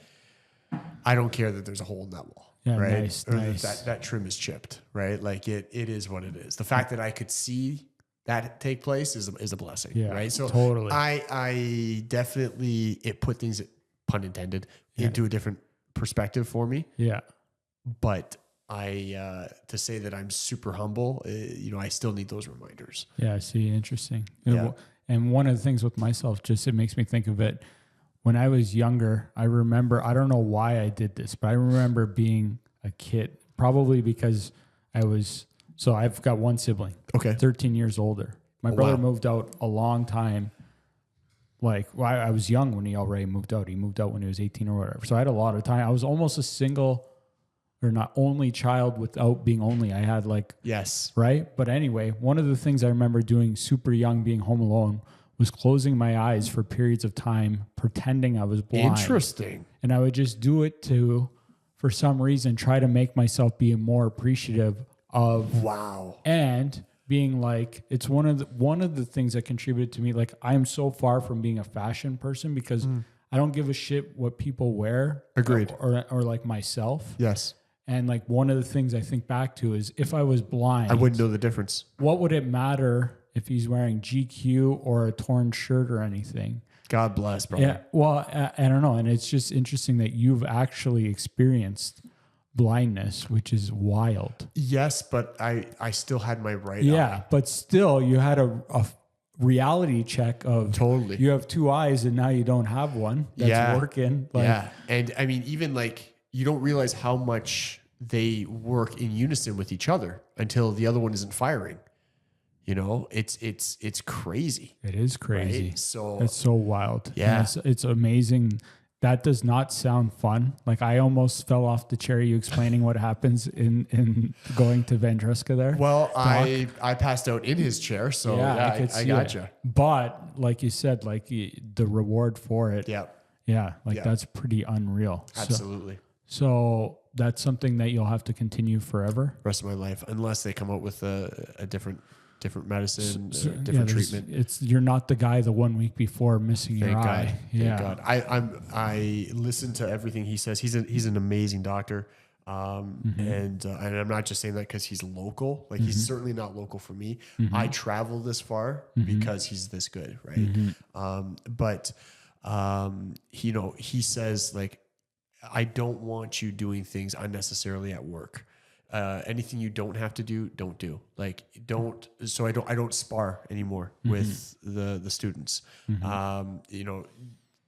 I don't care that there's a hole in that wall. Yeah, right. Nice. That trim is chipped, right? Like it is what it is. The fact that I could see that take place is a blessing. Yeah, right. So totally. I definitely, it put things pun intended, Yeah. into a different perspective for me. Yeah. But to say that I'm super humble, I still need those reminders. Yeah. I see. Interesting. Yeah. And one of the things with myself, just it makes me think of it. When I was younger, I remember, I don't know why I did this, but I remember being a kid, probably because so I've got one sibling, Okay. 13 years older. My brother wow. moved out a long time. I was young when he already moved out. He moved out when he was 18 or whatever. So I had a lot of time. I was almost a single or not only child without being only. I had Yes. right? But anyway, one of the things I remember doing super young, being home alone, was closing my eyes for periods of time, pretending I was blind. Interesting. And I would just do it to, for some reason, try to make myself be more appreciative of, Wow. and being like, it's one of the things that contributed to me. Like, I'm so far from being a fashion person because I don't give a shit what people wear. Agreed. Or like myself. Yes. And like one of the things I think back to is if I was blind, I wouldn't know the difference. what would it matter if he's wearing GQ or a torn shirt or anything? God bless, bro. Yeah. Well, I don't know. And it's just interesting that you've actually experienced blindness, which is wild. Yes, but I still had my right Yeah. eye. But still, you had a reality check of Totally. you have two eyes and now you don't have one that's working. Yeah. And I mean, even like you don't realize how much they work in unison with each other until the other one isn't firing. You know, it's crazy. It is crazy. Right? So It's so wild. Yeah. And it's amazing. That does not sound fun. Like I almost fell off the chair you explaining what happens in going to Vandruska there. well, I passed out in his chair, so yeah, could I see gotcha. it. But like you said, like the reward for it. Yeah, Yeah. Like Yeah. that's pretty unreal. absolutely. So that's something that you'll have to continue forever. Rest of my life, unless they come out with a different medicine, different there's- treatment. You're not the guy the 1 week before missing your Thank God. eye. Thank God. I listen to everything he says. He's an amazing doctor. And I'm not just saying that because he's local. Like he's certainly not local for me. I travel this far because he's this good, right? But he says like, I don't want you doing things unnecessarily at work. Anything you don't have to do, don't do. Like don't. So I don't spar anymore with the students.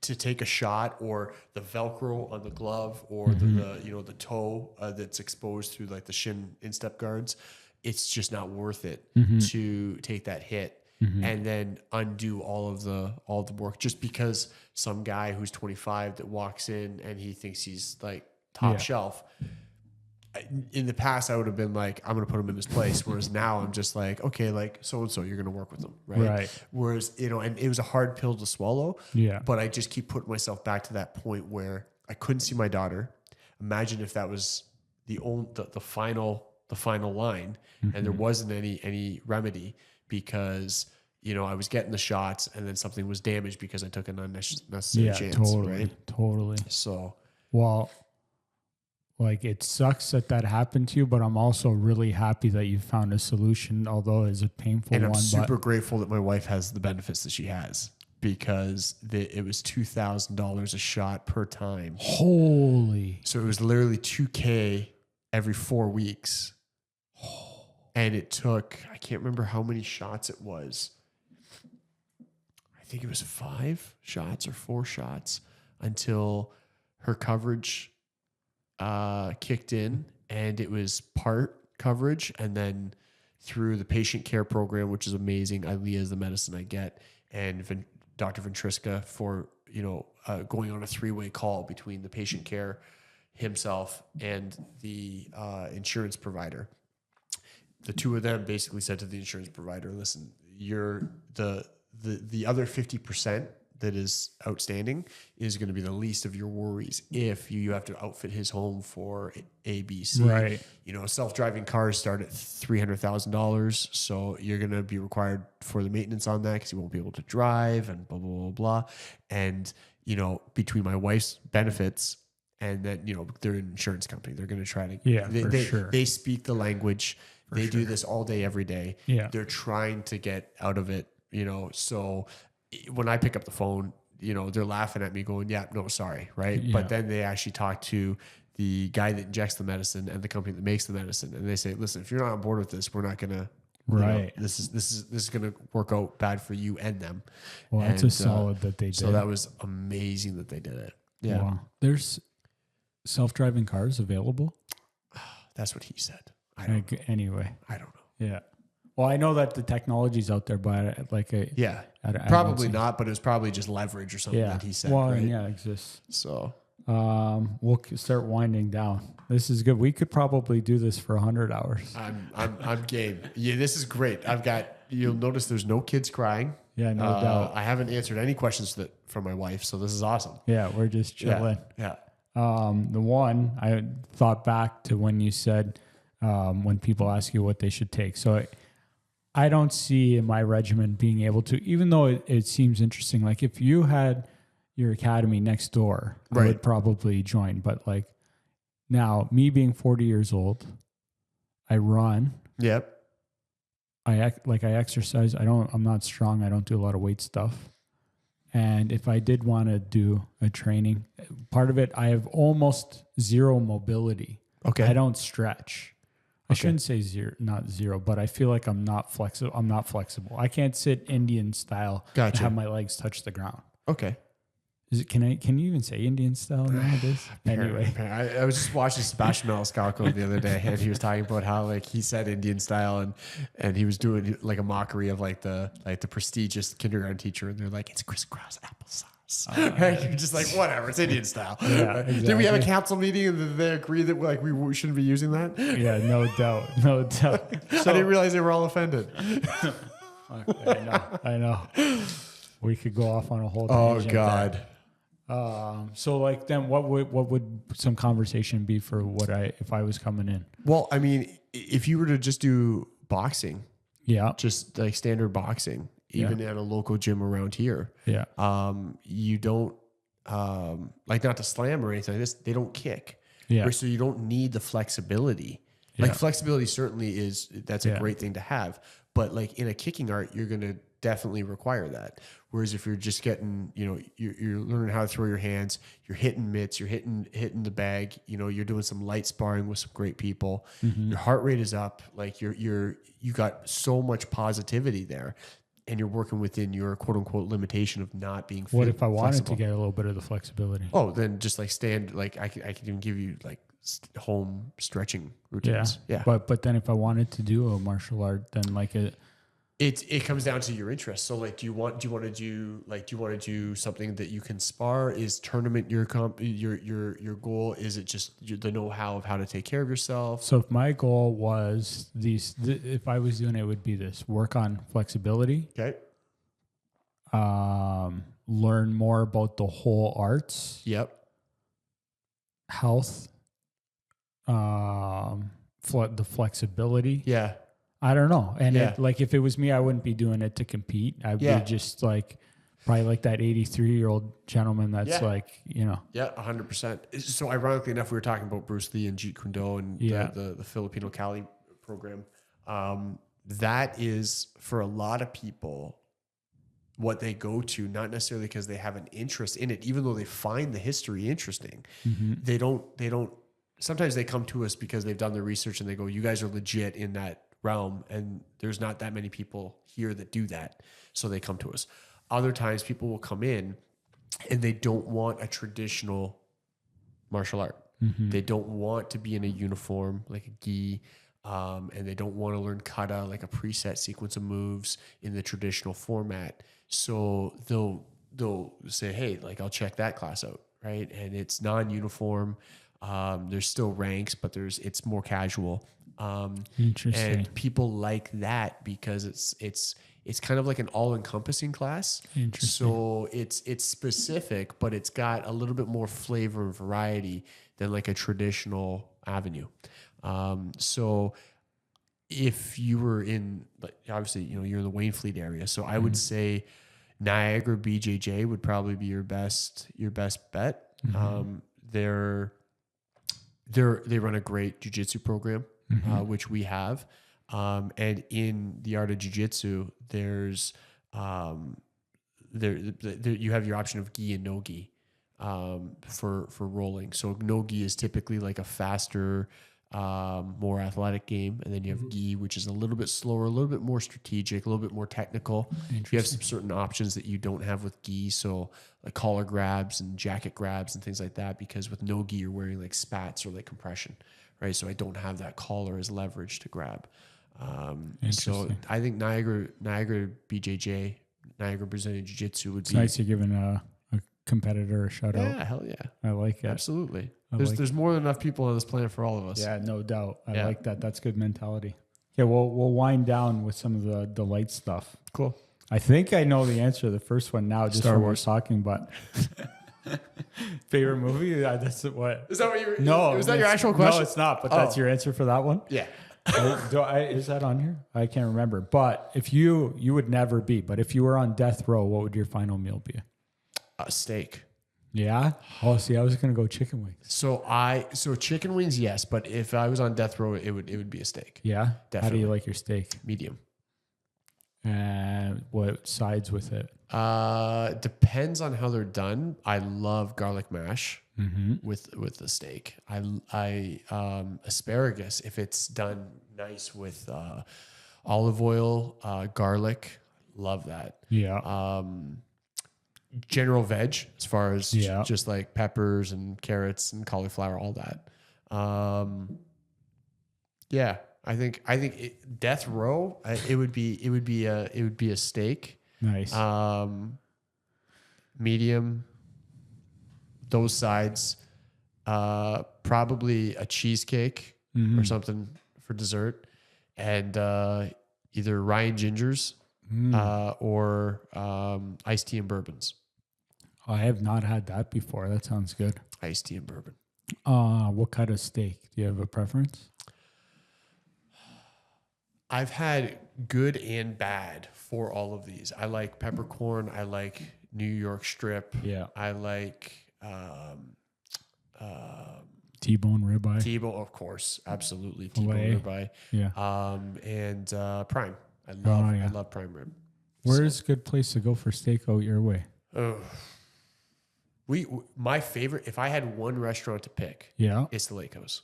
To take a shot or the Velcro on the glove or the toe that's exposed through like the shin instep guards, it's just not worth it to take that hit and then undo all the work just because some guy who's 25 that walks in and he thinks he's like top shelf. In the past, I would have been like, I'm going to put him in his place. Whereas now I'm just like, okay, like so-and-so, you're going to work with them. Right. Whereas, and it was a hard pill to swallow. Yeah. But I just keep putting myself back to that point where I couldn't see my daughter. Imagine if that was the final line and there wasn't any remedy because, I was getting the shots and then something was damaged because I took an unnecessary chance. Totally. Right. Totally. So, well, like it sucks that happened to you, but I'm also really happy that you found a solution, although it's a painful one. And I'm super grateful that my wife has the benefits that she has because it was $2,000 a shot per time. Holy. So it was literally $2,000 every 4 weeks. And it took, I can't remember how many shots it was. I think it was 5 shots or 4 shots until her coverage kicked in, and it was part coverage, and then through the patient care program, which is amazing. ILEA is the medicine I get, and Dr. Ventriska for going on a 3-way call between the patient care himself and the insurance provider. The two of them basically said to the insurance provider, "Listen, you're the other 50%." That is outstanding is going to be the least of your worries if you have to outfit his home for ABC. Right. Self-driving cars start at $300,000. So you're going to be required for the maintenance on that because you won't be able to drive and blah, blah, blah, blah. And, between my wife's benefits and then, they're an insurance company. They're going to try to, sure. They speak the language. They do this all day, every day. Yeah. They're trying to get out of it, so when I pick up the phone, they're laughing at me going, yeah, no, sorry. Right. Yeah. But then they actually talk to the guy that injects the medicine and the company that makes the medicine. And they say, listen, if you're not on board with this, we're not going to, Right. this is going to work out bad for you and them. Well, it's a solid that they did. So that was amazing that they did it. Yeah. Wow. There's self-driving cars available. That's what he said. I don't know. Anyway. I don't know. Yeah. Well, I know that the technology's out there, but like yeah, I probably not, but it was probably just leverage or something that he said. Well, right? yeah, it exists. So, we'll start winding down. This is good. We could probably do this for 100 hours. I'm game. Yeah, this is great. You'll notice there's no kids crying. Yeah, no doubt. I haven't answered any questions from my wife, so this is awesome. Yeah, we're just chilling. Yeah. The one I thought back to when you said, when people ask you what they should take. So I don't see in my regimen being able to, even though it seems interesting, like if you had your academy next door, I would probably join. But like now, me being 40 years old, I run. Yep. I exercise. I'm not strong. I don't do a lot of weight stuff. And if I did want to do a training, part of it, I have almost zero mobility. Okay. I don't stretch. I shouldn't say not zero, but I feel like I'm not flexible. I can't sit Indian style and have my legs touch the ground. Okay. Can you even say Indian style nowadays? Anyway. I was just watching Sebastian Maniscalco the other day, and he was talking about how like he said Indian style, and he was doing like a mockery of like the prestigious kindergarten teacher, and they're like, it's crisscross applesauce. Right? You're just like, whatever, it's Indian style. Yeah, exactly. Did we have a council meeting and they agree that like we shouldn't be using that? Yeah, no doubt. So, I didn't realize they were all offended. I know. We could go off on a whole Oh tangent God. So like then what would some conversation be for if I was coming in? Well, I mean, if you were to just do boxing, just like standard boxing, even at a local gym around here, you don't like, not to slam or anything like this, they don't kick. Yeah. So you don't need the flexibility. Like flexibility certainly that's a great thing to have, but like in a kicking art, you're going to definitely require that. Whereas if you're just getting, you're learning how to throw your hands, you're hitting mitts, you're hitting the bag, you're doing some light sparring with some great people. Mm-hmm. Your heart rate is up. Like you got so much positivity there, and you're working within your quote unquote limitation of not being What if I wanted flexible. to get a little bit of the flexibility? Oh, then just like I can even give you like home stretching routines. Yeah. But then if I wanted to do a martial art, then like it comes down to your interest. So like, do you want to do something that you can spar? Is tournament your goal? Is it just the know-how of how to take care of yourself? So if my goal was if I was doing it, would be this: work on flexibility. Okay. Learn more about the whole arts. Yep. Health. The flexibility. Yeah. I don't know. And if it was me, I wouldn't be doing it to compete. I'd be just like probably like that 83-year-old gentleman that's like, Yeah, 100%. So ironically enough, we were talking about Bruce Lee and Jeet Kune Do and the Filipino Cali program. That is, for a lot of people, what they go to, not necessarily because they have an interest in it, even though they find the history interesting. Mm-hmm. They don't, sometimes they come to us because they've done their research and they go, you guys are legit in that realm, and there's not that many people here that do that, so they come to us. Other times people will come in and they don't want a traditional martial art. Mm-hmm. They don't want to be in a uniform like a gi, and they don't want to learn kata, like a preset sequence of moves in the traditional format. So they'll say, hey, like, I'll check that class out, right? And it's non-uniform. There's still ranks, but it's more casual. Interesting. And people like that because it's kind of like an all-encompassing class. Interesting. So it's specific, but it's got a little bit more flavor and variety than like a traditional avenue. So if you were in, obviously, you're in the Waynfleet area, so I would say Niagara BJJ would probably be your best bet. Mm-hmm. They run a great jiu-jitsu program, which we have. And in the art of jiu-jitsu, there's you have your option of gi and no gi for rolling. So no gi is typically like a faster, more athletic game, and then you have gi, which is a little bit slower, a little bit more strategic, a little bit more technical. You have some certain options that you don't have with gi, so like collar grabs and jacket grabs and things like that. Because with no gi, you're wearing like spats or like compression, right? So I don't have that collar as leverage to grab. So I think Niagara BJJ, Niagara Brazilian Jiu Jitsu would be nice. You're giving a competitor a shout out. Yeah, hell yeah. I like it. Absolutely. There's more than enough people on this planet for all of us. Yeah, no doubt. I like that. That's good mentality. Yeah, we'll wind down with some of the light stuff. Cool. I think I know the answer to the first one now, just Star Wars talking, but favorite movie? Yeah, that's what. Is that what you were? No. Was that your actual question? No, it's not, but that's your answer for that one? Yeah. Is that on here? I can't remember. But if you would never be, but if you were on death row, what would your final meal be? A steak. Yeah. Oh, see, I was gonna go chicken wings. So chicken wings, yes, but if I was on death row, it would be a steak. Yeah. Definitely. How do you like your steak? Medium. And what sides with it? Depends on how they're done. I love garlic mash with the steak. I asparagus if it's done nice with olive oil, garlic. Love that. Yeah. General veg as far as just like peppers and carrots and cauliflower, all that. I think death row. It would be a steak. Nice. Medium. Those sides. Probably a cheesecake or something for dessert, and either Ryan Gingers or iced tea and bourbons. I have not had that before. That sounds good. Iced tea and bourbon. What kind of steak? Do you have a preference? I've had good and bad for all of these. I like peppercorn. I like New York strip. Yeah. I like T-bone ribeye. T-bone, of course, absolutely. T-bone ribeye. Yeah. And prime. I love prime rib. Where's a good place to go for steak out your way? My favorite, if I had one restaurant to pick, it's the Lake House.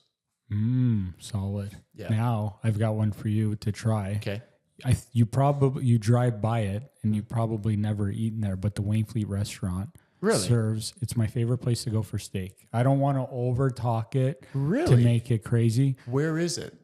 Solid. Yeah. Now I've got one for you to try. Okay. You drive by it and you probably never eaten there, but the Wainfleet restaurant serves. It's my favorite place to go for steak. I don't want to over talk it to make it crazy. Where is it?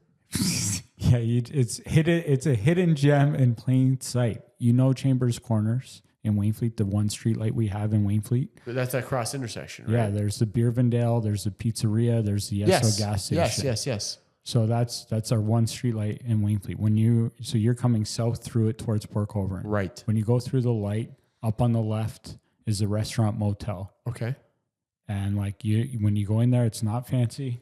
Yeah, it's hidden. It's a hidden gem in plain sight. You know Chambers Corners in Wainfleet, the one street light we have in Wainfleet. But that's that cross intersection, right? Yeah, there's the Beer Vendale, there's the pizzeria, there's the Esso gas station. Yes. So that's our one street light in Wainfleet. So you're coming south through it towards Port Colborne. Right. When you go through the light, up on the left is the restaurant motel. Okay. And when you go in there, it's not fancy.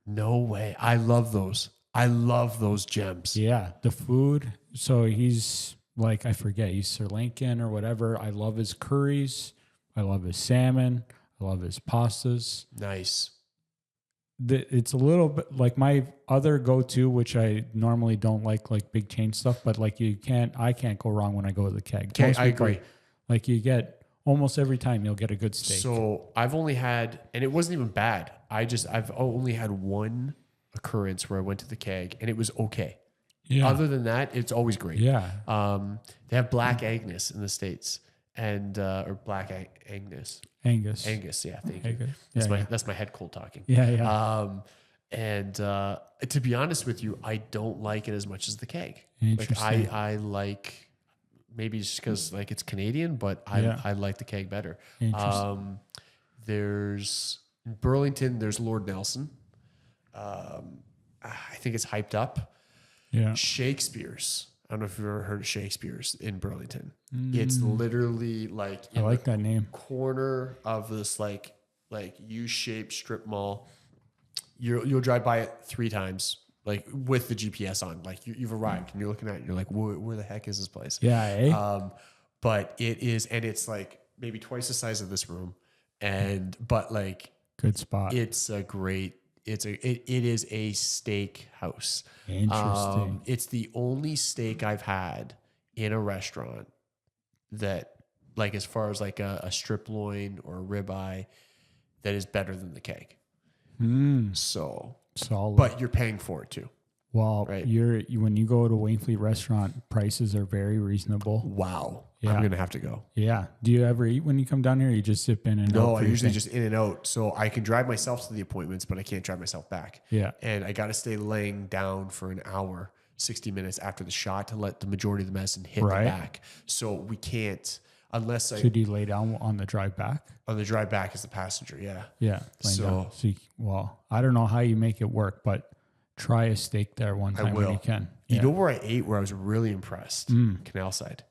No way. I love those. I love those gems. Yeah, the food. So he's I forget, he's Sri Lankan or whatever. I love his curries. I love his salmon. I love his pastas. Nice. It's a little bit like my other go-to, which I normally don't like big chain stuff, but I can't go wrong when I go to the keg. Okay, I agree. You get almost every time you'll get a good steak. So I've only had, and it wasn't even bad. I've only had one occurrence where I went to the keg and it was okay. Yeah. Other than that, it's always great. Yeah. They have Black Agnes in the States and, or Black Angus. Angus. Yeah. Thank you. Angus. That's my head cold talking. Yeah. And to be honest with you, I don't like it as much as the keg. Interesting. I like, maybe just because it's Canadian, but I like the keg better. Interesting. There's in Burlington, there's Lord Nelson. I think it's hyped up. Yeah. Shakespeare's. I don't know if you've ever heard of Shakespeare's in Burlington. It's literally I like that name. Corner of this like U-shaped strip mall. You'll drive by it 3 times, with the GPS on. You've arrived and you're looking at it. And you're like, where the heck is this place? Yeah. But it is, and it's maybe twice the size of this room, but good spot. It's a great. It is a steak house. Interesting. It's the only steak I've had in a restaurant that like as far as like a strip loin or a ribeye, that is better than the keg. So solid. but you're paying for it too. Well, right. When you go to Wainfleet restaurant, prices are very reasonable. Wow. Yeah. I'm going to have to go. Yeah. Do you ever eat when you come down here? Or you just zip in and out? No, I usually just in and out. So I can drive myself to the appointments, but I can't drive myself back. Yeah. And I got to stay laying down for an hour, 60 minutes after the shot to let the majority of the medicine hit the back. So we can't, unless I... So do you lay down on the drive back? On the drive back as the passenger, yeah. Yeah. So well, I don't know how you make it work, but try a steak there one time when you can. You know where I ate where I was really impressed? Canal Side.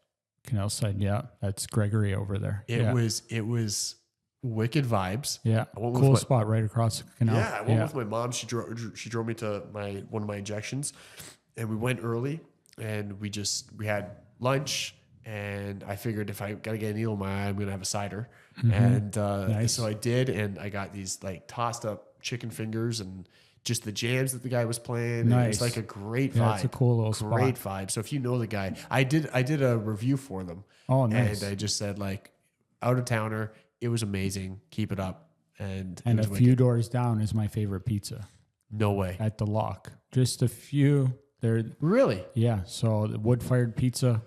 Canal Side, yeah. That's Gregory over there. It was wicked vibes. Yeah. Cool spot right across the canal. Yeah, I went with my mom. She drove me to one of my injections, and we went early, and we had lunch, and I figured if I gotta get a needle in my eye, I'm gonna have a cider. And so I did, and I got these like tossed up chicken fingers and just the jams that the guy was playing. Nice. It was like a great vibe. It's a cool little spot. Great vibe. So if you know the guy, I did a review for them. Oh, nice. And I just said like, out of towner, it was amazing. Keep it up. And a few doors down is my favorite pizza. No way. At the Lock. Just a few. They're really? Yeah. So the wood-fired pizza.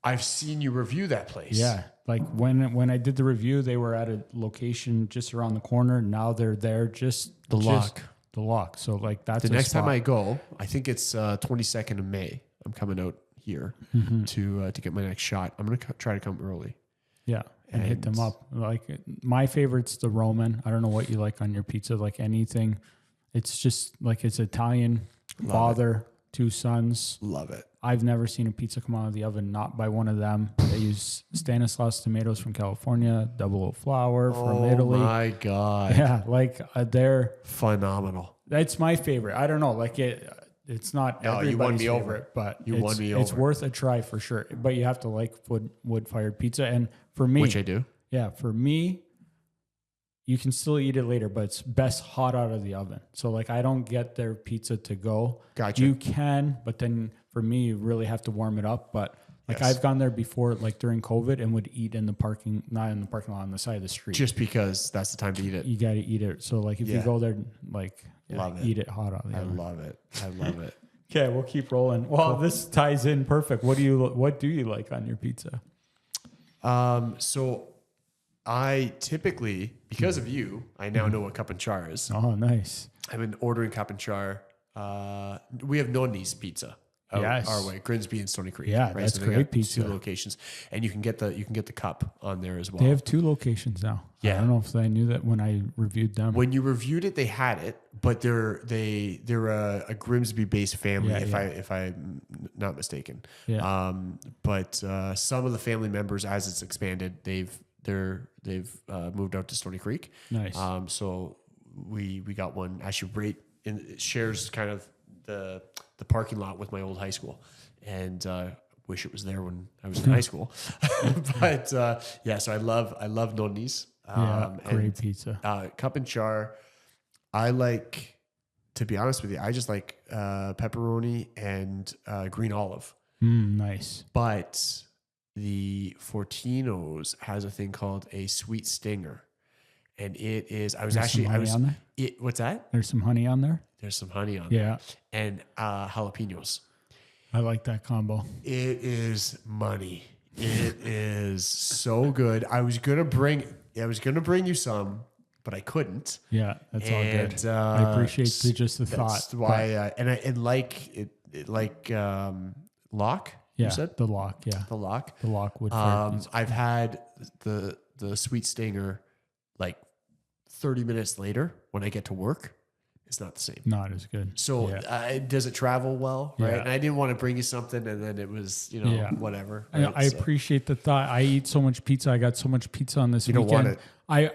I've seen you review that place. Yeah. Like when I did the review, they were at a location just around the corner. Now they're there the Lock. So like that's the next time I go, I think it's 22nd of May. I'm coming out here to get my next shot. I'm going to try to come early. Yeah. And hit them up. Like my favorite's the Roman. I don't know what you like on your pizza, like anything. It's just like it's Italian. Father, 2 sons. Love it. I've never seen a pizza come out of the oven not by one of them. They use Stanislaus tomatoes from California, double oat flour from Italy. Oh my God. Yeah, like they're phenomenal. That's my favorite. I don't know, like it's not everybody's favorite, but it's worth a try for sure. But you have to like wood-fired pizza. And for me, which I do. Yeah, for me, you can still eat it later, but it's best hot out of the oven. So like I don't get their pizza to go. Gotcha. You can, but then for me, you really have to warm it up. But like I've gone there before, like during COVID, and would eat not in the parking lot, on the side of the street. Just because that's the time to eat it. You got to eat it. So like if you go there, like eat it hot out of the oven. I love it. Okay, we'll keep rolling. Well, this ties in perfect. What do you like on your pizza? So I typically, because of you, I now know what cup and char is. Oh, nice. I've been ordering cup and char. We have Nonni's pizza out our way, Grimsby and Stony Creek. Yeah, that's great pizza. 2 locations, and you can get the cup on there as well. They have 2 locations now. Yeah, I don't know if I knew that when I reviewed them. When you reviewed it, they had it, but they're a Grimsby based family, if I'm not mistaken. Yeah. But some of the family members, as it's expanded, they've moved out to Stony Creek. Nice. So we got one actually right in, it shares kind of the parking lot with my old high school, and wish it was there when I was in high school. But so I love Nonni's. Great pizza. Cup and char. I like, to be honest with you, I just like pepperoni and green olive. Nice. But the Fortino's has a thing called a sweet stinger. And it is, what's that? There's some honey on there. There's some honey on there. Yeah. And jalapenos. I like that combo. It is money. It is so good. I was gonna bring you some, but I couldn't. Yeah, that's all good. I appreciate the thought. That's why, Lock. Yeah, you said? the Lock. Yeah, the Lock. The Lock would. I've had the sweet stinger like 30 minutes later when I get to work. It's not the same. Not as good. So does it travel well? Right. Yeah. And I didn't want to bring you something and then it was, whatever. Right? I appreciate the thought. I eat so much pizza. I got so much pizza on this weekend. You don't want it.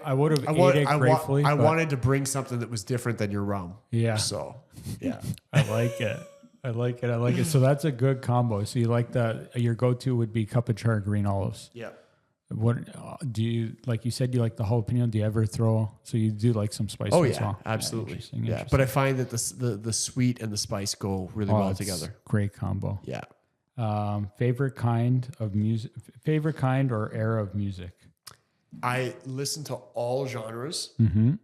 I would have ate it gratefully. I wanted to bring something that was different than your rum. Yeah. So, yeah. I like it. So that's a good combo. So you like that? Your go-to would be cup of char, green olives. Yeah. What do you like? You said you like the jalapeno. Do you ever throw? So you do like some spice? Oh as well? Absolutely. Yeah, but I find that the sweet and the spice go really well together. Great combo. Yeah. Favorite kind of music, favorite kind or era of music? I listen to all genres. Mm-hmm.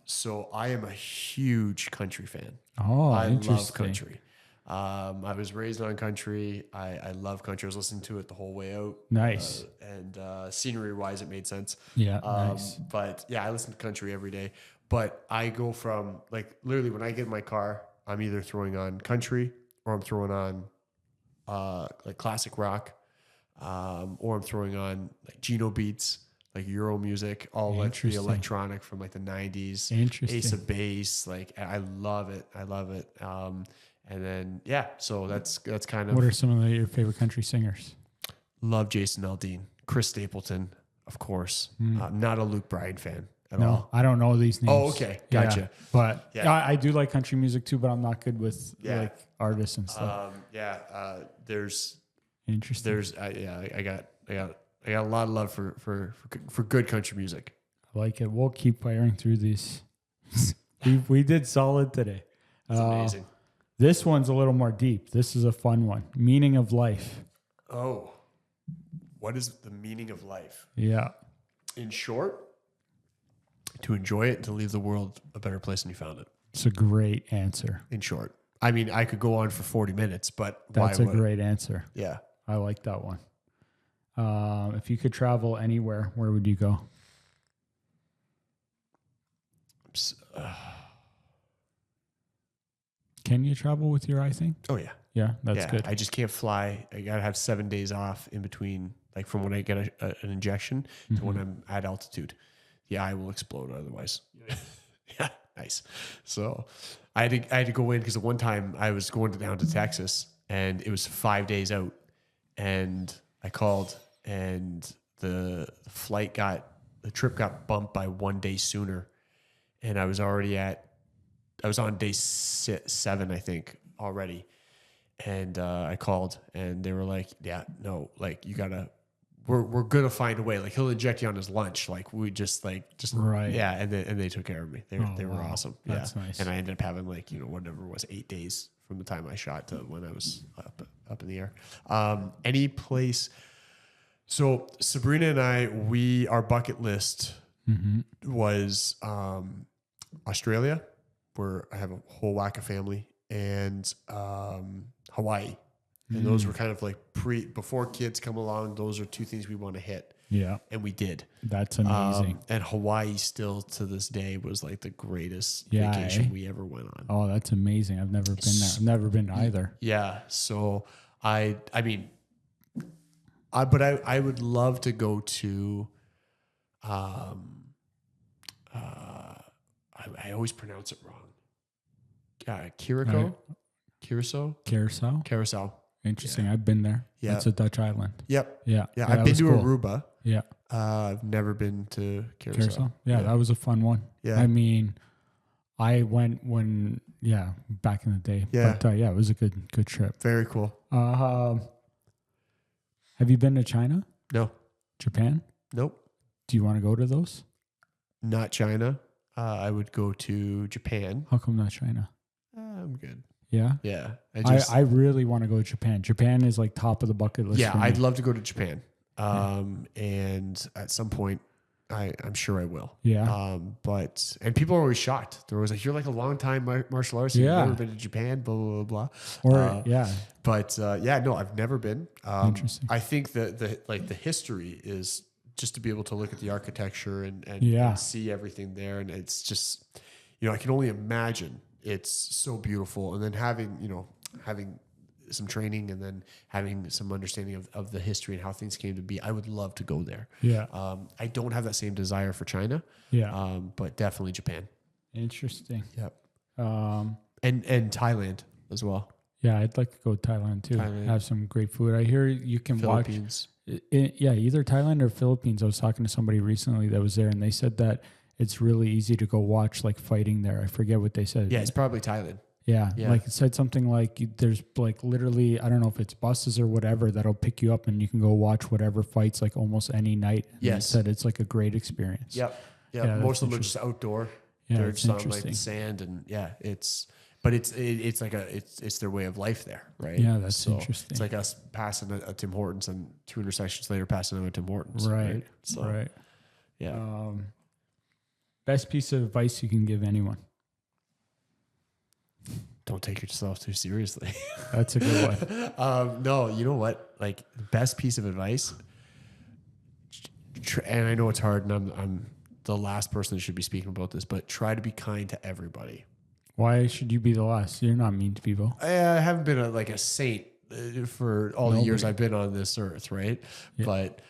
So I am a huge country fan. Oh, I love interesting. country. I was raised on country. I love country. I was listening to it the whole way out. Nice. And scenery wise, it made sense. Yeah, nice. But yeah, I listen to country every day. But I go from like literally when I get in my car, I'm either throwing on country or I'm throwing on like classic rock, or I'm throwing on like Geno beats, like Euro music, all like the electronic from like the 90s. Interesting. Ace of Base, like I love it. I love it. And then yeah, so that's kind of What are some of your favorite country singers? love Jason Aldean, Chris Stapleton, of course. Not a Luke Bryan fan at No, all. I don't know these names. Oh, okay, gotcha. Yeah, but Yeah. I do like country music too, but I'm not good with like artists and stuff. There's Interesting. I got a lot of love for good country music. I like it. We'll keep firing through these. we did solid today. It's amazing. This one's a little more deep. This is a fun one. Meaning of life. Oh, what is the meaning of life? Yeah. In short, to enjoy it and to leave the world a better place than you found it. It's a great answer. In short, I mean, I could go on for 40 minutes, but That's a great answer. Yeah. I like that one. If you could travel anywhere, where would you go? Can you travel with your eye thing? Oh yeah. Yeah, that's good. I just can't fly. I gotta have 7 days off in between, like from when I get an injection to when I'm at altitude. The eye will explode otherwise. Yeah, nice. So I had to go in because at one time I was going down to Texas and it was 5 days out, and I called and the trip got bumped by 1 day sooner, and I was on day 7, I think, already. And I called and they were like, yeah, no, like we're going to find a way. Like he'll inject you on his lunch. Like we just right. Yeah. And they took care of me. They were awesome. That's yeah. nice. And I ended up having like, whatever it was, 8 days from the time I shot to when I was up in the air. Any place. So Sabrina and our bucket list was Australia, where I have a whole whack of family, and Hawaii. And those were kind of like before kids come along, those are two things we want to hit. Yeah. And we did. That's amazing. And Hawaii still to this day was like the greatest vacation we ever went on. Oh, that's amazing. I've never been there. I've never been either. Yeah. So I would love to go to, I always pronounce it wrong. Curacao. Interesting. I've been there. Yeah. It's a Dutch island. Yep. Yeah. Yeah. I've been to cool. Aruba. Yeah. I've never been to Curacao. Yeah, that was a fun one. Yeah. I mean, I went back in the day. Yeah. But it was a good trip. Very cool. Have you been to China? No. Japan? Nope. Do you want to go to those? Not China. I would go to Japan. How come not China? I'm good. Yeah? Yeah. I really want to go to Japan. Japan is like top of the bucket list. Yeah, for me. I'd love to go to Japan. And at some point, I'm sure I will. Yeah. And people are always shocked. They're always like, "You're like a long time martial artist. You've never been to Japan." Blah blah blah blah. No, I've never been. Interesting. I think that the history is just to be able to look at the architecture and see everything there, and it's just I can only imagine it's so beautiful, and then having some training and then having some understanding of the history and how things came to be. I would love to go there. Yeah. I don't have that same desire for China. Yeah. But definitely Japan. Interesting. Yep. And Thailand as well. Yeah, I'd like to go to Thailand too. Have some great food. I hear you can Philippines. watch. Either Thailand or Philippines. I was talking to somebody recently that was there, and they said that it's really easy to go watch like fighting there. I forget what they said. Yeah, it's probably Thailand. Yeah, like it said something like there's like literally, I don't know if it's buses or whatever that'll pick you up and you can go watch whatever fights like almost any night. And yes, it said it's like a great experience. Yep. Yeah, most of them are just outdoor. Yeah, they're it's just on like interesting. sand, and it's but it's like it's their way of life there, right? Yeah, that's interesting. It's like us passing a Tim Hortons and 2 intersections later passing another Tim Hortons, Right. So Right. yeah. Best piece of advice you can give anyone. Don't take yourself too seriously. That's a good one. No, you know what? Like the best piece of advice, and I know it's hard, and I'm the last person that should be speaking about this, but try to be kind to everybody. Why should you be the last? You're not mean to people. I haven't been a saint for all the years I've been on this earth, right? Yeah. But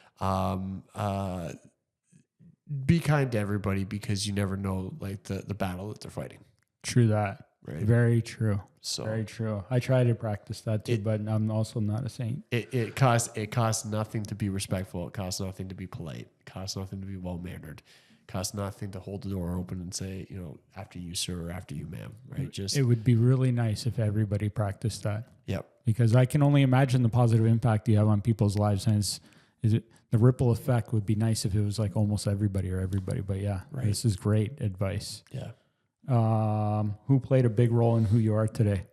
be kind to everybody because you never know like the battle that they're fighting. True that. Right. Very true. So very true. I try to practice that too, but I'm also not a saint. It costs nothing to be respectful. It costs nothing to be polite. It costs nothing to be well mannered. It costs nothing to hold the door open and say, after you, sir, or after you, ma'am. Right? It would be really nice if everybody practiced that. Yep. Because I can only imagine the positive impact you have on people's lives, and the ripple effect would be nice if it was like almost everybody. But yeah, right. This is great advice. Yeah. Who played a big role in who you are today?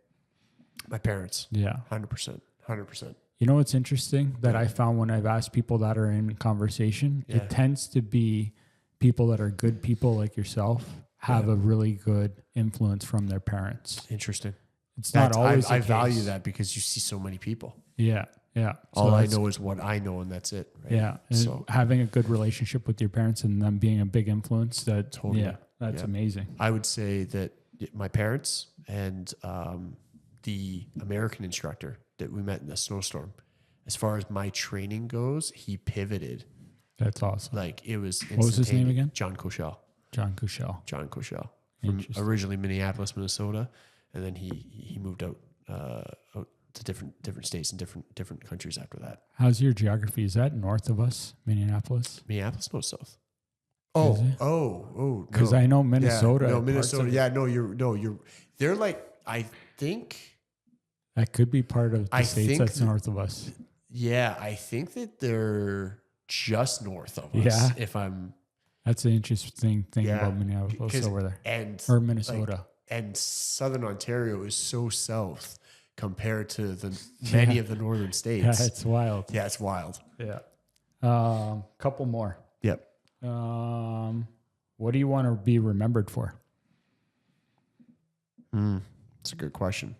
My parents. Yeah. 100%. 100%. You know what's interesting that I found when I've asked people that are in conversation, it tends to be people that are good people like yourself have a really good influence from their parents. Interesting. It's not always I value that because you see so many people. Yeah. Yeah. All I know is what I know, and that's it. Right? Yeah. And so having a good relationship with your parents and them being a big influence, that's amazing. I would say that my parents and the American instructor that we met in the snowstorm, as far as my training goes, he pivoted. That's awesome. Like it was. What was his name again? John Cochelle. John Cochelle. From originally Minneapolis, Minnesota, and then he moved out to different states and different countries after that. How's your geography? Is that north of us, Minneapolis? Minneapolis, no, south. Because I know Minnesota. Yeah, no, Minnesota. Yeah, you're. They're like, I think that could be part of the states that's north of us. Yeah, I think that they're just north of us. Yeah, if I'm. That's an interesting thing about Minneapolis over there, or Minnesota, and Southern Ontario is so south compared to many of the northern states. Yeah, it's wild. Yeah, it's wild. Yeah. Couple more. Yep. What do you want to be remembered for? That's a good question.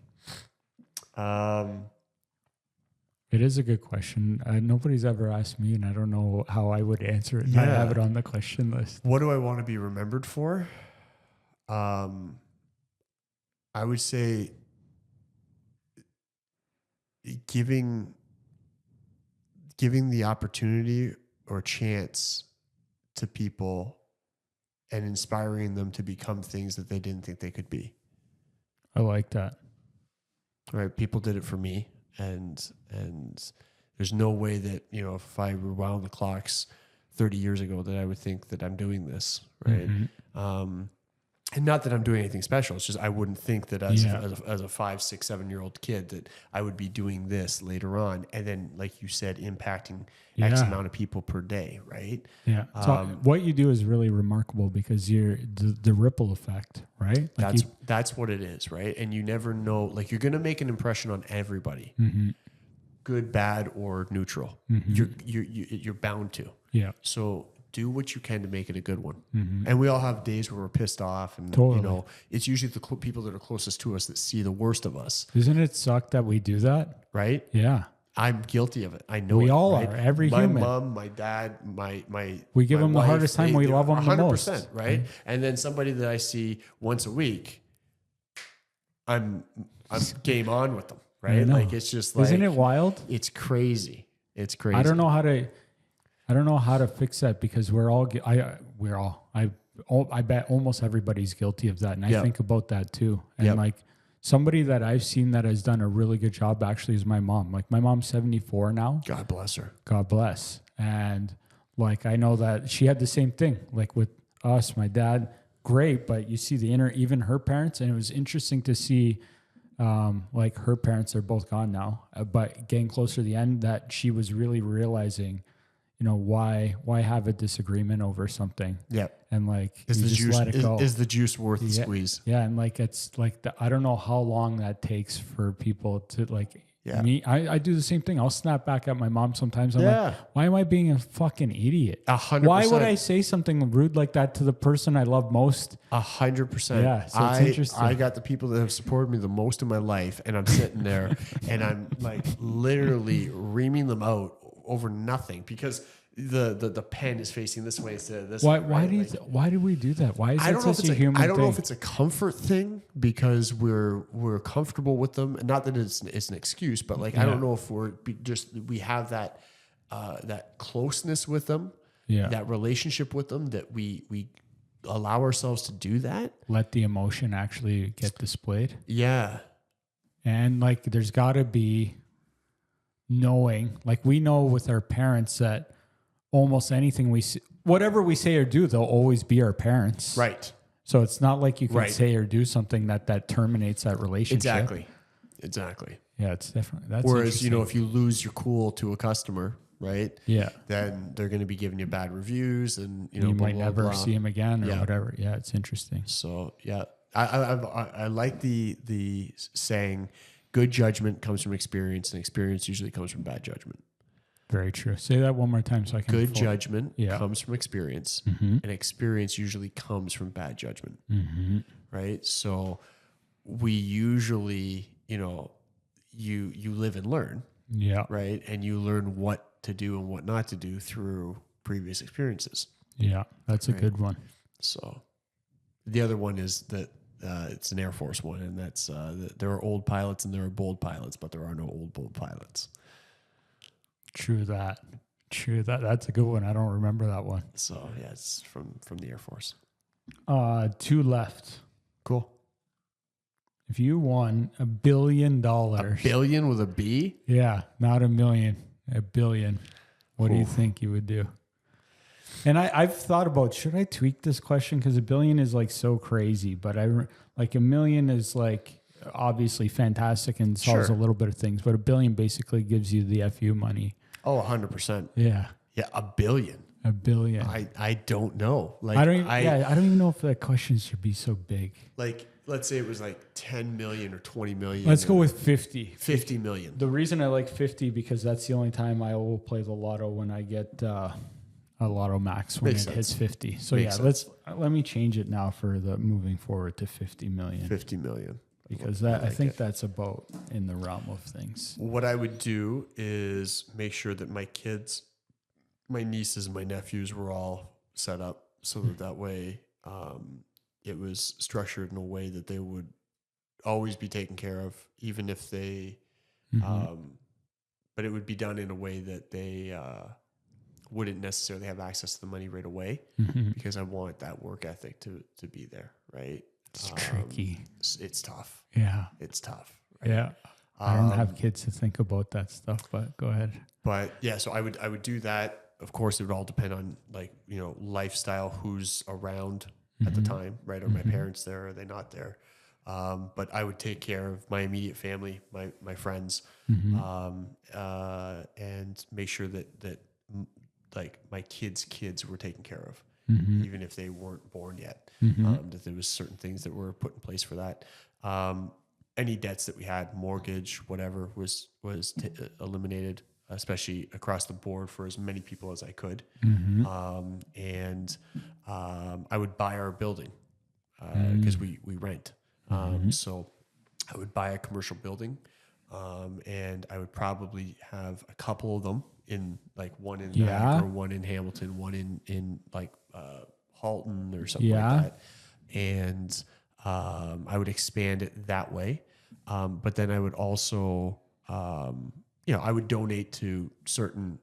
It is a good question. Nobody's ever asked me, and I don't know how I would answer it. Yeah. I have it on the question list. What do I want to be remembered for? I would say giving the opportunity or chance to people and inspiring them to become things that they didn't think they could be. I like that. Right. People did it for me. And there's no way that, if I rewound the clocks 30 years ago that I would think that I'm doing this. Right. Mm-hmm. And not that I'm doing anything special. It's just, I wouldn't think that as a 5, 6, 7-year-old kid that I would be doing this later on. And then, like you said, impacting X amount of people per day. Right. Yeah. So what you do is really remarkable because you're the ripple effect, right? Like that's what it is. Right. And you never know, like you're going to make an impression on everybody, good, bad, or neutral. You're bound to. Yeah. So do what you can to make it a good one. And we all have days where we're pissed off and, it's usually the people that are closest to us that see the worst of us. Doesn't it suck that we do that? Right? Yeah. I'm guilty of it. I know we all right? are. Every my human. My mom, my dad, my we give my them wife, the hardest time. We love them 100%, the most. 100%, right? And then somebody that I see once a week, I'm game on with them, right? Like it's just like, isn't it wild? It's crazy. It's crazy. I don't know how to fix that because I bet almost everybody's guilty of that. And I think about that too. And like somebody that I've seen that has done a really good job actually is my mom. Like my mom's 74 now. God bless her. God bless. And like, I know that she had the same thing, like with us, my dad, great. But you see even her parents, and it was interesting to see, like her parents are both gone now, but getting closer to the end that she was really realizing why have a disagreement over something? Yeah. And like, Is you the just juice let it go. is the juice worth the Yeah. squeeze? Yeah. And like, it's like, I don't know how long that takes for people to like, Yeah. I do the same thing. I'll snap back at my mom sometimes. I'm Yeah. like, why am I being a fucking idiot? 100%. Why would I say something rude like that to the person I love most? 100%. Yeah, so it's interesting. I got the people that have supported me the most in my life, and I'm sitting there and I'm like literally reaming them out over nothing because the pen is facing this way instead of this way. Why right? why do we do that? Why is I it don't know if such it's a human I don't thing? know if it's a comfort thing because we're comfortable with them, and not that it's an excuse, but like I don't know if we have that that closeness with them, that relationship with them that we allow ourselves to do that. Let the emotion actually get displayed. Yeah. And like, there's got to be knowing, like we know with our parents that almost anything whatever we say or do, they'll always be our parents. Right. So it's not like you can say or do something that terminates that relationship. Exactly. Yeah, it's definitely, that's Whereas, if you lose your cool to a customer, right? Yeah. Then they're going to be giving you bad reviews and, you blah, might blah, never blah. see him again or whatever. Yeah, it's interesting. So, yeah. I like the saying, good judgment comes from experience, and experience usually comes from bad judgment. Very true. Say that one more time so I can. Good judgment comes from experience, and experience usually comes from bad judgment. Right? So we usually, you live and learn. Yeah. Right? And you learn what to do and what not to do through previous experiences. Yeah, that's a good one. So the other one is that it's an Air Force one, and that's there are old pilots and there are bold pilots, but there are no old bold pilots. True that. That's a good one. I don't remember that one. So yeah, it's from the Air Force. 2 left. Cool. If you won $1 billion, $1 billion with a B? Yeah, not a million, $1 billion. What do you think you would do? And I've thought about, should I tweak this question? Because $1 billion is like so crazy, but like $1 million is like obviously fantastic and solves a little bit of things, but $1 billion basically gives you the FU money. Oh, 100%. Yeah. Yeah, $1 billion. $1 billion. I don't know. Like I don't even know if that question should be so big. Like, let's say it was like 10 million or 20 million. Let's go with 50. 50 million. The reason I like 50 because that's the only time I will play the lotto when I get a lotto max when it hits 50. So let me change it now for the moving forward to 50 million. 50 million. Because I think that's about in the realm of things. What I would do is make sure that my kids, my nieces and my nephews were all set up so that way it was structured in a way that they would always be taken care of, even if they, but it would be done in a way that they wouldn't necessarily have access to the money right away because I want that work ethic to be there, right? It's tricky. It's tough. Yeah. It's tough. Right? Yeah. I don't have kids to think about that stuff, but go ahead. But yeah, so I would do that. Of course, it would all depend on lifestyle, who's around at the time, right? Are my parents there? Are they not there? But I would take care of my immediate family, my friends, and make sure that like my kids were taken care of. Even if they weren't born yet, that there was certain things that were put in place for that. Any debts that we had, mortgage, whatever, was eliminated, especially across the board for as many people as I could. And I would buy our building because we rent. So I would buy a commercial building, and I would probably have a couple of them in like one in Niagara, one in Hamilton, one in like Halton or something like that. And I would expand it that way. But then I would also, I would donate to certain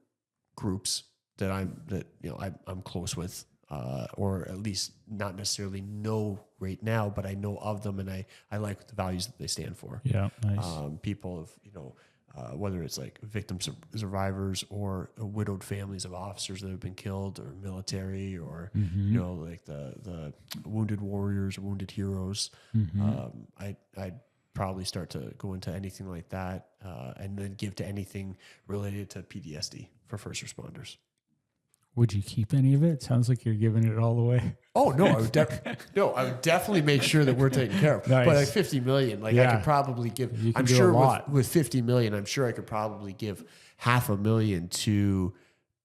groups that I'm close with, or at least not necessarily know right now, but I know of them and I like the values that they stand for. Yeah, nice. People of, whether it's like victim survivors or widowed families of officers that have been killed, or military, or like the wounded warriors, wounded heroes. I'd probably start to go into anything like that, and then give to anything related to PTSD for first responders. Would you keep any of it? Sounds like you're giving it all away. Oh no, I would definitely make sure that we're taken care of. Nice. But like 50 million, like I Yeah. could probably give. You can I'm do a sure lot. with 50 million, I'm sure I could probably give $500,000 to,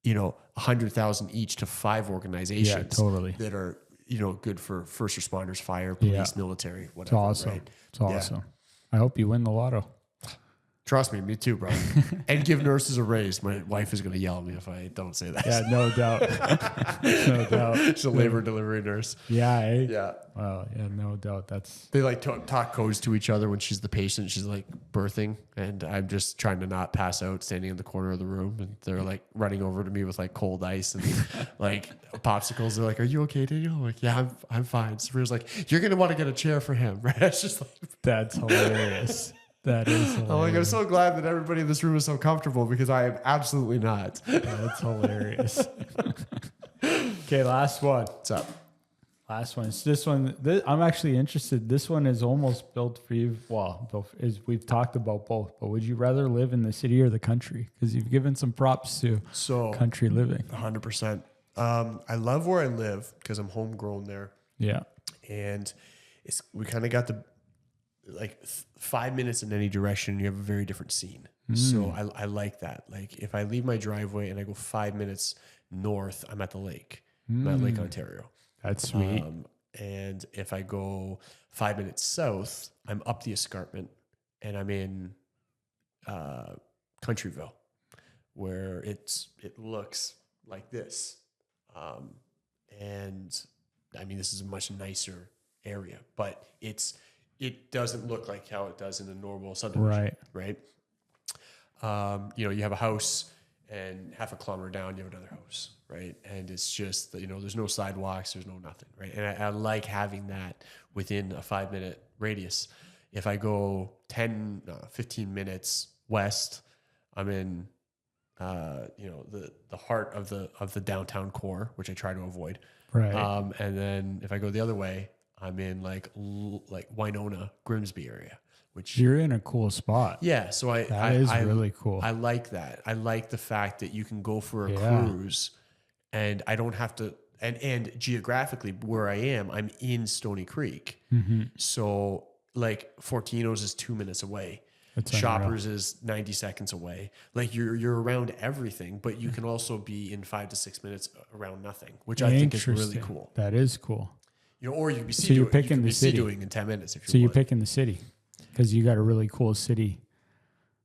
100,000 each to 5 organizations. Yeah, totally. That are good for first responders, fire, police, military, It's whatever. awesome. Right? It's awesome. I hope you win the lotto. Trust me too, bro. And give nurses a raise. My wife is going to yell at me if I don't say that. Yeah, no doubt. No doubt. She's a labor and delivery nurse. Yeah. Eh? Yeah. Well, yeah, no doubt. That's They like talk codes to each other when she's the patient. She's like birthing, and I'm just trying to not pass out, standing in the corner of the room, and they're like running over to me with like cold ice and like popsicles. They're like, "Are you okay, Daniel?" I'm like, "Yeah, I'm fine." Sabrina's like, "You're gonna want to get a chair for him, right?" It's just like that's hilarious. That is hilarious. I'm like, I'm so glad that everybody in this room is so comfortable because I am absolutely not. That's hilarious. Okay, last one. What's up? Last one. It's this one. I'm actually interested. This one is almost built for you. Well, we've talked about both, but would you rather live in the city or the country? Because you've given some props to country living. 100%. I love where I live because I'm homegrown there. Yeah. And we kind of got 5 minutes in any direction, you have a very different scene. So I like that. Like if I leave my driveway and I go 5 minutes north, I'm at the lake. I'm at Lake Ontario. That's sweet. And if I go 5 minutes south, I'm up the escarpment and I'm in Countryville, where it looks like this. And I mean, this is a much nicer area, but it doesn't look like how it does in a normal subdivision, right? You have a house, and half a kilometer down, you have another house, right? And it's just, there's no sidewalks, there's no nothing, right? And I like having that within a 5 minute radius. If I go 15 minutes west, I'm in, the heart of the downtown core, which I try to avoid. Right. And then if I go the other way, I'm in like Winona, Grimsby area, which you're in a cool spot. Yeah. So that is really cool. I like that. I like the fact that you can go for a cruise and I don't have to, and geographically where I am, I'm in Stony Creek. Mm-hmm. So like Fortino's is 2 minutes away. Shoppers is 90 seconds away. Like you're around everything, but you can also be in 5 to 6 minutes around nothing, which I think is really cool. That is cool. Or you could be you're picking the city doing in 10 minutes if you want. So you're picking the city because you got a really cool city.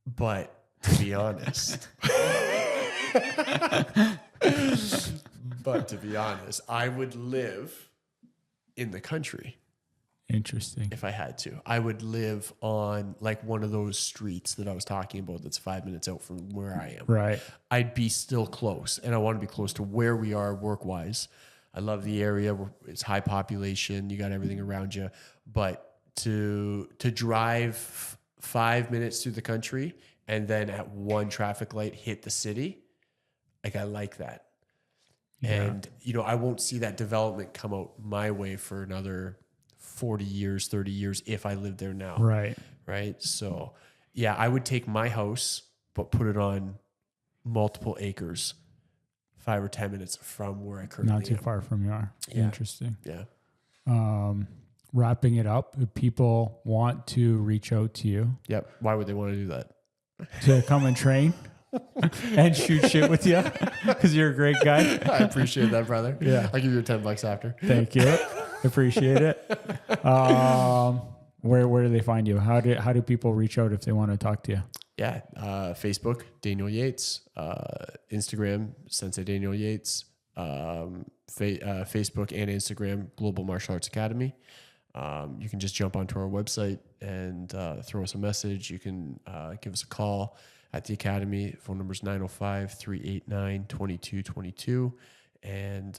But to be honest, I would live in the country. Interesting. If I had to, I would live on like one of those streets that I was talking about that's 5 minutes out from where I am. Right. I'd be still close, and I want to be close to where we are work-wise. I love the area. It's high population. You got everything around you. But to drive 5 minutes through the country and then at one traffic light hit the city, like I like that. Yeah. And, I won't see that development come out my way for another 40 years, 30 years if I lived there now. Right. Right. So, yeah, I would take my house, but put it on multiple acres. 5 or 10 minutes from where I currently am. Not too far from you are. Yeah. Interesting. Yeah. Wrapping it up, if people want to reach out to you. Yep. Why would they want to do that? To come and train and shoot shit with you because you're a great guy. I appreciate that, brother. Yeah. I'll give you $10 after. Thank you. Appreciate it. Where do they find you? How do people reach out if they want to talk to you? Yeah. Facebook, Daniel Yeates. Instagram, Sensei Daniel Yeates. Facebook and Instagram, Global Martial Arts Academy. You can just jump onto our website and throw us a message. You can give us a call at the Academy. Phone number is 905-389-2222. And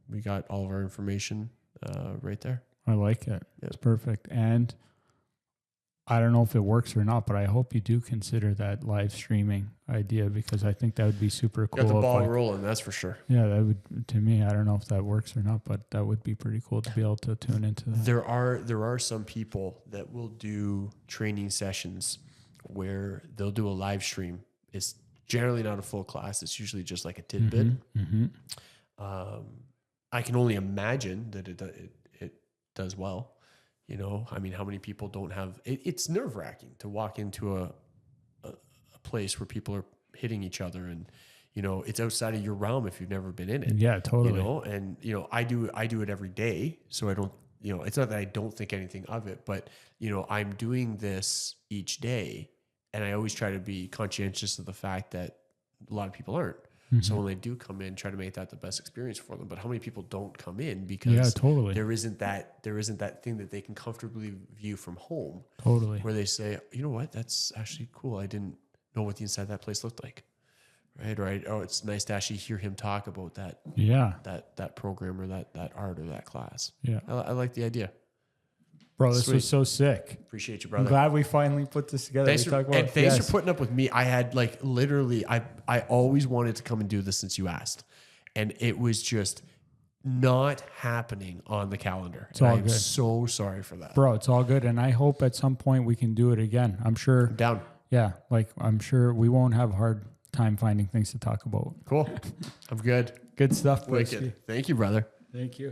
we got all of our information right there. I like it. Yeah. It's perfect. And I don't know if it works or not, but I hope you do consider that live streaming idea because I think that would be super cool. Got the ball rolling, that's for sure. Yeah, that would, to me, I don't know if that works or not, but that would be pretty cool to be able to tune into that. There are some people that will do training sessions where they'll do a live stream. It's Generally not a full class. It's usually just like a tidbit. I can only imagine that it does well. You know, I mean, how many people don't have it's nerve-wracking to walk into a place where people are hitting each other, and you know, it's outside of your realm if you've never been in it. Yeah, totally. You know, and you know, I do it every day, so I don't, you know, it's not that I don't think anything of it, but you know, I'm doing this each day, and I always try to be conscientious of the fact that a lot of people aren't. So when they do come in, try to make that the best experience for them. But how many people don't come in because there isn't that thing that they can comfortably view from home. Totally. Where they say, you know what, that's actually cool. I didn't know what the inside of that place looked like. Right. Right. Oh, it's nice to actually hear him talk about that. Yeah. That program or that art or that class. Yeah. I like the idea. Bro, this was so sick. Appreciate you, brother. I'm glad we finally put this together. Thanks for putting up with me. I had like literally, I always wanted to come and do this since you asked, and it was just not happening on the calendar. It's all good. I'm so sorry for that, bro. It's all good, and I hope at some point we can do it again. I'm sure. I'm down. Yeah, like I'm sure we won't have a hard time finding things to talk about. Cool. I'm good. Good stuff, Wicked. Thank you, brother. Thank you.